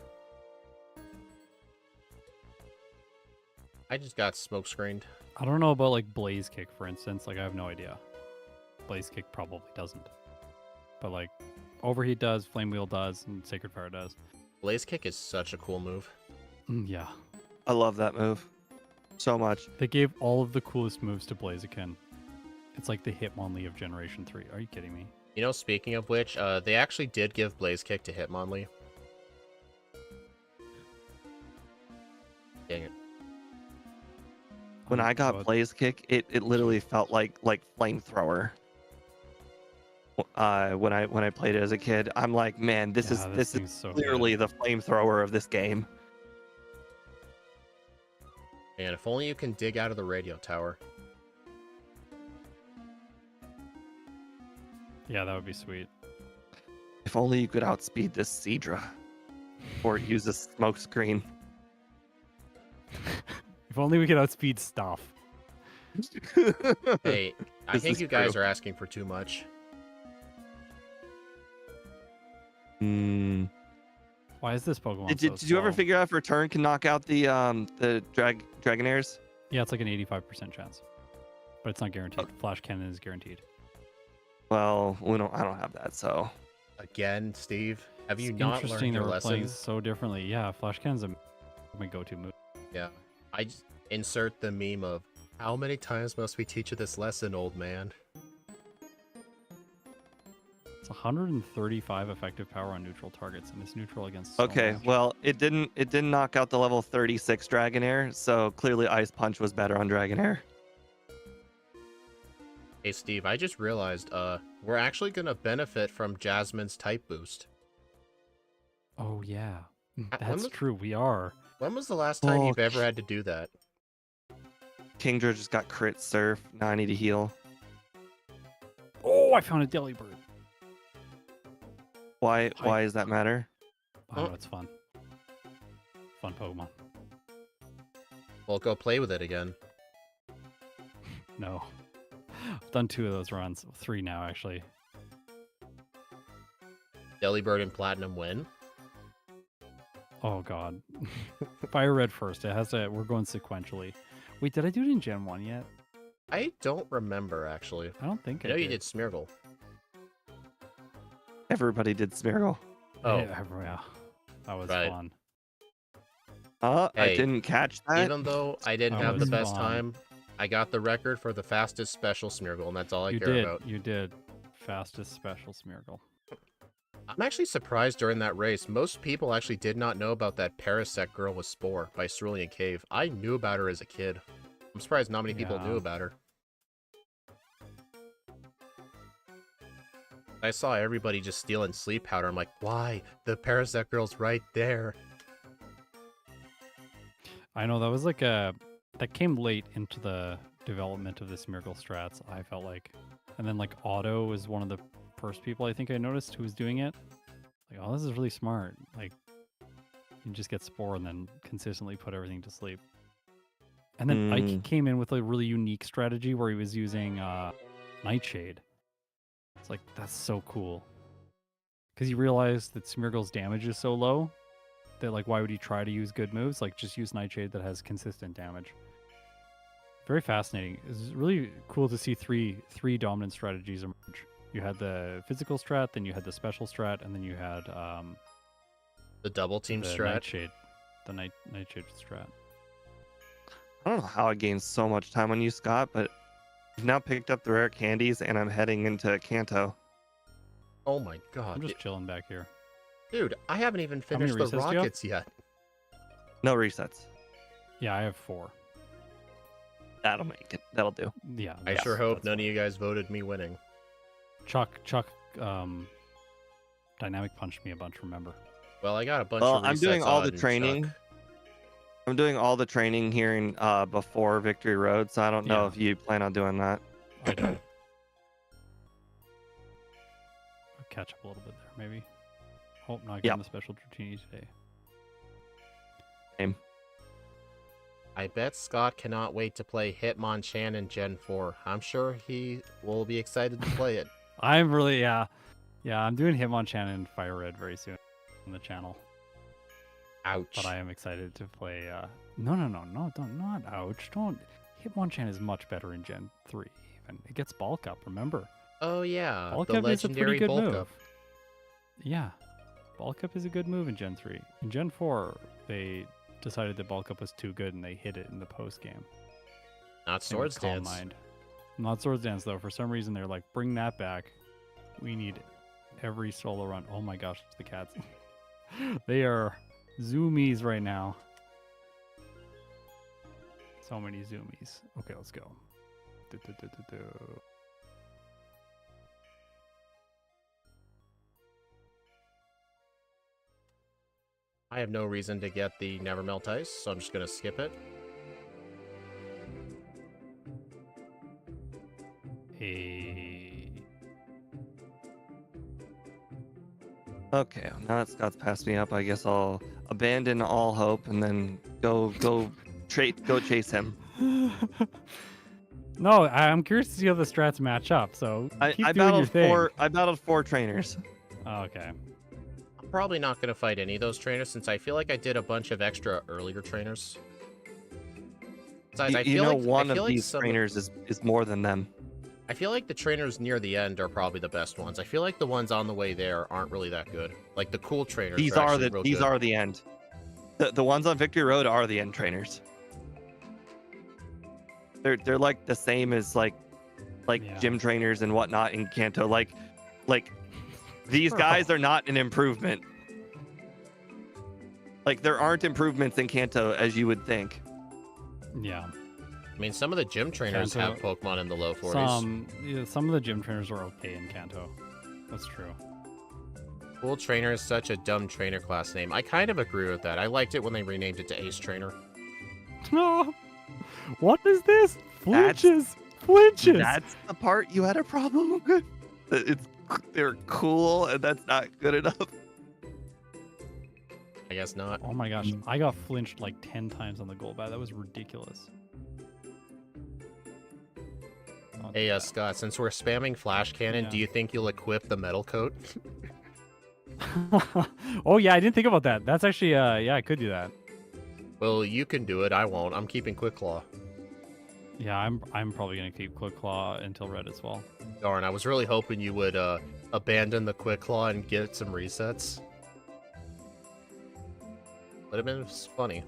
I just got smoke screened. I don't know about like Blaze Kick, for instance. Like I have no idea. Blaze Kick probably doesn't. But like Overheat does, Flame Wheel does, and Sacred Fire does. Blaze Kick is such a cool move. Yeah. I love that move so much. They gave all of the coolest moves to Blaziken. It's like the Hitmonlee of Generation 3. Are you kidding me? You know, speaking of which, they actually did give Blaze Kick to Hitmonlee. Dang it. When I got Blaze Kick, it literally felt like flamethrower. When I played it as a kid, I'm like, man, this is so clearly the flamethrower of this game. Man, if only you can dig out of the radio tower. Yeah, that would be sweet. If only you could outspeed this Seadra, or use a smoke screen. If only we could outspeed stuff. Hey, I think you guys are asking for too much. Why is this Pokemon Did you ever figure out if Return can knock out the Dragonairs? Yeah, it's like an 85% chance, but it's not guaranteed. Flash Cannon is guaranteed. Well, I don't have that, so. Again, Steve, have you It's not interesting learned your that we're playing lessons? so differently. Yeah, Flash Cannon's my go-to move. Yeah, I just insert the meme of how many times must we teach you this lesson, old man? It's 135 effective power on neutral targets, and it's neutral against. So Okay, much. well, it didn't knock out the level 36 Dragonair, so clearly Ice Punch was better on Dragonair. Hey, Steve, I just realized, we're actually gonna benefit from Jasmine's type boost. Oh yeah, When that's was- true. We are. When was the last time you've ever had to do that? Kingdra just got crit surf. Now I need to heal. Oh, I found a Delibird. Why does that matter? Oh, it's fun. Fun Pokemon. Well, go play with it again. No. I've done 2 of those runs. 3 now, actually. Delibird and Platinum win. Oh god. Fire Red first. It has to. We're going sequentially. Wait, did I do it in Gen 1 yet? I don't remember, actually. I don't think I know you did Smeargle. Everybody did Smeargle. Oh. Yeah. That was Right. fun. I Hey, didn't catch that. Even though I didn't That have the was best fun. time, I got the record for the fastest special Smeargle, and that's all I You care did. about. You did. Fastest special Smeargle. I'm actually surprised during that race. Most people actually did not know about that Parasect Girl with Spore by Cerulean Cave. I knew about her as a kid. I'm surprised not many people Yeah. knew about her. I saw everybody just stealing sleep powder. I'm like, why? The Parasect Girl's right there. I know that was like that came late into the development of the Smeargle strats, I felt like. And then like Otto was one of the first people I think I noticed who was doing it. Like, oh, this is really smart. Like, you just get Spore and then consistently put everything to sleep. And then Ike came in with a really unique strategy where he was using Nightshade. It's like, that's so cool. because he realized that Smeargle's damage is so low that like why would he try to use good moves? Like just use Nightshade that has consistent damage. Very fascinating. It's really cool to see three dominant strategies emerge. You had the physical strat, then you had the special strat, and then you had the double team the strat. Nightshade, the Nightshade strat. I don't know how I gained so much time on you, Scott, but I've now picked up the rare candies and I'm heading into Kanto. Oh my god. I'm just chilling back here. Dude, I haven't even finished the resets do you have? rockets yet. No resets. Yeah, I have 4. That'll make it. That'll do. Yeah. I sure hope none of you guys voted me winning. Chuck, Dynamic punched me a bunch, remember? Well, I got a bunch Well, of resets I'm doing all the on training. Chuck. I'm doing all the training here in before Victory Road, so I don't know Yeah. if you plan on doing that. I don't. I'll catch up a little bit there, maybe. Hope not getting the special Dratini today. Same. I bet Scott cannot wait to play Hitmonchan in Gen 4. I'm sure he will be excited to play it. I'm really, yeah, I'm doing Hitmonchan and Fire Red very soon on the channel. Ouch. But I am excited to play. No, don't, not ouch. Don't. Hitmonchan is much better in Gen 3. Even it gets bulk up. Remember? Oh yeah, Bulk the up is a pretty legendary good bulk move. up. Yeah, bulk up is a good move in Gen 3. In Gen 4, they decided that bulk up was too good and they hid it in the post game. Not Same with Swords Calm Dance. Mind. Not Swords Dance though. For some reason, they're like, bring that back. We need every solo run. Oh my gosh, the cats. They are zoomies right now. So many zoomies. Okay, let's go. I have no reason to get the Never Melt Ice, so I'm just gonna skip it. Hey. Okay, now that Scott's passed me up, I guess I'll abandon all hope and then go chase him. No, I'm curious to see how the strats match up. So keep I doing your battled thing. I battled 4 trainers. Oh, okay. I'm probably not gonna fight any of those trainers since I feel like I did a bunch of extra earlier trainers. Besides, I feel like one I feel of like these some- trainers is more than them. I feel like the trainers near the end are probably the best ones. I feel like the ones on the way there aren't really that good. Like the cool trainers. These are are actually the real these good. are the end. The ones on Victory Road are the end trainers. They're like the same as like Yeah. gym trainers and whatnot in Kanto. Like these guys are not an improvement. Like there aren't improvements in Kanto as you would think. Yeah. I mean, some of the gym trainers Kanto- have Pokemon in the low 40s. Some of the gym trainers are okay in Kanto. That's true. Cool Trainer is such a dumb trainer class name. I kind of agree with that. I liked it when they renamed it to Ace Trainer. What is this? Flinches. Flinches. That's the part you had a problem with. They're cool and that's not good enough. I guess not. Oh my gosh, I got flinched like 10 times on the goal bat. That was ridiculous. Hey, Scott, since we're spamming Flash Cannon, Yeah. do you think you'll equip the metal coat? Oh yeah, I didn't think about that. That's actually yeah, I could do that. Well, you can do it. I won't. I'm keeping Quick Claw. Yeah, I'm probably gonna keep Quick Claw until red as well. Darn, I was really hoping you would abandon the Quick Claw and get some resets. Would have been funny.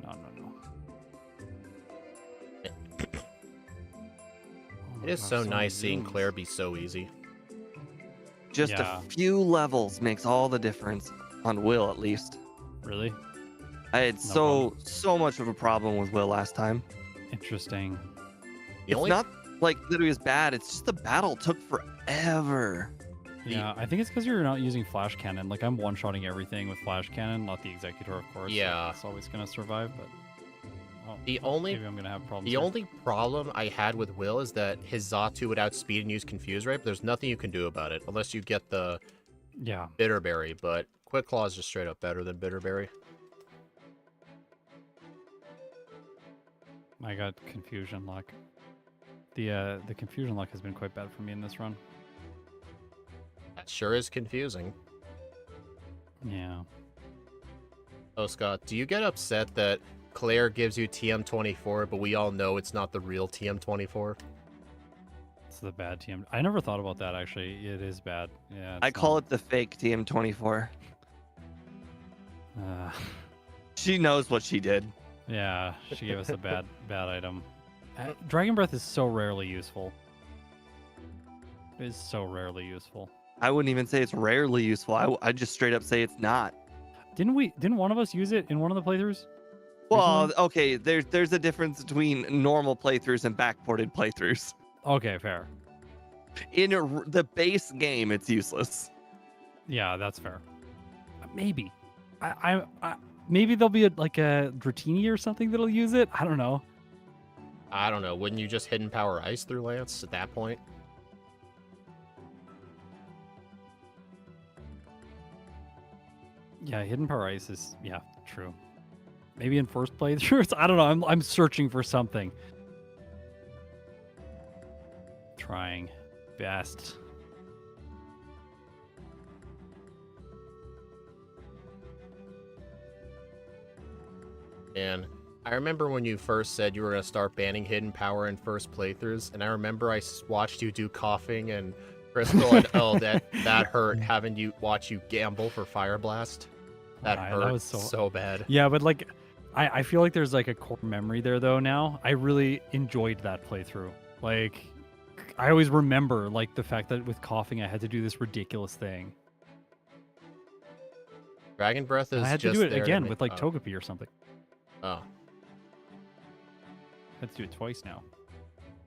No. It is so nice seeing Claire be so easy. Just Yeah. a few levels makes all the difference on Will, at least. Really I had No so much of a problem with Will last time. interesting. The It's only not like that it was bad. It's just the battle took forever. Yeah, I think it's because you're not using Flash Cannon. Like I'm one-shotting everything with Flash Cannon, not the Executor, of course. so Yeah. it's always gonna survive. But The only- maybe I'm gonna have problems. The here. only problem I had with Will is that his Xatu would outspeed and use Confuse Ray, but there's nothing you can do about it unless you get the Yeah. Bitterberry, but Quick Claw is just straight up better than Bitterberry. I got Confusion Luck. The Confusion Luck has been quite bad for me in this run. sure is confusing. Yeah. Oh, Scott, do you get upset that Claire gives you TM24, but we all know it's not the real TM24? It's the bad TM. I never thought about that, actually. It is bad. Yeah. I call it the fake TM24. She knows what she did. Yeah, she gave us a bad item. Dragon Breath is so rarely useful. It is so rarely useful. I wouldn't even say it's rarely useful. I just straight up say it's not. Didn't one of us use it in one of the playthroughs? Well, recently? okay, there's a difference between normal playthroughs and backported playthroughs. Okay, fair. In the base game, it's useless. Yeah, that's fair. Maybe. I maybe there'll be like a Dratini or something that'll use it. I don't know. I don't know. Wouldn't you just hidden power ice through Lance at that point? Yeah, hidden power ice is true. Maybe in first playthroughs. I don't know. I'm searching for something. Trying best. And I remember when you first said you were going to start banning hidden power in first playthroughs, and I remember I watched you do coughing and Crystal, and oh, that hurt having you watch you gamble for Fire Blast. That hurt that was so bad. Yeah, but like, I feel like there's like a core memory there though now. I really enjoyed that playthrough. Like, I always remember like the fact that with coughing I had to do this ridiculous thing. Dragon Breath is And I had to just do it there again make, with like Togepi or something. Oh. Had to do it twice now.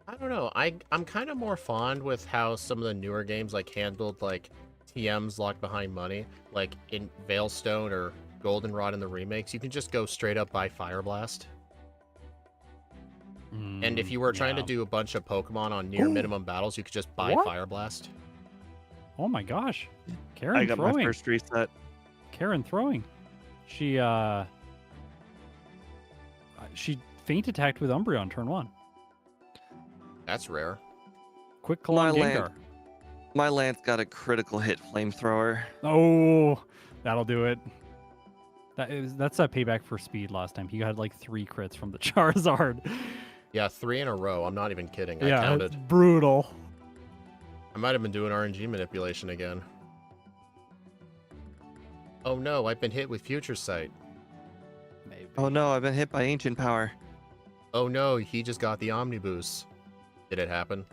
I don't know. I'm kind of more fond with how some of the newer games like handled like TMs locked behind money, like in Veilstone or Goldenrod in the remakes. You can just go straight up buy Fire Blast. And if you were trying to do a bunch of Pokemon on near minimum battles, you could just buy Fire Blast. Oh my gosh. Karen I got throwing. my first reset. Karen throwing. She feint attacked with Umbreon on turn 1. That's rare. Quick Claw on Gengar. My Lance got a critical hit flamethrower. Oh, that'll do it. That's a payback for speed last time. He had like 3 crits from the Charizard. Yeah, 3 in a row. I'm not even kidding. I Yeah, counted. it's brutal. I might have been doing RNG manipulation again. Oh no, I've been hit with Future Sight. Maybe. Oh no, I've been hit by Ancient Power. Oh no, he just got the Omniboost. Did it happen?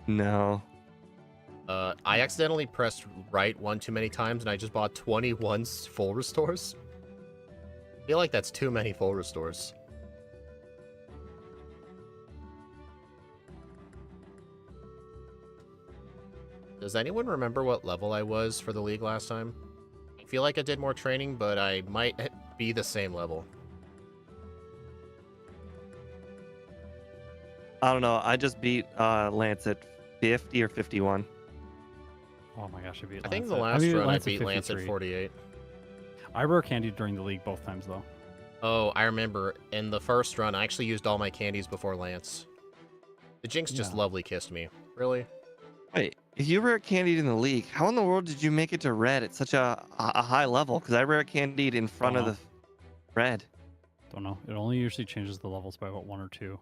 No. I accidentally pressed right one too many times and I just bought 21 full restores. I feel like that's too many full restores. Does anyone remember what level I was for the league last time? I feel like I did more training, but I might be the same level. I don't know. I just beat Lance at 50 or 51. Oh my gosh, I beat Lance. I think the last run I beat Lance at 48. I rare candied during the league both times though. Oh, I remember. In the first run, I actually used all my candies before Lance. The Jinx just lovely kissed me. Really? Wait, if you rare candied in the league, how in the world did you make it to red at such a high level? Because I rare candied in front of the red. Don't know. It only usually changes the levels by about 1 or 2.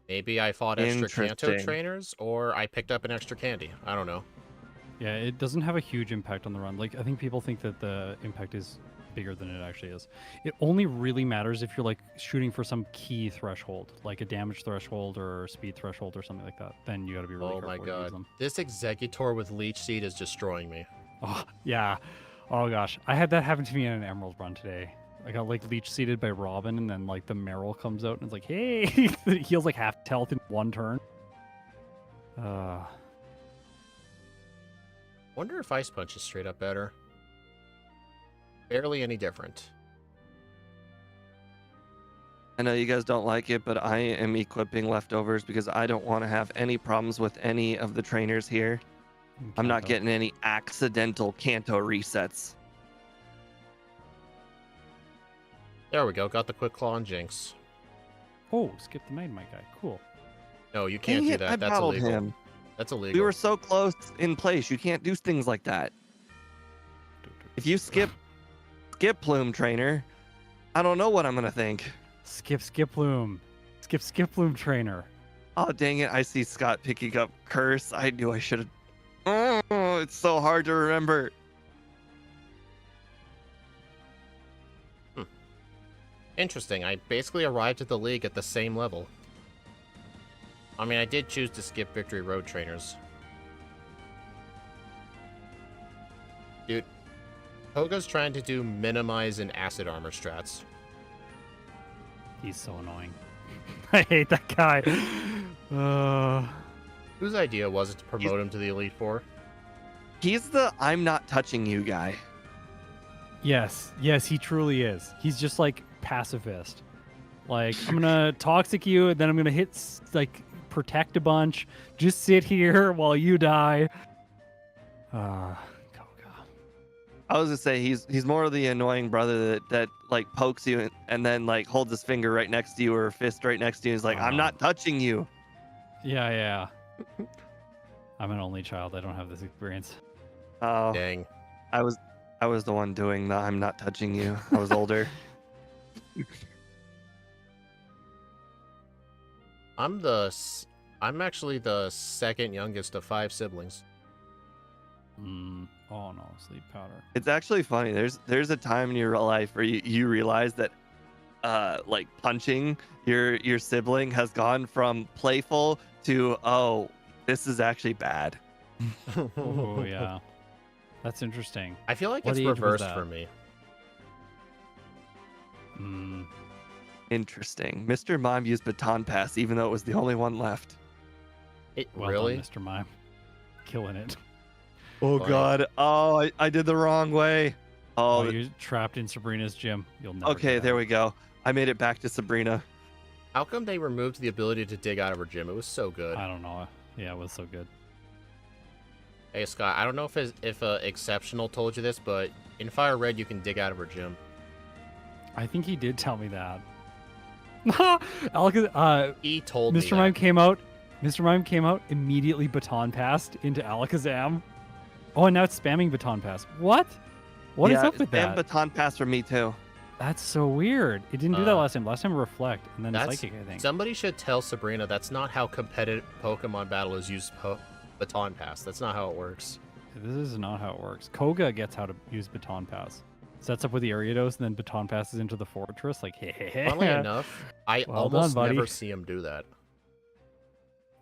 Maybe I fought extra Kanto Interesting. trainers, or I picked up an extra candy. I don't know. Yeah, it doesn't have a huge impact on the run. Like, I think people think that the impact is bigger than it actually is. It only really matters if you're like shooting for some key threshold, like a damage threshold or speed threshold or something like that. Then you got to be really Oh my careful to use god. them. This Executor with Leech Seed is destroying me. Oh yeah. Oh gosh, I had that happen to me in an Emerald run today. I got like leech seeded by Robin, and then like the Meryl comes out and it's like, hey, it heals like half health in 1 turn. Wonder if Ice Punch is straight up better. Barely any different. I know you guys don't like it, but I am equipping leftovers because I don't want to have any problems with any of the trainers here. I'm not getting any accidental Kanto resets. There we go. Got the Quick Claw on Jinx. Oh, skip the main, my guy. Cool. No, you can't Dang do it, that. I That's battled illegal. him. That's illegal. We were so close in place. You can't do things like that. If you skip Plume Trainer, I don't know what I'm gonna think. Skip Plume. Skip Plume Trainer. Oh, dang it. I see Scott picking up Curse. I knew I should have. Oh, it's so hard to remember. Interesting. I basically arrived at the league at the same level. I mean, I did choose to skip Victory Road trainers. Dude, Koga's trying to do minimize and acid armor strats. He's so annoying. I hate that guy. Whose idea was it to promote him to the Elite Four? He's the I'm not touching you guy. Yes, he truly is. He's just like pacifist. Like, I'm gonna toxic you, and then I'm gonna hit like protect a bunch. Just sit here while you die. Koga. I was gonna say he's more of the annoying brother that like pokes you and then like holds his finger right next to you or a fist right next to you. He's like, I'm not touching you. Yeah. I'm an only child. I don't have this experience. Oh, dang! I was the one doing the I'm not touching you. I was older. I'm actually the second youngest of 5 siblings. Oh no, sleep powder. It's actually funny. There's a time in your life where you realize that like punching your sibling has gone from playful to, oh, this is actually bad. Oh yeah. That's interesting. I feel like What it's age was reversed that? for me. Interesting. Mr. Mime used baton pass even though it was the only one left. Well Really? done, Mr. Mime. Killing it. Oh Funny. God. Oh, I did the wrong way. Oh, Oh, you're trapped in Sabrina's gym. You'll never okay, get there out. we go. I made it back to Sabrina. How come they removed the ability to dig out of her gym? It was so good. I don't know. Yeah, it was so good. Hey Scott, I don't know if Exceptional told you this, but in Fire Red you can dig out of her gym. I think he did tell me that. Alakazam, He told me Mr. that. Mime came out. Mr. Mime came out, immediately baton passed into Alakazam. Oh, and now it's spamming baton pass. What? What is up with And that? baton pass for me too. That's so weird. It didn't do that last time. Last time Reflect, and then That's Psychic, I think. somebody should tell Sabrina that's not how competitive Pokemon battlers use baton pass. That's not how it works. This is not how it works. Koga gets how to use baton pass. Sets up with the Ariados, and then baton passes into the fortress. Like, hey. Funnily enough, I Well almost done, buddy. never see him do that.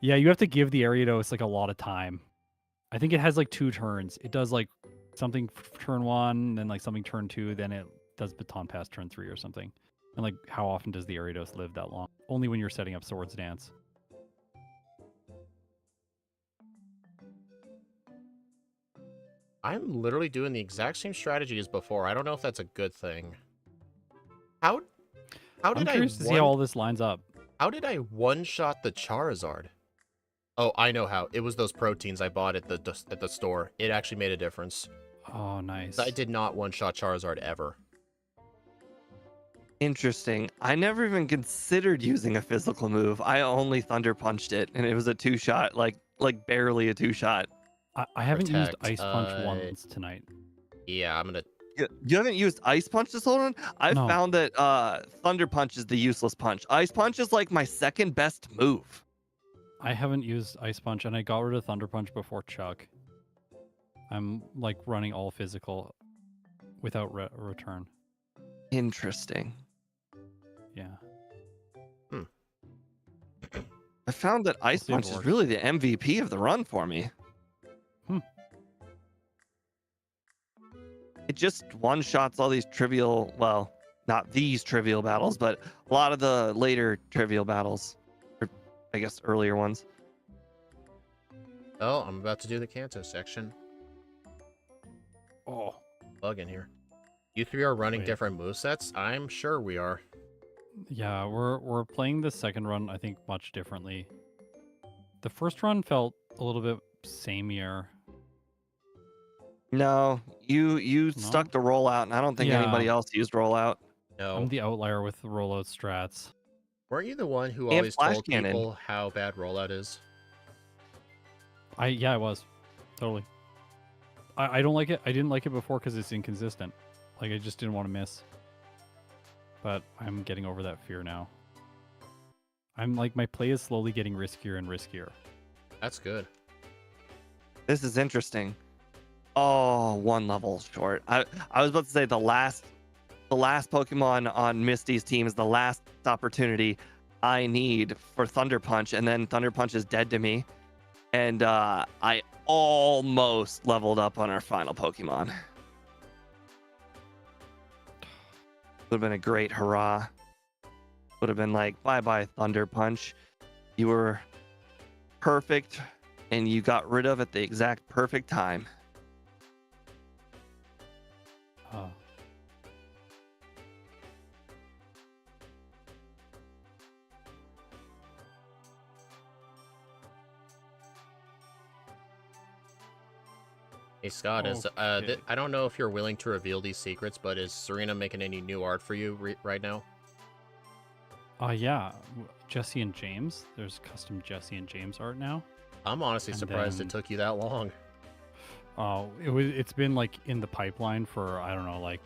Yeah, you have to give the Ariados like a lot of time. I think it has like 2 turns. It does like something turn 1, then like something turn 2, then it does baton pass turn 3 or something. And like, how often does the Ariados live that long? Only when you're setting up Swords Dance. I'm literally doing the exact same strategy as before. I don't know if that's a good thing. How I'm did curious to see how all this lines up. How did I one-shot the Charizard? Oh, I know how. It was those proteins I bought at the store. It actually made a difference. Oh, nice. I did not one-shot Charizard ever. Interesting. I never even considered using a physical move. I only Thunder Punched it, and it was a 2-shot, like barely a 2-shot. I haven't used Protect, Ice Punch once tonight. Yeah, I'm gonna... You haven't used Ice Punch this whole run? I've No. found that Thunder Punch is the useless punch. Ice Punch is like my second best move. I haven't used Ice Punch, and I got rid of Thunder Punch before Chuck. I'm like running all physical without return. Interesting. Yeah. I found that Ice see if it Punch is works. really the MVP of the run for me. It just one-shots all these trivial, well, not these trivial battles, but a lot of the later trivial battles. Or I guess earlier ones. Oh, I'm about to do the Kanto section. Oh. Bug in here. You 3 are running Wait. different movesets? I'm sure we are. Yeah, we're playing the second run, I think, much differently. The first run felt a little bit samey-er. No, you stuck to rollout, and I don't think Yeah. anybody else used rollout. No. I'm the outlier with the rollout strats. Weren't you the one who And always Flash told Cannon. people how bad rollout is? I was totally. I don't like it. I didn't like it before because it's inconsistent. Like I just didn't want to miss. But I'm getting over that fear now. I'm like my play is slowly getting riskier and riskier. That's good. This is interesting. Oh, one level short. I was about to say the last Pokemon on Misty's team is the last opportunity I need for Thunder Punch, and then Thunder Punch is dead to me. And I almost leveled up on our final Pokemon. Would have been a great hurrah. Would have been like, bye-bye, Thunder Punch. You were perfect, and you got rid of at the exact perfect time. Oh. Hey Scott, Okay. I don't know if you're willing to reveal these secrets, but is Serena making any new art for you right now? Yeah, Jesse and James. There's custom Jesse and James art now. I'm honestly And surprised then- it took you that long. It's been like in the pipeline for I don't know, like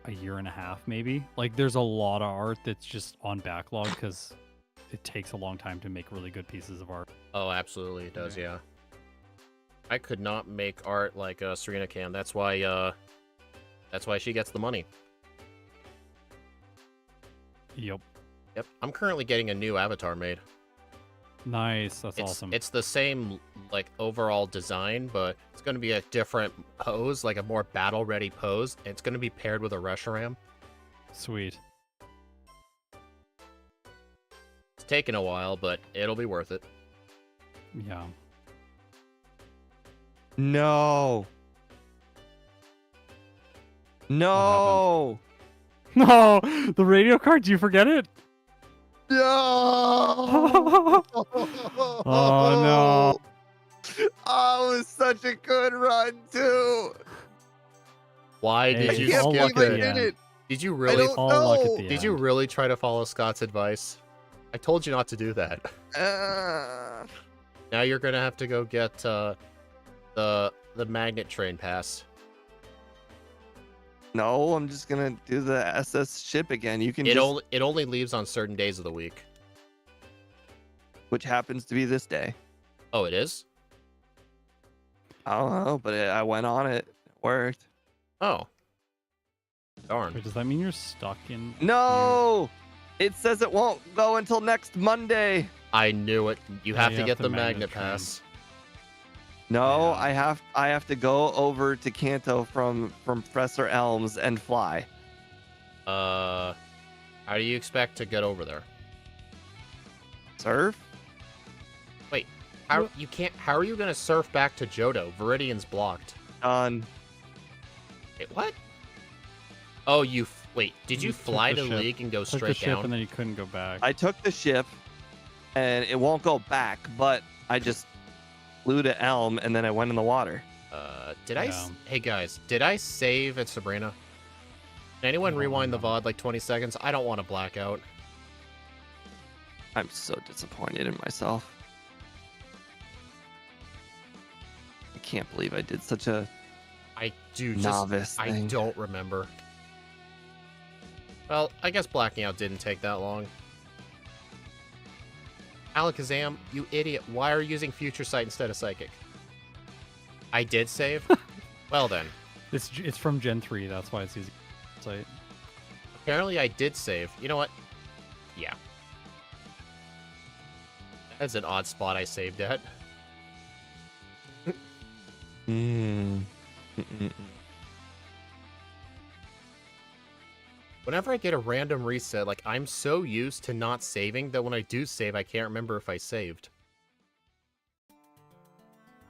a year and a half maybe. Like there's a lot of art that's just on backlog because it takes a long time to make really good pieces of art. Oh, absolutely, it does, Yeah. yeah. I could not make art like Serena can. That's why she gets the money. Yep. Yep. I'm currently getting a new avatar made. Nice. That's It's awesome. it's the same like overall design, but it's going to be a different pose, like a more battle ready pose. And it's going to be paired with a Reshiram. Sweet. It's taken a while, but it'll be worth it. Yeah. No. No. No, the radio card. Do you forget it? No. Oh no. Oh, it was such a good run too. Why Hey, did I you it's can't all skip believe luck I at the it? did end. it. Did you I really don't All luck at know. the Did you end. really try to follow Scott's advice? I told you not to do that. Now you're gonna have to go get the magnet train pass. No, I'm just gonna do the SS ship again. You can It just, only leaves on certain days of the week. which happens to be this day. Oh, it is? I don't know, but I went on it. It worked. Oh. Darn. Wait, does that mean you're stuck in? No, it says it won't go until next Monday. I knew it. You have you to have get the the magnet magnet train. pass. No, Yeah. I have to go over to Kanto from Professor Elms and fly. How do you expect to get over there? Surf? Wait, how you can't? How are you gonna surf back to Johto? Viridian's blocked. Done. Wait, what? Oh, wait. Did you You took fly the to ship. League and go Took the straight ship down? and then you couldn't go back. I took the ship, and it won't go back, but I just flew to Elm and then I went in the water. Did I? Yeah. Hey guys, did I save at Sabrina? Can anyone I don't rewind the remember. VOD like 20 seconds? I don't want to black out. I'm so disappointed in myself. I can't believe I did such a I do just. novice I thing. don't remember. Well, I guess blacking out didn't take that long. Alakazam, you idiot. Why are you using Future Sight instead of Psychic? I did save? Well then. It's from Gen 3. That's why it's easy. Site. Apparently I did save. You know what? Yeah. That's an odd spot I saved at. Mm. Whenever I get a random reset, like, I'm so used to not saving that when I do save, I can't remember if I saved.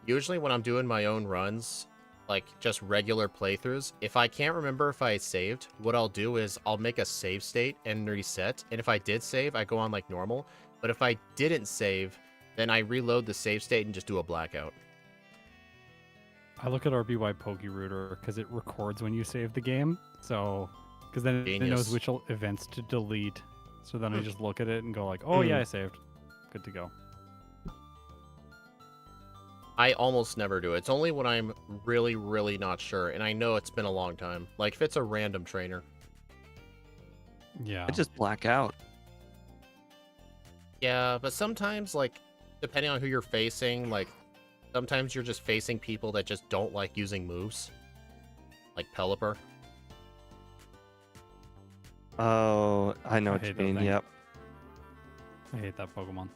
Usually when I'm doing my own runs, like, just regular playthroughs, if I can't remember if I saved, what I'll do is I'll make a save state and reset, and if I did save, I go on like normal, but if I didn't save, then I reload the save state and just do a blackout. I look at RBY PokeRouter because it records when you save the game. So, because then it knows Genius. which events to delete. So then I just look at it and go like, oh yeah, I saved. Good to go. I almost never do. It's only when I'm really, really not sure, and I know it's been a long time. Like, if it's a random trainer. Yeah. I just black out. Yeah, but sometimes, like, depending on who you're facing, like, sometimes you're just facing people that just don't like using moves. Like Pelipper. Oh, I know what you hate that mean. thing. Yep. I hate that Pokemon.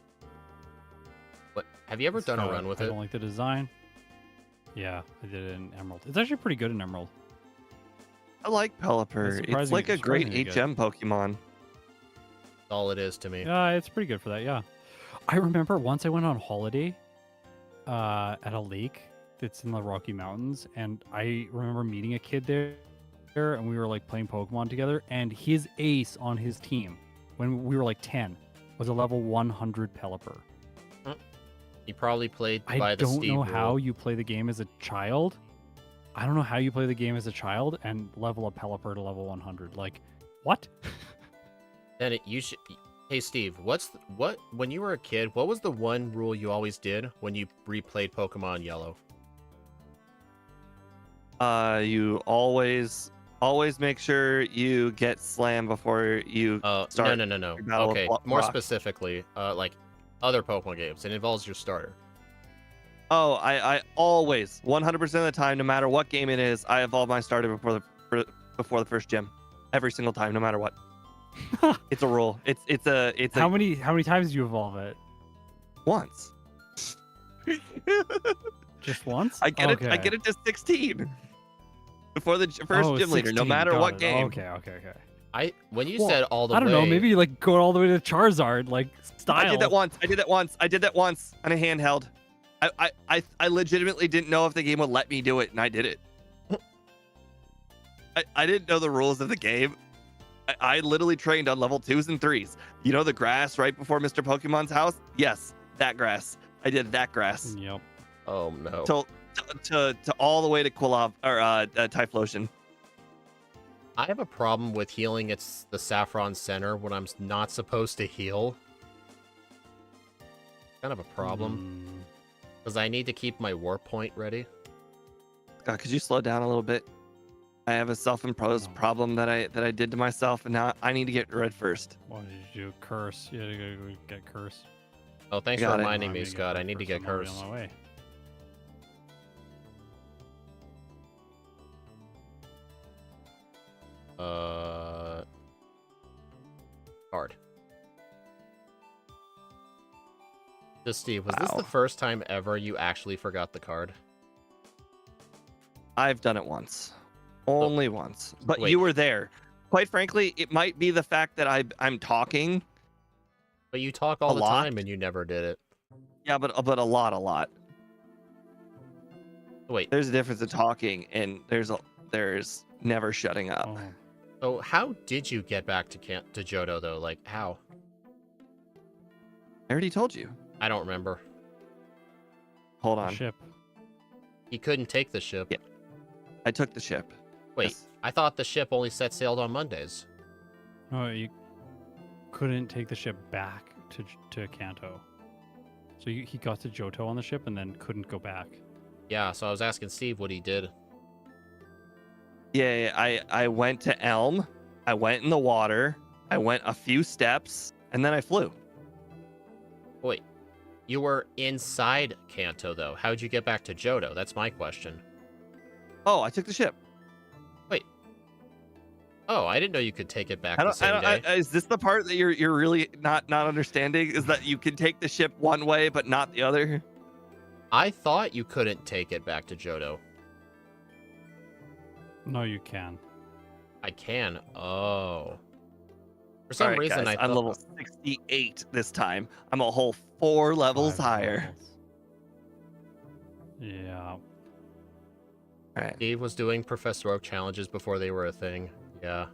What? Have you ever done a run with I it? don't like the design. Yeah, I did it in Emerald. It's actually pretty good in Emerald. I like Pelipper. It's like a great surprisingly good. HM Pokemon. That's all it is to me. Yeah, it's pretty good for that. Yeah, I remember once I went on holiday at a lake that's in the Rocky Mountains, and I remember meeting a kid there, and we were like playing Pokemon together, and his ace on his team when we were like 10 was a level 100 Pelipper. He probably played I by the don't Steve know rule. how you play the game as a child. I don't know how you play the game as a child and level a Pelipper to level 100. Like, what? Then you should. Hey Steve, when you were a kid? What was the one rule you always did when you replayed Pokemon Yellow? You always make sure you get slammed before you start. No. your battle with Okay, more rock. specifically, like other Pokemon games. It involves your starter. Oh, I always 100% of the time, no matter what game it is, I evolve my starter before the first gym, every single time, no matter what. It's a rule. It's How many times do you evolve it? once. Just once? I get it to 16 before the first gym leader, no 16, matter got what it. game. Okay. When you Well, said all the way, I don't know. Maybe you like go all the way to Charizard, like style. I did that once on a handheld. I legitimately didn't know if the game would let me do it, and I did it. I didn't know the rules of the game. I literally trained on level 2s and 3s. You know the grass right before Mr. Pokemon's house? Yes, that grass. I did that grass. Yep. oh no, To all the way to Quilov or Typhlosion. I have a problem with healing. It's the Saffron Center when I'm not supposed to heal. Kind of a problem because I need to keep my warp point ready. Could you slow down a little bit? I have a self-imposed problem that I did to myself, and now I need to get red first. What did you do? Curse? You had to go get curse. Oh, thanks I for got it. reminding I'm me, gonna Scott. red I need to first. get I'm already curse. on my way. Card. So, Steve, was this the Wow. first time ever you actually forgot the card? I've done it once, only once, but wait. you were there. Quite frankly, it might be the fact that I'm talking. But you talk all A the lot? time and you never did it. Yeah, but a lot. Wait, There's a difference in talking, and there's never shutting up. Oh. so how did you get back to Johto though? Like how? I already told you. I don't remember. Hold The on. ship. He couldn't take the ship. Yeah. I took the ship. Wait, Yes. I thought the ship only set sailed on Mondays. No, you couldn't take the ship back to Kanto. So he got to Johto on the ship and then couldn't go back. Yeah, so I was asking Steve what he did. Yeah, I went to Elm. I went in the water. I went a few steps, and then I flew. Wait, you were inside Kanto though. How'd you get back to Johto? That's my question. Oh, I took the ship. Oh, I didn't know you could take it back the same day. Is this the part that you're really not understanding? Is that you can take the ship one way but not the other? I thought you couldn't take it back to Johto. No, you can. I can. Oh. For some Alright, reason, guys, I I'm thought. level 68 this time. I'm a whole 4 levels 5 higher. levels. Yeah. All right. Steve was doing Professor Oak challenges before they were a thing. Yeah.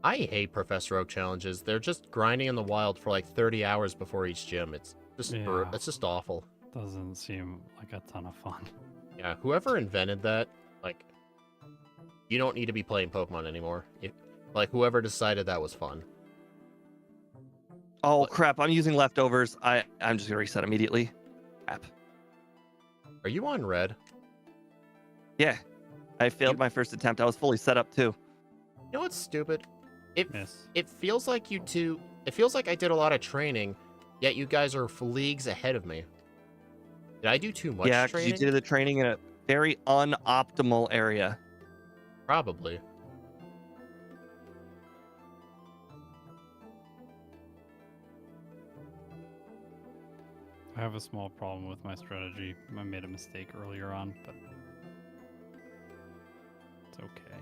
I hate Professor Oak challenges. They're just grinding in the wild for like 30 hours before each gym. It's just Yeah. it's just awful. Doesn't seem like a ton of fun. Yeah, whoever invented that, like, you don't need to be playing Pokemon anymore. Like, whoever decided that was fun. Oh What? crap! I'm using leftovers. I'm just gonna reset immediately. Crap. Are you on red? Yeah, I failed my first attempt. I was fully set up too. You know what's stupid? Miss. It feels like you two. It feels like I did a lot of training, yet you guys are leagues ahead of me. Did I do too much Yeah, because you training? did the training in a very unoptimal area. Probably. I have a small problem with my strategy. I made a mistake earlier on, but it's okay.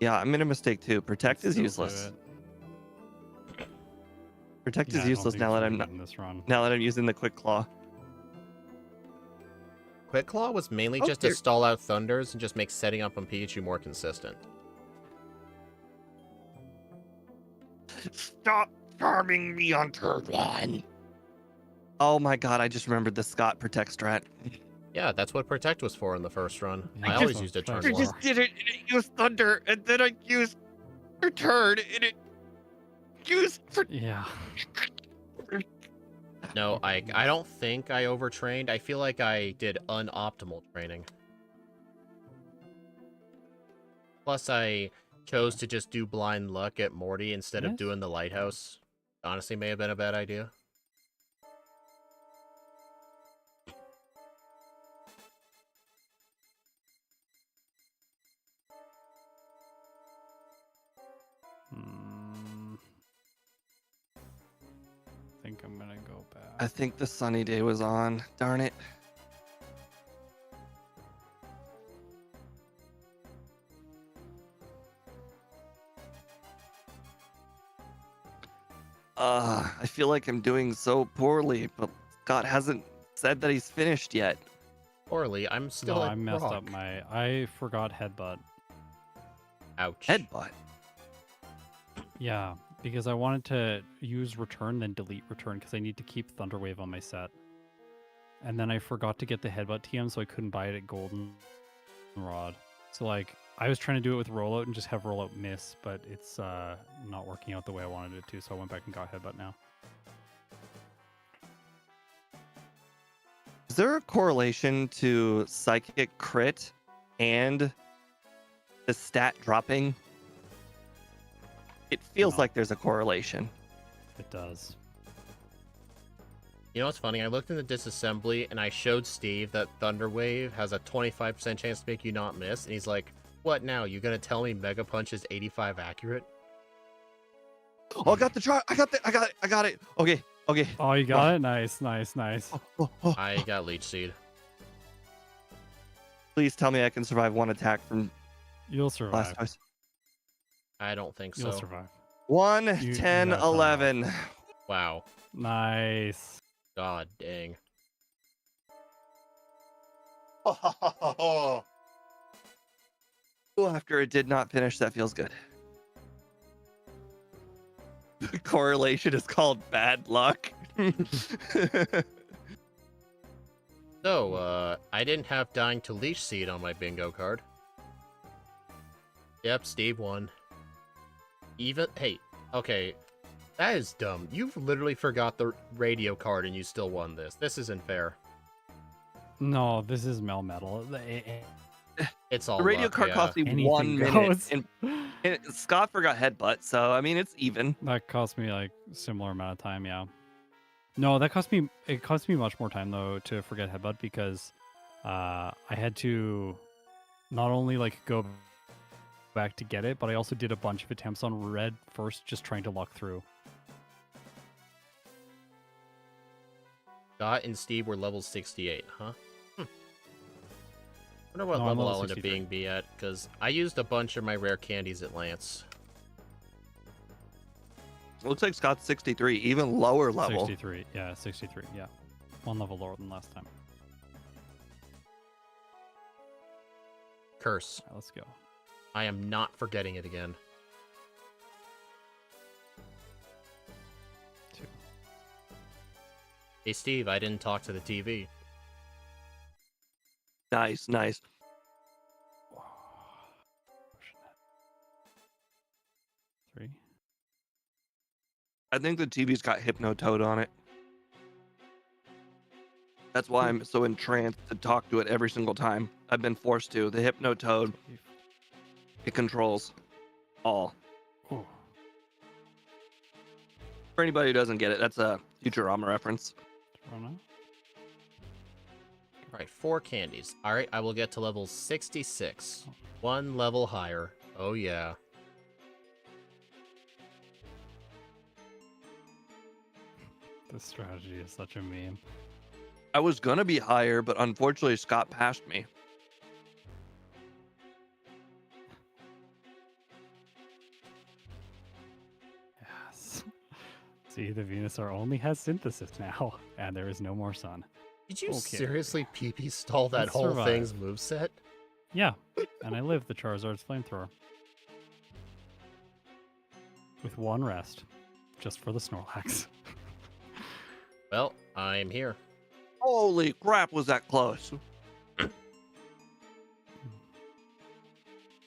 Yeah, I made a mistake too. Protect is Still do useless. it. Protect Yeah, is I don't useless think now it's that really I'm good not, in this run. now that I'm using the quick claw. Quick Claw was mainly Oh, just to stall out Thunders and just make setting up on Pichu more consistent. Stop farming me on turn one. Oh my god, I just remembered the Scott Protect strat. Yeah, that's what Protect was for in the first run. Yeah, I I always just- used it I turn I one. just did it and it used Thunder, and then I used Return, and it used... Yeah. No, I don't think I overtrained. I feel like I did unoptimal training. Plus, I chose to just do blind luck at Morty instead of Yes. doing the lighthouse. Honestly, may have been a bad idea. I think I'm gonna go back. I think the sunny day was on. Darn it. I feel like I'm doing so poorly, but Scott hasn't said that he's finished yet. Poorly, I'm still No, at I messed rock. up my. I forgot headbutt. Ouch. Headbutt. Yeah, because I wanted to use return then delete return because I need to keep Thunderwave on my set. And then I forgot to get the headbutt TM, so I couldn't buy it at Golden Rod. So like I was trying to do it with rollout and just have rollout miss, but it's not working out the way I wanted it to. So I went back and got headbutt now. Is there a correlation to psychic crit and the stat dropping? It feels No. like there's a correlation. It does. You know what's funny? I looked in the disassembly and I showed Steve that Thunderwave has a 25% chance to make you not miss, and he's like, "What now? You gonna tell me Mega Punch is 85 accurate?" Oh, I got the chart. I got it. Okay. Oh, you got it? Nice, nice, nice. Oh. I got Leech Seed. Please tell me I can survive one attack from You'll survive. Blastoise. I don't think so. You'll survive. 1, You 10, got time 11. Wow. Nice. God dang. Oh, after it did not finish, that feels good. The correlation is called bad luck. So, I didn't have Dying to Leech Seed on my bingo card. Yep, Steve won. Hey, okay. That is dumb. You've literally forgot the radio card and you still won this. This isn't fair. No, this is Melmetal. It's all The radio luck, card yeah. cost me Anything 1 minute. goes. And Scott forgot headbutt, so I mean it's even. That cost me like similar amount of time, yeah. No, that cost me. It cost me much more time though to forget headbutt because I had to not only like go back to get it, but I also did a bunch of attempts on red first, just trying to luck through. Scott and Steve were level 68, huh? Wonder what No, I'm level level I'll end up 63. being at, because I used a bunch of my rare candies at Lance. Looks like Scott's 63, even lower level. 63, yeah, 63, yeah, 1 level lower than last time. Curse. All right, let's go. I am not forgetting it again. 2. Hey, Steve, I didn't talk to the TV. Nice. 3. I think the TV's got Hypnotoad on it. That's why I'm so entranced to talk to it every single time. I've been forced to. The Hypnotoad, it controls all. Ooh. For anybody who doesn't get it, that's a Futurama reference. Toronto? All right, 4 candies. All right, I will get to level 66. 1 level higher. Oh, yeah. This strategy is such a meme. I was gonna be higher, but unfortunately Scott passed me. Yes. See, the Venusaur only has synthesis now, and there is no more sun. Did you Okay. seriously PP stall that Let's whole survive. thing's moveset? Yeah, and I live the Charizard's flamethrower. With 1 rest, just for the Snorlax. Well, I'm here. Holy crap, was that close?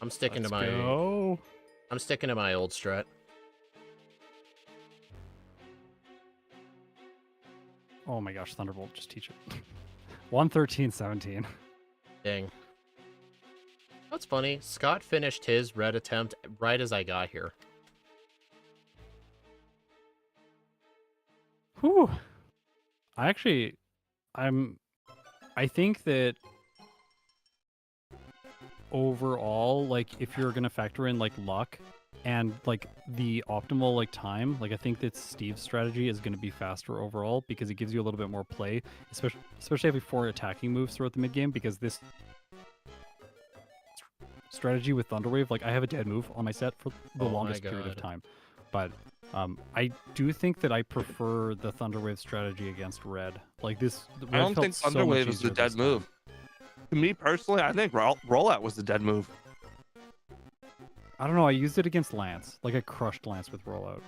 I'm sticking Let's to my go. I'm sticking to my old strat. Oh my gosh, Thunderbolt, just teach it. 113-17. Dang. That's funny. Scott finished his red attempt right as I got here. Whew. I think that overall, like, if you're gonna factor in like luck and like the optimal like time, like I think that Steve's strategy is gonna be faster overall because it gives you a little bit more play, especially having 4 attacking moves throughout the mid game. Because this strategy with Thunderwave, like I have a dead move on my set for the Oh my longest period of God. time, but I do think that I prefer the Thunderwave strategy against Red. Like this, I Red don't felt think so much Thunderwave is easier the dead this time. move. To me personally, I think rollout was the dead move. I don't know. I used it against Lance. Like I crushed Lance with rollout.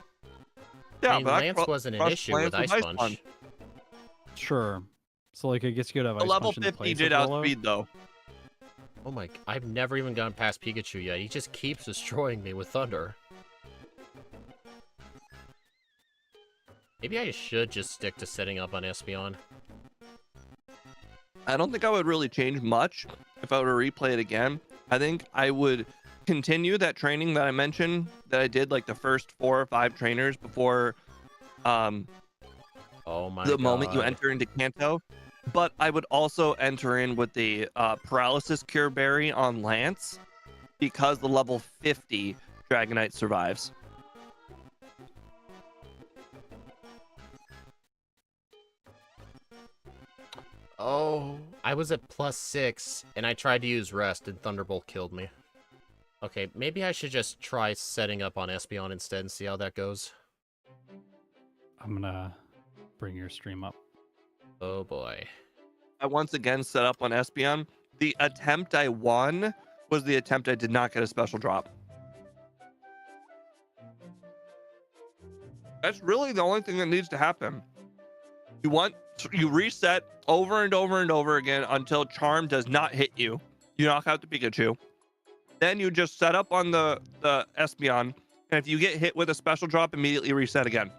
Yeah, I mean, but Lance wasn't an crushed issue Lance with Ice Punch. Punch. Sure. So like I guess you could have The Ice level Punch in the 50 place did of rollout. outspeed though. Oh my, I've never even gone past Pikachu yet. He just keeps destroying me with Thunder. Maybe I should just stick to setting up on Espeon. I don't think I would really change much if I were to replay it again. I think I would continue that training that I mentioned that I did, like the first 4 or 5 trainers before Oh my the god. moment you enter into Kanto. But I would also enter in with the Paralysis Cure Berry on Lance because the level 50 Dragonite survives. Oh, I was at +6, and I tried to use Rest, and Thunderbolt killed me. Okay, maybe I should just try setting up on Espeon instead and see how that goes. I'm gonna bring your stream up. Oh boy. I once again set up on Espeon. The attempt I won was the attempt I did not get a special drop. That's really the only thing that needs to happen. You reset over and over and over again until Charm does not hit you. You knock out the Pikachu. Then you just set up on the Espeon, and if you get hit with a special drop, immediately reset again.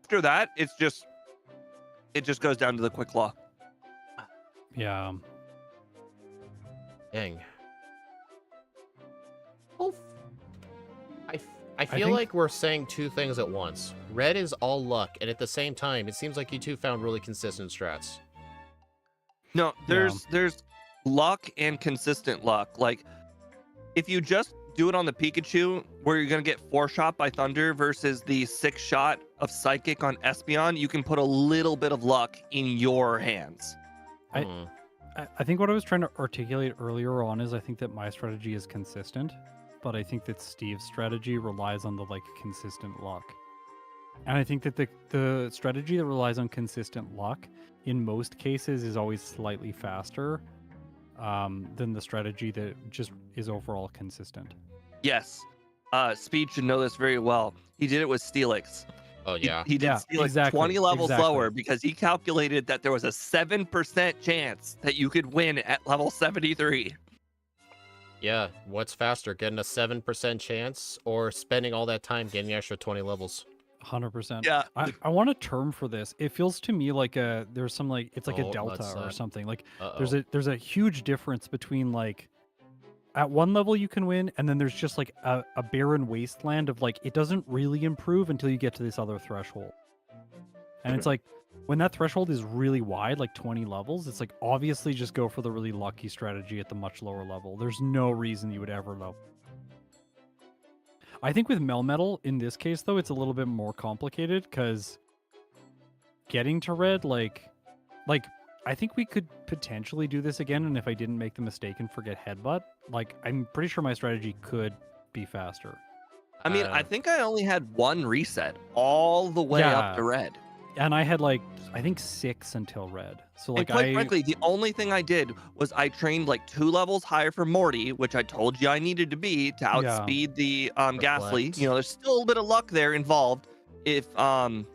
After that, it just goes down to the quick claw. Yeah. Dang. Oh, I feel think- like we're saying 2 things at once. Red is all luck, and at the same time, it seems like you two found really consistent strats. No, there's luck and consistent luck. Like if you just do it on the Pikachu, where you're gonna get 4-shot by Thunder versus the 6-shot of Psychic on Espeon, you can put a little bit of luck in your hands. I think what I was trying to articulate earlier on is I think that my strategy is consistent, but I think that Steve's strategy relies on the like consistent luck. And I think that the strategy that relies on consistent luck in most cases is always slightly faster than the strategy that just is overall consistent. Yes. Speed should know this very well. He did it with Steelix. Oh yeah. He did Yeah, Steelix exactly, 20 levels exactly. lower because he calculated that there was a 7% chance that you could win at level 73. Yeah, what's faster, getting a 7% chance or spending all that time getting the extra 20 levels? 100%. Yeah. I want a term for this. It feels to me like there's some like it's like a Oh, delta what's or that? something. Like Uh-oh. there's a huge difference between like at one level you can win, and then there's just like a barren wasteland of like it doesn't really improve until you get to this other threshold. And it's like when that threshold is really wide, like 20 levels, it's like obviously just go for the really lucky strategy at the much lower level. There's no reason you would ever level. I think with Melmetal, in this case, though, it's a little bit more complicated because getting to red, like, I think we could potentially do this again, and if I didn't make the mistake and forget headbutt, like, I'm pretty sure my strategy could be faster. I mean, I think I only had one reset all the way up to red. And I had, like, I think 6 until red. So, like, And quite frankly, the only thing I did was I trained like 2 levels higher for Morty, which I told you I needed to be to outspeed the Ghastly. You know, there's still a little bit of luck there involved. If any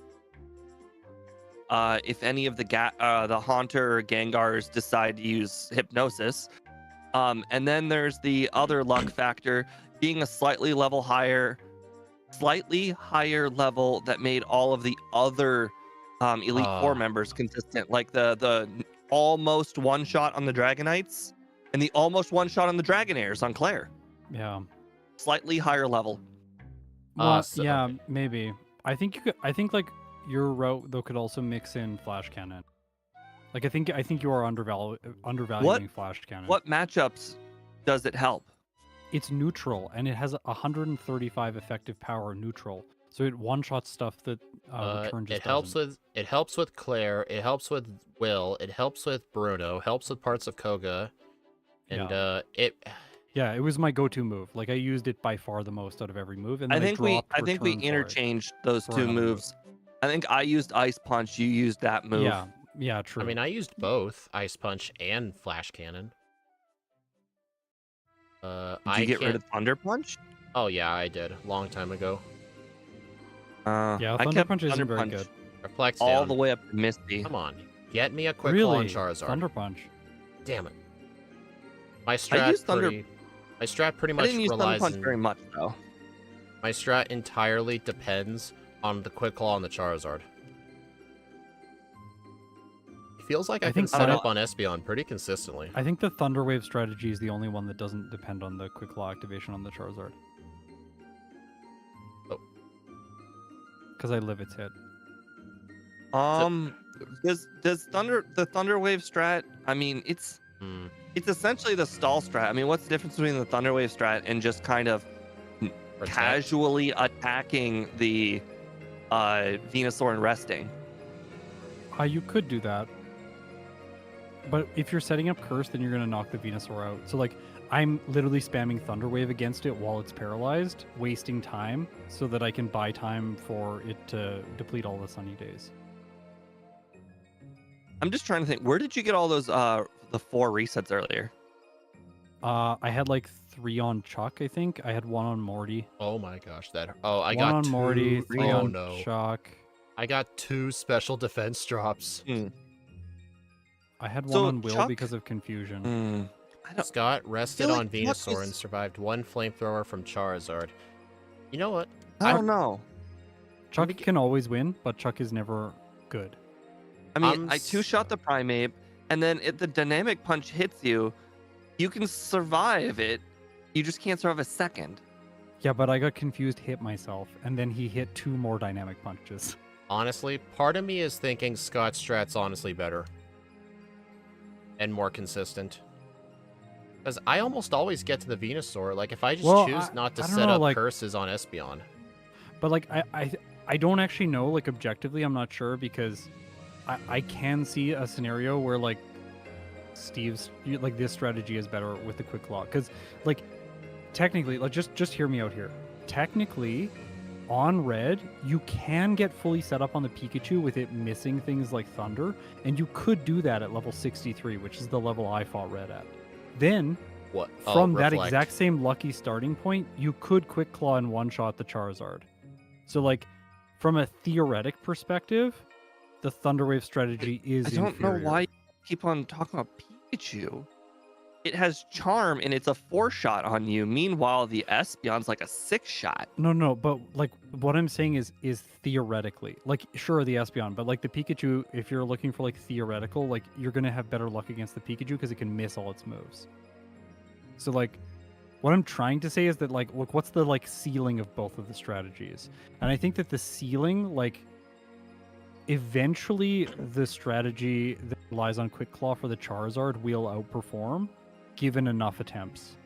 of the Haunter or Gengars decide to use Hypnosis. And then there's the other luck factor being a slightly higher level that made all of the other Elite Four members consistent, like the almost one shot on the Dragonites and the almost one shot on the Dragonairs on Claire. Yeah. Slightly higher level. Well, yeah, maybe. I think like your route though could also mix in Flash Cannon. Like I think you are undervaluing Flash Cannon. What matchups does it help? It's neutral and it has 135 effective power neutral. So it one-shots stuff that Return just doesn't. It helps with Claire, it helps with Will, it helps with Bruno, helps with parts of Koga. And yeah, it was my go-to move. Like I used it by far the most out of every move. And then I think we interchanged those two moves. I think I used Ice Punch, you used that move. Yeah, true. I mean, I used both Ice Punch and Flash Cannon. Did you get rid of Thunder Punch? Oh yeah, I did. Long time ago. Yeah, Thunder Punch isn't very good. Reflects all the way up to Misty. Come on, get me a quick claw on Charizard. Thunder Punch. Damn it. My strat pretty much I didn't use relies Thunder Punch very much though. My strat entirely depends on the quick claw on the Charizard. It feels like I can set up on Espeon pretty consistently. I think the Thunder Wave strategy is the only one that doesn't depend on the quick claw activation on the Charizard. Because I live its hit. Does the Thunder Wave strat? I mean, it's essentially the stall strat. I mean, what's the difference between the Thunder Wave strat and just kind of casually attacking the Venusaur and resting? You could do that, but if you're setting up Curse, then you're gonna knock the Venusaur out. So like, I'm literally spamming Thunder Wave against it while it's paralyzed, wasting time so that I can buy time for it to deplete all the Sunny Days. I'm just trying to think. Where did you get all those the 4 resets earlier? I had like 3 on Chuck, I think. I had 1 on Morty. Oh my gosh, I got 1 on Morty, 3 on Chuck. I got 2 special defense drops. I had 1 on Will because of confusion. Scott rested on Venusaur and survived 1 flamethrower from Charizard. You know what? I don't know. Chuck can always win, but Chuck is never good. I mean, I 2-shot the Primeape, and then if the Dynamic Punch hits you, you can survive it. You just can't survive a second. Yeah, but I got confused, hit myself, and then he hit 2 more Dynamic Punches. Honestly, part of me is thinking Scott's strat's honestly better. And more consistent. Because I almost always get to the Venusaur. Like, if I just choose not to set up curses on Espeon. But, like, I don't actually know, like, objectively, I'm not sure, because I can see a scenario where, like, this strategy is better with the Quick Claw. Because, like, technically, like, just hear me out here. Technically, on red, you can get fully set up on the Pikachu with it missing things like Thunder, and you could do that at level 63, which is the level I fought red at. Then, from that exact same lucky starting point, you could Quick Claw and one-shot the Charizard. So, like, from a theoretic perspective, the Thunder Wave strategy is inferior. I don't know why you keep on talking about Pikachu. it has charm and it's a 4-shot on you. Meanwhile, the Espeon's like a 6-shot. No, but like what I'm saying is theoretically, like sure the Espeon, but like the Pikachu, if you're looking for like theoretical, like you're gonna have better luck against the Pikachu because it can miss all its moves. So like, what I'm trying to say is that like, look, what's the like ceiling of both of the strategies? And I think that the ceiling, like, eventually the strategy that relies on Quick Claw for the Charizard will outperform, given enough attempts.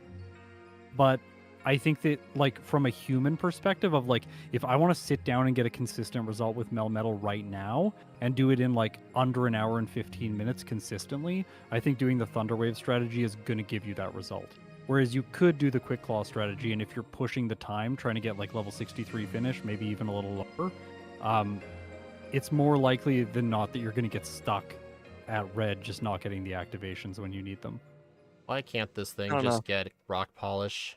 But I think that, like, from a human perspective of, like, if I want to sit down and get a consistent result with Melmetal right now and do it in, like, under an hour and 15 minutes consistently, I think doing the Thunder Wave strategy is going to give you that result. Whereas you could do the Quick Claw strategy, and if you're pushing the time, trying to get, like, level 63 finish, maybe even a little lower, it's more likely than not that you're going to get stuck at red just not getting the activations when you need them. Why can't this thing I don't just get rock polish?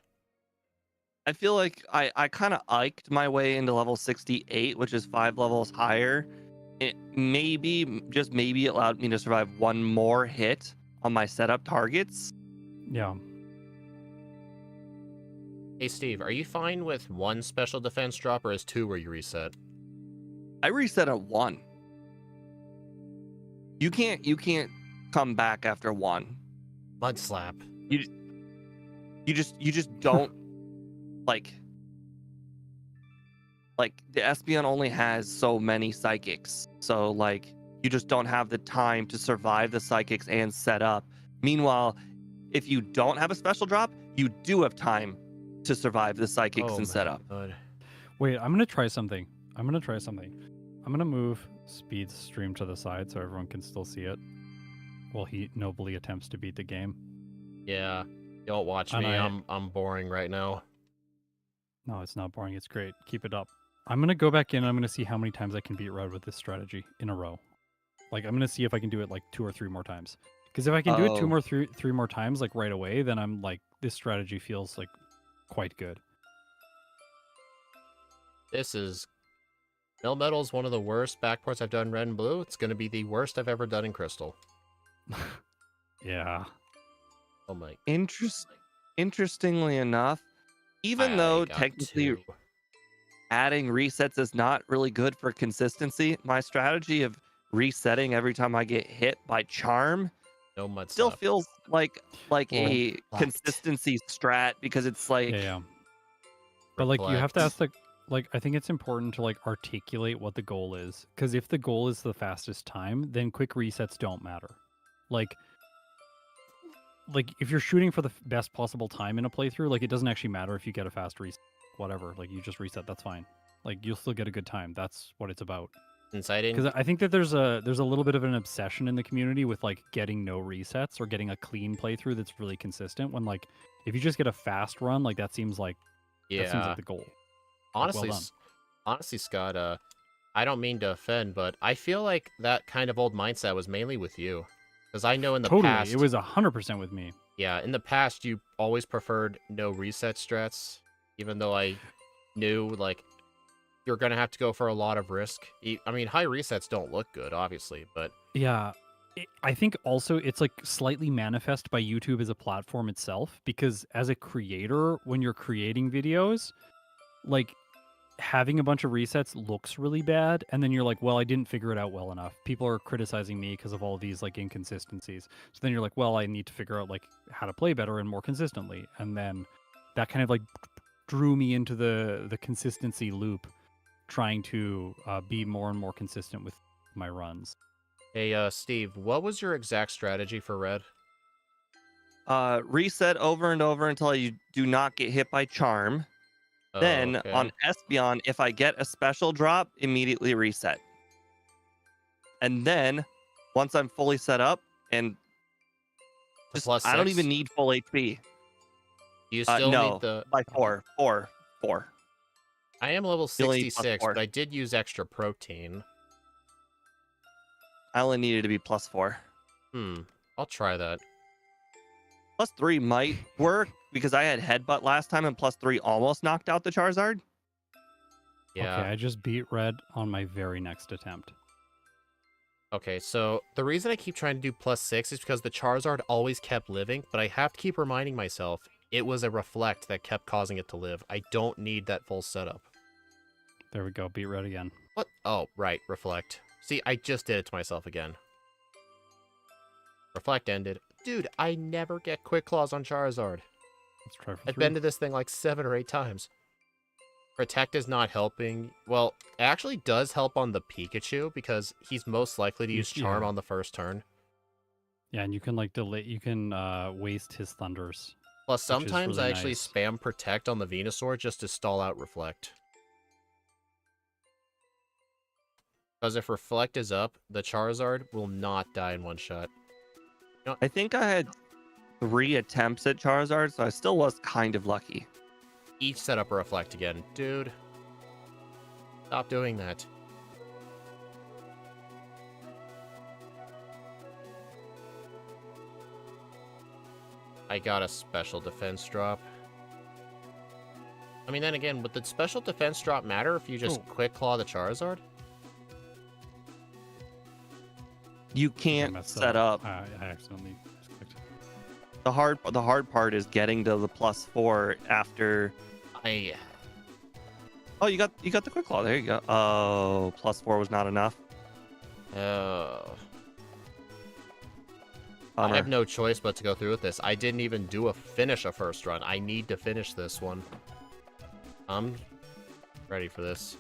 I feel like I kind of iked my way into level 68, which is 5 levels higher. It maybe, just maybe, allowed me to survive one more hit on my setup targets. Yeah. Hey Steve, are you fine with 1 special defense drop, or is 2 where you reset? I reset at 1. You can't come back after 1. Mud slap. You just don't like the Espeon only has so many psychics, so like you just don't have the time to survive the psychics and set up. Meanwhile, if you don't have a special drop, you do have time to survive the psychics and set up. God. Wait, I'm gonna try something. I'm gonna move Speed's stream to the side so everyone can still see it while he nobly attempts to beat the game. Yeah, don't watch me. I'm boring right now. No, it's not boring. It's great. Keep it up. I'm gonna go back in. I'm gonna see how many times I can beat red with this strategy in a row. Like I'm gonna see if I can do it like 2 or 3 more times. Because if I can do it 3 more times like right away, then I'm like, this strategy feels like quite good. This is Melmetal is one of the worst backports I've done in red and blue. It's going to be the worst I've ever done in crystal. Yeah. Oh my. Interestingly enough, even though technically adding resets is not really good for consistency, my strategy of resetting every time I get hit by charm still feels like a consistency strat, because it's like yeah. But like you have to ask like I think it's important to like articulate what the goal is, because if the goal is the fastest time, then quick resets don't matter. Like if you're shooting for the best possible time in a playthrough, like it doesn't actually matter if you get a fast reset, whatever. Like you just reset, that's fine. Like you'll still get a good time. That's what it's about. Because I think that there's a little bit of an obsession in the community with like getting no resets or getting a clean playthrough that's really consistent. When like if you just get a fast run, like that seems like the goal. Honestly, well honestly, Scott, I don't mean to offend, but I feel like that kind of old mindset was mainly with you. Because I know in the past... it was 100% with me. Yeah, in the past, you always preferred no reset strats, even though I knew, like, you're going to have to go for a lot of risk. I mean, high resets don't look good, obviously, but... Yeah, I think also it's, like, slightly manifest by YouTube as a platform itself, because as a creator, when you're creating videos, like... having a bunch of resets looks really bad, and then you're like, well, I didn't figure it out well enough. People are criticizing me because of all these like inconsistencies. So then you're like, well, I need to figure out like how to play better and more consistently. And then that kind of like drew me into the consistency loop, trying to be more and more consistent with my runs. Hey, Steve, what was your exact strategy for red? Reset over and over until you do not get hit by charm. Then on Espeon, if I get a special drop, immediately reset. And then once I'm fully set up and I don't even need full HP. You still need the by 4. I am level 66, but I did use extra protein. I only needed to be +4. I'll try that. +3 might work, because I had headbutt last time and +3 almost knocked out the Charizard. Yeah. Okay, I just beat red on my very next attempt. Okay, so the reason I keep trying to do +6 is because the Charizard always kept living, but I have to keep reminding myself it was a Reflect that kept causing it to live. I don't need that full setup. There we go. Beat red again. What? Oh, right, Reflect. See, I just did it to myself again. Reflect ended. Dude, I never get Quick Claws on Charizard. Let's try for I've 3. been to this thing like 7 or 8 times. Protect is not helping. Well, it actually does help on the Pikachu because he's most likely to use Charm on the first turn. Yeah, and you can like delay. You can waste his thunders. Plus, sometimes really I actually nice. spam Protect on the Venusaur just to stall out Reflect. Because if Reflect is up, the Charizard will not die in one shot. I think I had 3 attempts at Charizard, so I still was kind of lucky. Each set up a Reflect again. Dude. Stop doing that. I got a special defense drop. I mean, then again, would the special defense drop matter if you just Quick Claw the Charizard? You can't set up. I accidentally clicked. The hard part is getting to the +4 after. Oh, you got the Quick Claw. There you go. Oh, +4 was not enough. Oh. Bummer. I have no choice but to go through with this. I didn't even finish a first run. I need to finish this one. I'm ready for this.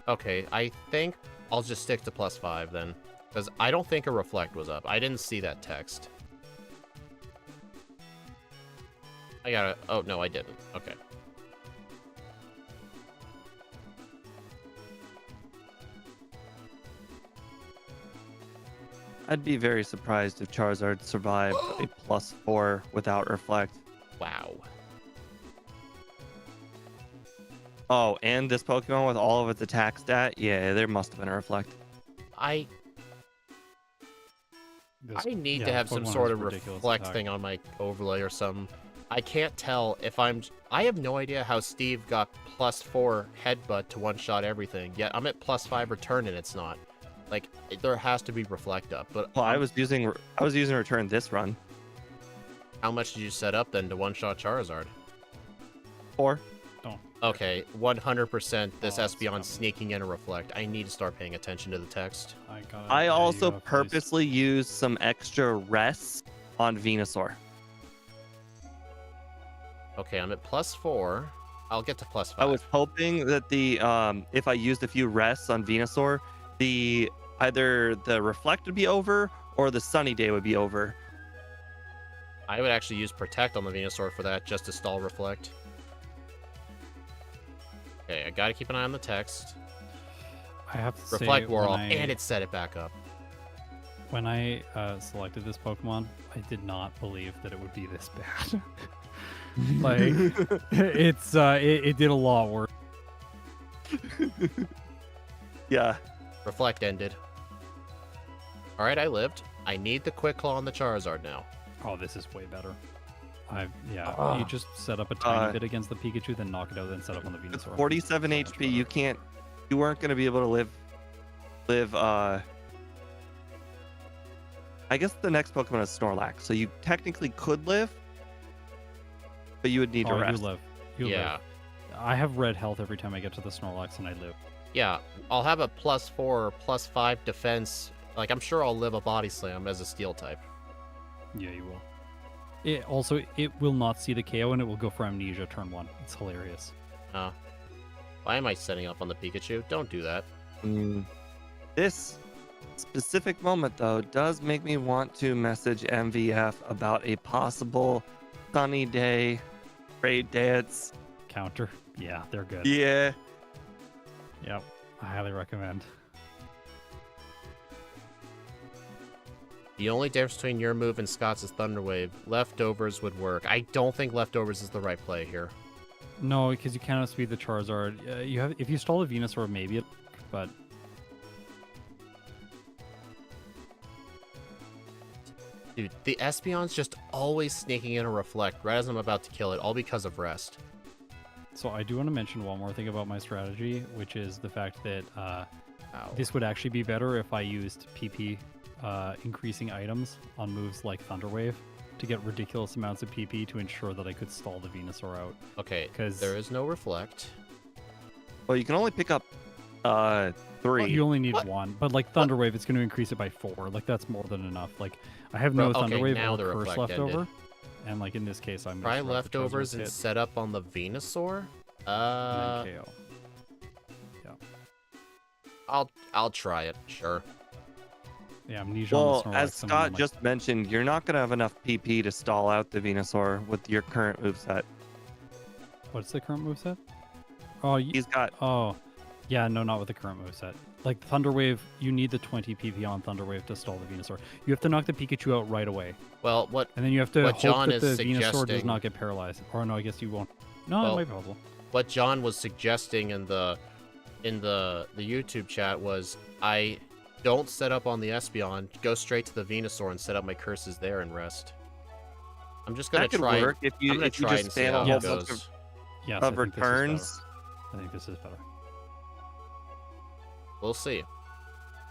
Okay, I think I'll just stick to +5 then. Because I don't think a Reflect was up. I didn't see that text. I gotta... Oh, no, I didn't. Okay. I'd be very surprised if Charizard survived a +4 without Reflect. Wow. Oh, and this Pokemon with all of its attack stat? Yeah, there must have been a Reflect. I need to have some sort of Reflect thing on my overlay or something. I can't tell if I have no idea how Steve got +4 Headbutt to one-shot everything, yet I'm at +5 Return and it's not. Like, there has to be Reflect up, but... Well, I was using Return this run. How much did you set up then to one-shot Charizard? 4. Okay, 100% this Espeon sneaking in a Reflect. I need to start paying attention to the text. I also purposely used some extra rests on Venusaur. Okay, I'm at +4. I'll get to +5. I was hoping that the if I used a few rests on Venusaur, either the Reflect would be over or the Sunny Day would be over. I would actually use Protect on the Venusaur for that, just to stall Reflect. Okay, I gotta keep an eye on the text. I have to Reflect say, wore off, and it set it back up. When I selected this Pokemon, I did not believe that it would be this bad. Like, it did a lot worse. Yeah. Reflect ended. Alright, I lived. I need the Quick Claw on the Charizard now. Oh, this is way better. You just set up a tiny bit against the Pikachu, then knock it out, then set up on the Venusaur. 47 HP, you weren't going to be able to live, I guess the next Pokemon is Snorlax, so you technically could live, but you would need to rest. You live. I have red health every time I get to the Snorlax, and I live. Yeah, I'll have a +4 or +5 defense. Like, I'm sure I'll live a Body Slam as a Steel type. Yeah, you will. It will not see the KO, and it will go for Amnesia turn 1. It's hilarious. Why am I setting up on the Pikachu? Don't do that. This specific moment, though, does make me want to message MVF about a possible Sunny Day raid dance. Counter. Yeah, they're good. Yeah. Yep. I highly recommend. The only difference between your move and Scott's is Thunder Wave. Leftovers would work. I don't think Leftovers is the right play here. No, because you cannot speed the Charizard. If you stall a Venusaur, maybe, but... Dude, the Espeon's just always sneaking in a Reflect right as I'm about to kill it, all because of rest. So I do want to mention one more thing about my strategy, which is the fact that Ow. this would actually be better if I used PP increasing items on moves like Thunder Wave to get ridiculous amounts of PP to ensure that I could stall the Venusaur out. Okay, 'Cause- there is no reflect. Well, you can only pick up 3. Well, you only need What? 1, but like Thunder Wave, it's going to increase it by 4. Like that's more than enough. Like I have no Bro, Thunder okay, Wave now or the Curse reflect left ended. over, and like in this case, I'm Try just about to leftovers Charizard's and hit set up on the Venusaur. and then KO. I'll try it. Sure. Yeah, Amnesia. Well, on the as Snorlax, and Scott then, like, just mentioned, you're not gonna have enough PP to stall out the Venusaur with your current moveset. what's the current moveset? Oh, He's got oh, yeah, no, not with the current moveset. Like Thunder Wave, you need the 20 PP on Thunder Wave to stall the Venusaur. You have to knock the Pikachu out right away, Well, what and then you have to What hope John that the is Venusaur does suggesting- not get paralyzed. Or no, I guess you won't. No, Well, it might be possible. what John was suggesting in the YouTube chat was I don't set up on the Espeon, go straight to the Venusaur and set up my curses there and rest. I'm just gonna that could try. work if I'm you gonna if you try just and see spam how a it whole goes. bunch of, Yes, of I think this is returns. better. I think this is better. We'll see.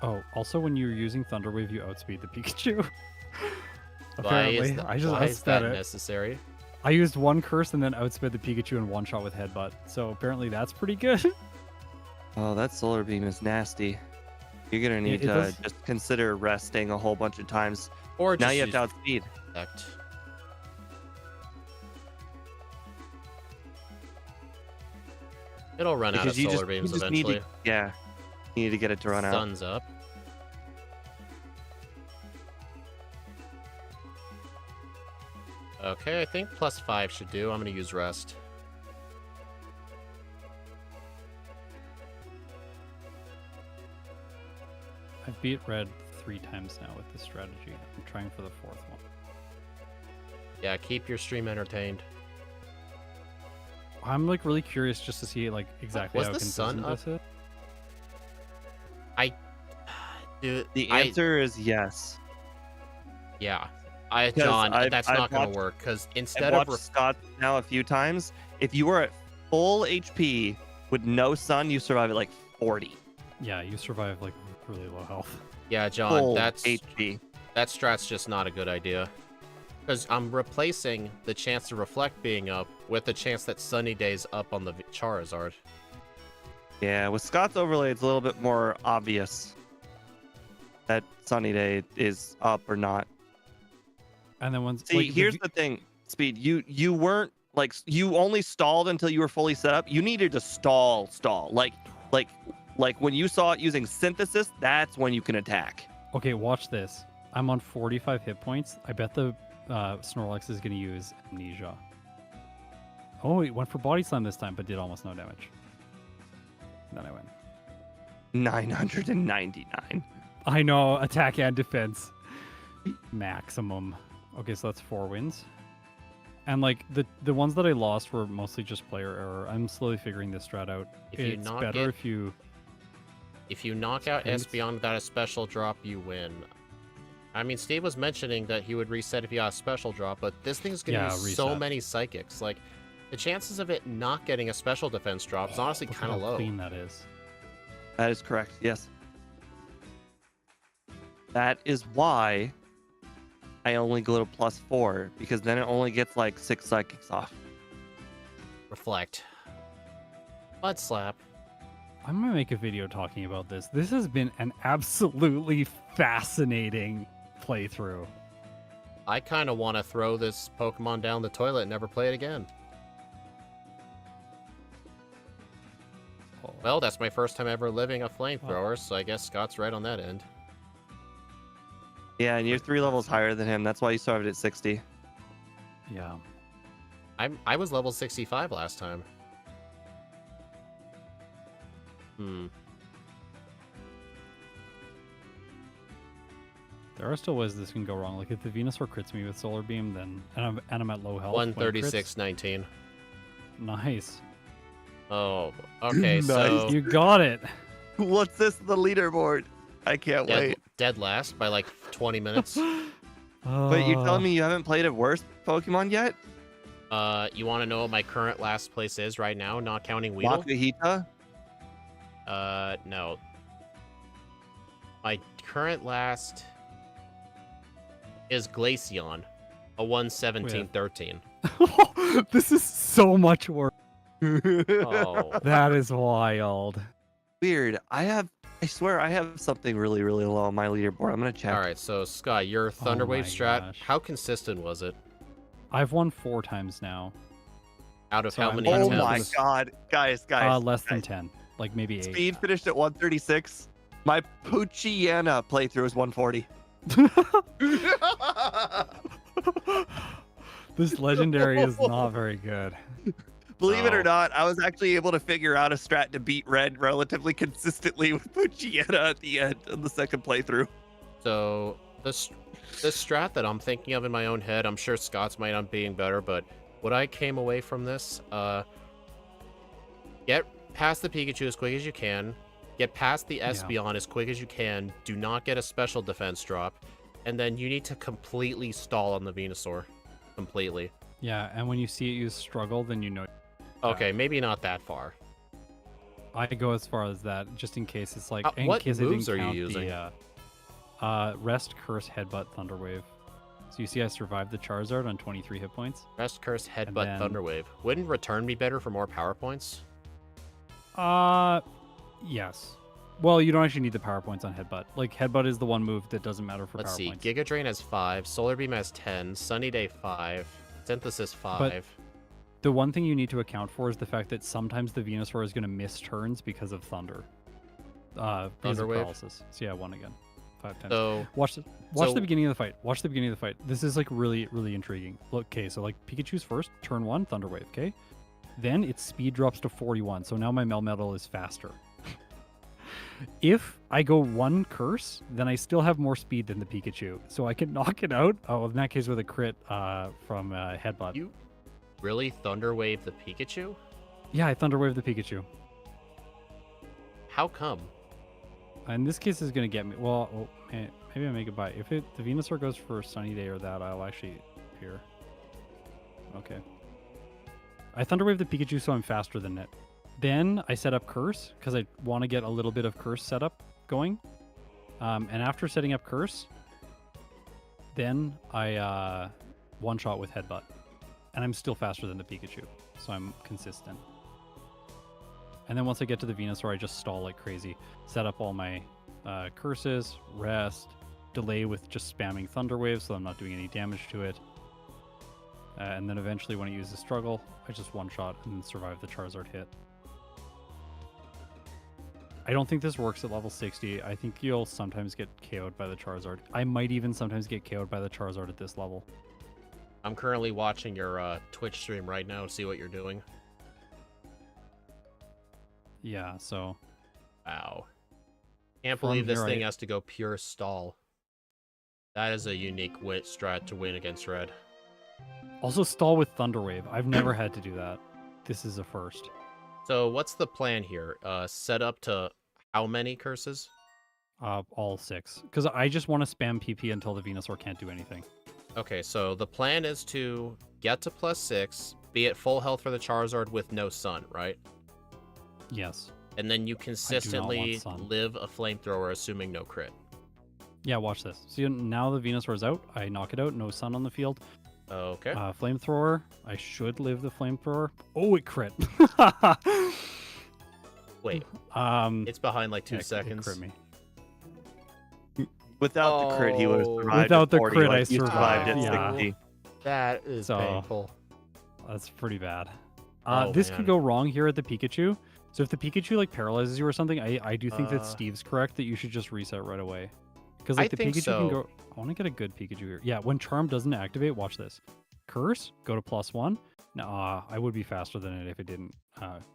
Oh, also when you're using Thunder Wave, you outspeed the Pikachu. Why Apparently, is that, I just why is that outsped it. necessary? I used one curse and then outsped the Pikachu in one shot with Headbutt. So apparently that's pretty good. Oh, that Solar Beam is nasty. You're gonna need it to does- just consider resting a whole bunch of times. Or Now just you have use to outspeed. Protect. It'll run out of Because you solar just, you beams just eventually. need to, yeah, you need to get it to run out. Sun's up. Okay, I think +5 should do. I'm gonna use rest. I've beat Red 3 times now with this strategy. I'm trying for the 4th one. Yeah, keep your stream entertained. I'm like really curious just to see like exactly Was how the sun consistent this is. Dude, The answer is yes. yeah. Because John, I've- that's I've not gonna watched- work because I've instead watched of Scott now a few times. If you were at full HP with no sun, you survive at like 40. Yeah, you survive like really low health. yeah, John, Full that's HP. that strat's just not a good idea. Because I'm replacing the chance to reflect being up with the chance that Sunny Day's up on the Charizard. Yeah, with Scott's overlay, it's a little bit more obvious that Sunny Day is up or not. And then once See, like, here's the thing, Speed. You weren't like you only stalled until you were fully set up. You needed to stall. Like when you saw it using synthesis, that's when you can attack. okay, watch this. I'm on 45 hit points. I bet the Snorlax is going to use Amnesia. Oh, it went for Body Slam this time, but did almost no damage. Then I win. 999. I know, attack and defense. Maximum. Okay, so that's 4 wins. And like the ones that I lost were mostly just player error. I'm slowly figuring this strat out. If you It's knock better it- if you If you knock out Thanks. Espeon without a special drop, you win. I mean, Steve was mentioning that he would reset if he got a special drop, but this thing's gonna Yeah, use so reset. many psychics. Like, the chances of it not getting a special defense drop is honestly look at kind of how low. clean that is. That is correct. Yes. That is why I only go to +4 because then it only gets like 6 psychics off. Reflect. Mud slap. I'm gonna make a video talking about this. This has been an absolutely fascinating playthrough. I kind of want to throw this Pokemon down the toilet and never play it again. Well, that's my first time ever living a flamethrower, so I guess Scott's right on that end. Yeah, and you're 3 levels higher than him. That's why you started at 60. Yeah. I was level 65 last time. There are still ways this can go wrong. Like if the Venusaur crits me with Solar Beam, then and I'm at low health. when it crits- 136.19. Nice. Oh, okay, Nice. so You got it. What's this? The leaderboard. I can't dead, wait. dead last by like 20 minutes. But you're telling me you haven't played a worse Pokemon yet? You want to know what my current last place is right now, not counting Weedle? Wakahita? No. My current last is Glaceon, a 117-13. This is so much work. Oh. That is wild. Weird. I swear I have something really, really low on my leaderboard. I'm gonna check. All right, so Sky, your Thunderwave my strat, gosh. how consistent was it? I've won 4 times now. Out of So how I'm many gonna Oh win my this. god, guys. Less than guys. 10, like maybe 8. Speed finished at 136. My Poochyena playthrough is 140. This legendary is not very good. Believe it Oh. or not, I was actually able to figure out a strat to beat Red relatively consistently with Poochyena at the end of the second playthrough. So this strat that I'm thinking of in my own head, I'm sure Scott's might not being better, but what I came away from this, get past the Pikachu as quick as you can, get past the Espeon as quick as you can, do not get a special defense drop, and then you need to completely stall on the Venusaur. Completely. Yeah, and when you see it use struggle, then you know. Okay, maybe not that far. I go as far as that, just in case it's like. In what case moves I are didn't you count using? The, Rest, Curse, Headbutt, Thunderwave. So you see, I survived the Charizard on 23 hit points. Rest, Curse, Headbutt, then- Thunderwave. Wouldn't Return be better for more power points? Yes. Well, you don't actually need the power points on Headbutt. Like Headbutt is the one move that doesn't matter for Let's power see. points. Giga Drain has 5, Solar Beam has 10, Sunny Day 5, Synthesis 5. The one thing you need to account for is the fact that sometimes the Venusaur is going to miss turns because of Thunder. Because of Thunderwave? paralysis. So yeah, 1 again. 5 times. So Watch the so- beginning of the fight. Watch the beginning of the fight. This is like really, really intriguing. Look, okay, so like Pikachu's first, turn 1, Thunderwave, okay? Then its speed drops to 41, so now my Melmetal is faster. If I go 1 curse, then I still have more speed than the Pikachu, so I can knock it out. Oh, in that case with a crit from Headbutt. you really Thunderwave the Pikachu? Yeah, I Thunderwave the Pikachu. How come? In this case, is going to get me. Well, maybe I make it by. If the Venusaur goes for Sunny Day or that, I'll actually appear. Okay. I Thunderwave the Pikachu, so I'm faster than it. Then I set up Curse, because I want to get a little bit of Curse setup going. And after setting up Curse, then I one-shot with Headbutt. And I'm still faster than the Pikachu, so I'm consistent. And then once I get to the Venusaur, I just stall like crazy. Set up all my curses, rest, delay with just spamming Thunder Wave so I'm not doing any damage to it. And then eventually when it uses Struggle, I just one-shot and then survive the Charizard hit. I don't think this works at level 60. I think you'll sometimes get KO'd by the Charizard. I might even sometimes get KO'd by the Charizard at this level. I'm currently watching your Twitch stream right now to see what you're doing. Yeah, so... Wow. Can't From believe this here, thing has to go pure stall. That is a unique wit strat to win against Red. Also stall with Thunder Wave. I've never had to do that. This is a first. So what's the plan here? Set up to how many curses? All 6. Because I just want to spam PP until the Venusaur can't do anything. Okay, so the plan is to get to +6, be at full health for the Charizard with no Sun, right? Yes. And then you consistently Sun. live a Flamethrower, assuming no crit. Yeah, watch this. See, now the Venusaur's out. I knock it out. No Sun on the field. Okay. Flamethrower. I should live the Flamethrower. Oh, it crit. Wait, it's behind like 2 yeah, it seconds. crit me. Without the crit, he would have Oh. survived. Without at the 40, crit, like I you survived at survived, yeah. 60. That is So- painful. That's pretty bad. Oh, This man. could go wrong here at the Pikachu. So if the Pikachu like paralyzes you or something, I do think that Steve's correct that you should just reset right away. Because like I the think Pikachu so. can go. I want to get a good Pikachu here. Yeah, when Charm doesn't activate, watch this. Curse, go to +1. Nah, I would be faster than it if it didn't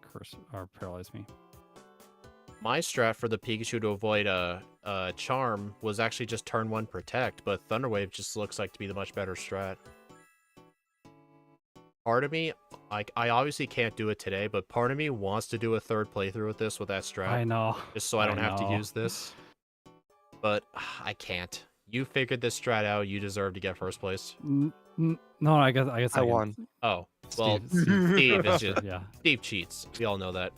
curse or paralyze me. My strat for the Pikachu to avoid a Charm was actually just turn 1 Protect, but Thunderwave just looks like to be the much better strat. Part of me, like, I obviously can't do it today, but part of me wants to do a third playthrough with this with that strat. I know. Just so I don't have to know. use this. But I can't. You figured this strat out. You deserve to get first place. No, I guess I second. won. Oh, well, Steve. Steve is just Yeah. Steve cheats. We all know that.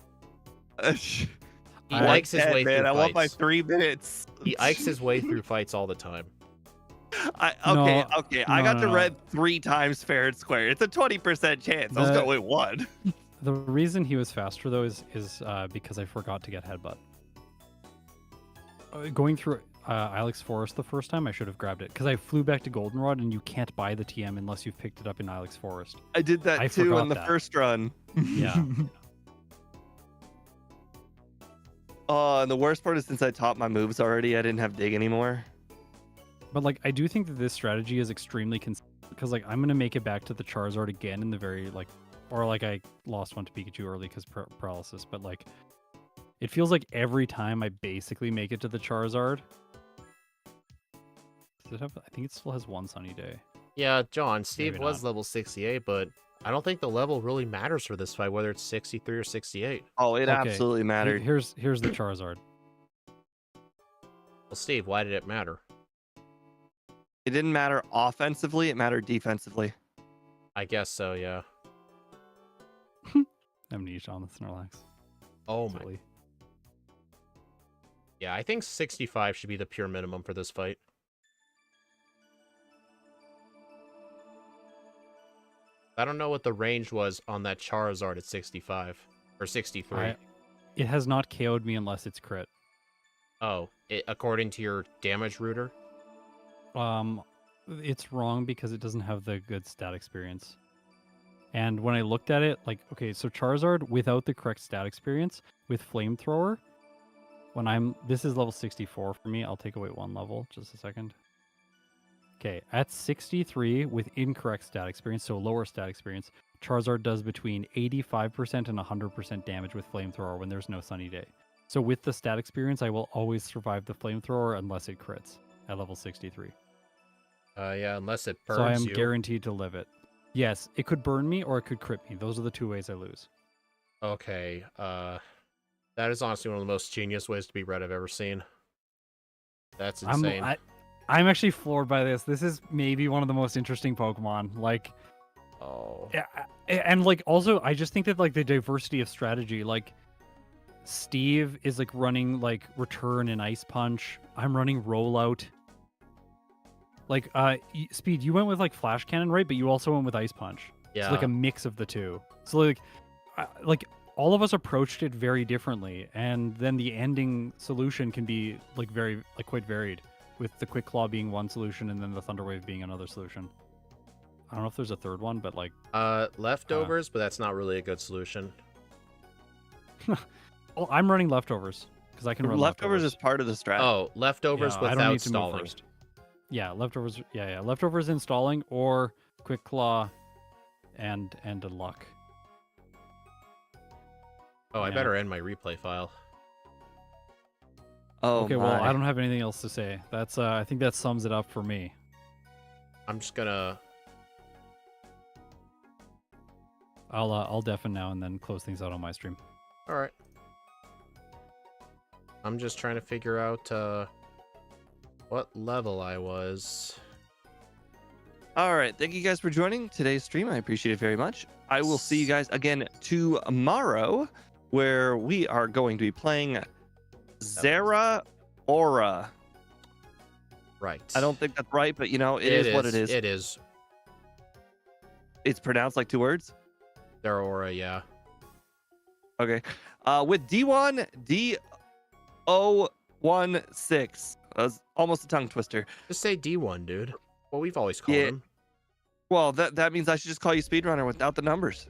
He ikes his way man. through I want my fights. 3 minutes. He ikes his way through fights all the time. Okay. No, I got to no. red 3 times fair and square. It's a 20% chance. I was gonna win 1. The reason he was faster though is because I forgot to get headbutt. Going through Ilex Forest the first time, I should have grabbed it because I flew back to Goldenrod, and you can't buy the TM unless you've picked it up in Ilex Forest. I did that too in the first run. Yeah. Oh, and the worst part is since I taught my moves already, I didn't have dig anymore. But like, I do think that this strategy is extremely because like I'm gonna make it back to the Charizard again in the very like, or like I lost one to Pikachu early because paralysis. But like, it feels like every time I basically make it to the Charizard. Does it have? I think it still has 1 sunny day. Yeah, John, Steve Maybe was not. level 68, but I don't think the level really matters for this fight, whether it's 63 or 68. Oh, it Okay, absolutely mattered. Here's the Charizard. Well, Steve, why did it matter? It didn't matter offensively, it mattered defensively. I guess so, yeah. Amnesia on the Snorlax. Oh my. Silly. Yeah, I think 65 should be the pure minimum for this fight. I don't know what the range was on that Charizard at 65 or 63. It has not KO'd me unless it's crit. Oh, according to your damage router? It's wrong because it doesn't have the good stat experience. And when I looked at it, like, okay, so Charizard without the correct stat experience with Flamethrower, this is level 64 for me. I'll take away 1 level, just a second. Okay, at 63 with incorrect stat experience, so lower stat experience, Charizard does between 85% and 100% damage with Flamethrower when there's no sunny day. So with the stat experience, I will always survive the Flamethrower unless it crits at level 63. Yeah, unless it burns So I am you. guaranteed to live it. Yes, it could burn me or it could crit me. Those are the 2 ways I lose. Okay, that is honestly one of the most genius ways to be red I've ever seen. That's insane. I'm actually floored by this. This is maybe one of the most interesting Pokemon. Like, oh. yeah, and like also, I just think that like the diversity of strategy, like Steve is like running like Return and Ice Punch. I'm running Rollout. Like, Speed, you went with like Flash Cannon, right? But you also went with Ice Punch. Yeah. It's like a mix of the two. So like all of us approached it very differently, and then the ending solution can be like quite varied, with the Quick Claw being one solution and then the Thunder Wave being another solution. I don't know if there's a third one, but like Leftovers, but that's not really a good solution. Oh, I'm running Leftovers because I can run Leftovers is part of the strat. Oh, Leftovers I don't need without to move stalling. first. Yeah, Leftovers. Yeah, Leftovers installing or Quick Claw, and a Luck. Oh, I Yeah. better end my replay file. Oh, Okay, well, my. I don't have anything else to say. That's I think that sums it up for me. I'm just gonna... I'll deafen now and then close things out on my stream. Alright. I'm just trying to figure out what level I was. All right. Thank you guys for joining today's stream. I appreciate it very much. I will see you guys again tomorrow, where we are going to be playing Zera Aura. Right. I don't think that's right, but you know, it is what it is. It is. It's pronounced like 2 words. Their aura, yeah. Okay. With D1 D016. That was almost a tongue twister. Just say D1, dude. Well, we've always called Yeah. him. Well, that means I should just call you Speedrunner without the numbers.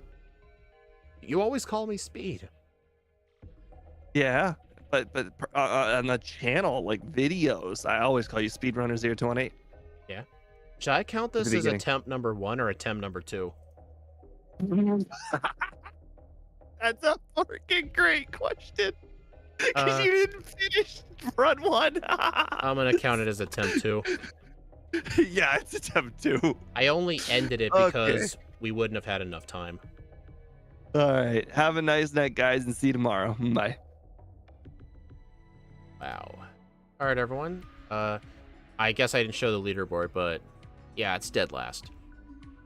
You always call me Speed. Yeah, but on the channel, like videos, I always call you Speedrunner 0218. Should I count this the as beginning. attempt number 1 or attempt number 2? That's a freaking great question. Because Uh, you didn't finish run 1. I'm gonna count it as attempt 2. Yeah, it's attempt 2. I only ended it Okay. because we wouldn't have had enough time. All right. Have a nice night, guys, and see you tomorrow. Bye. Wow. All right, everyone. I guess I didn't show the leaderboard, but yeah, it's dead last.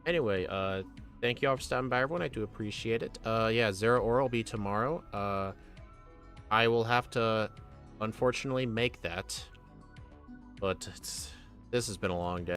Anyway, thank you all for stopping by, everyone. I do appreciate it. Yeah, Zero Aura will be tomorrow. I will have to, unfortunately, make that. But this has been a long day.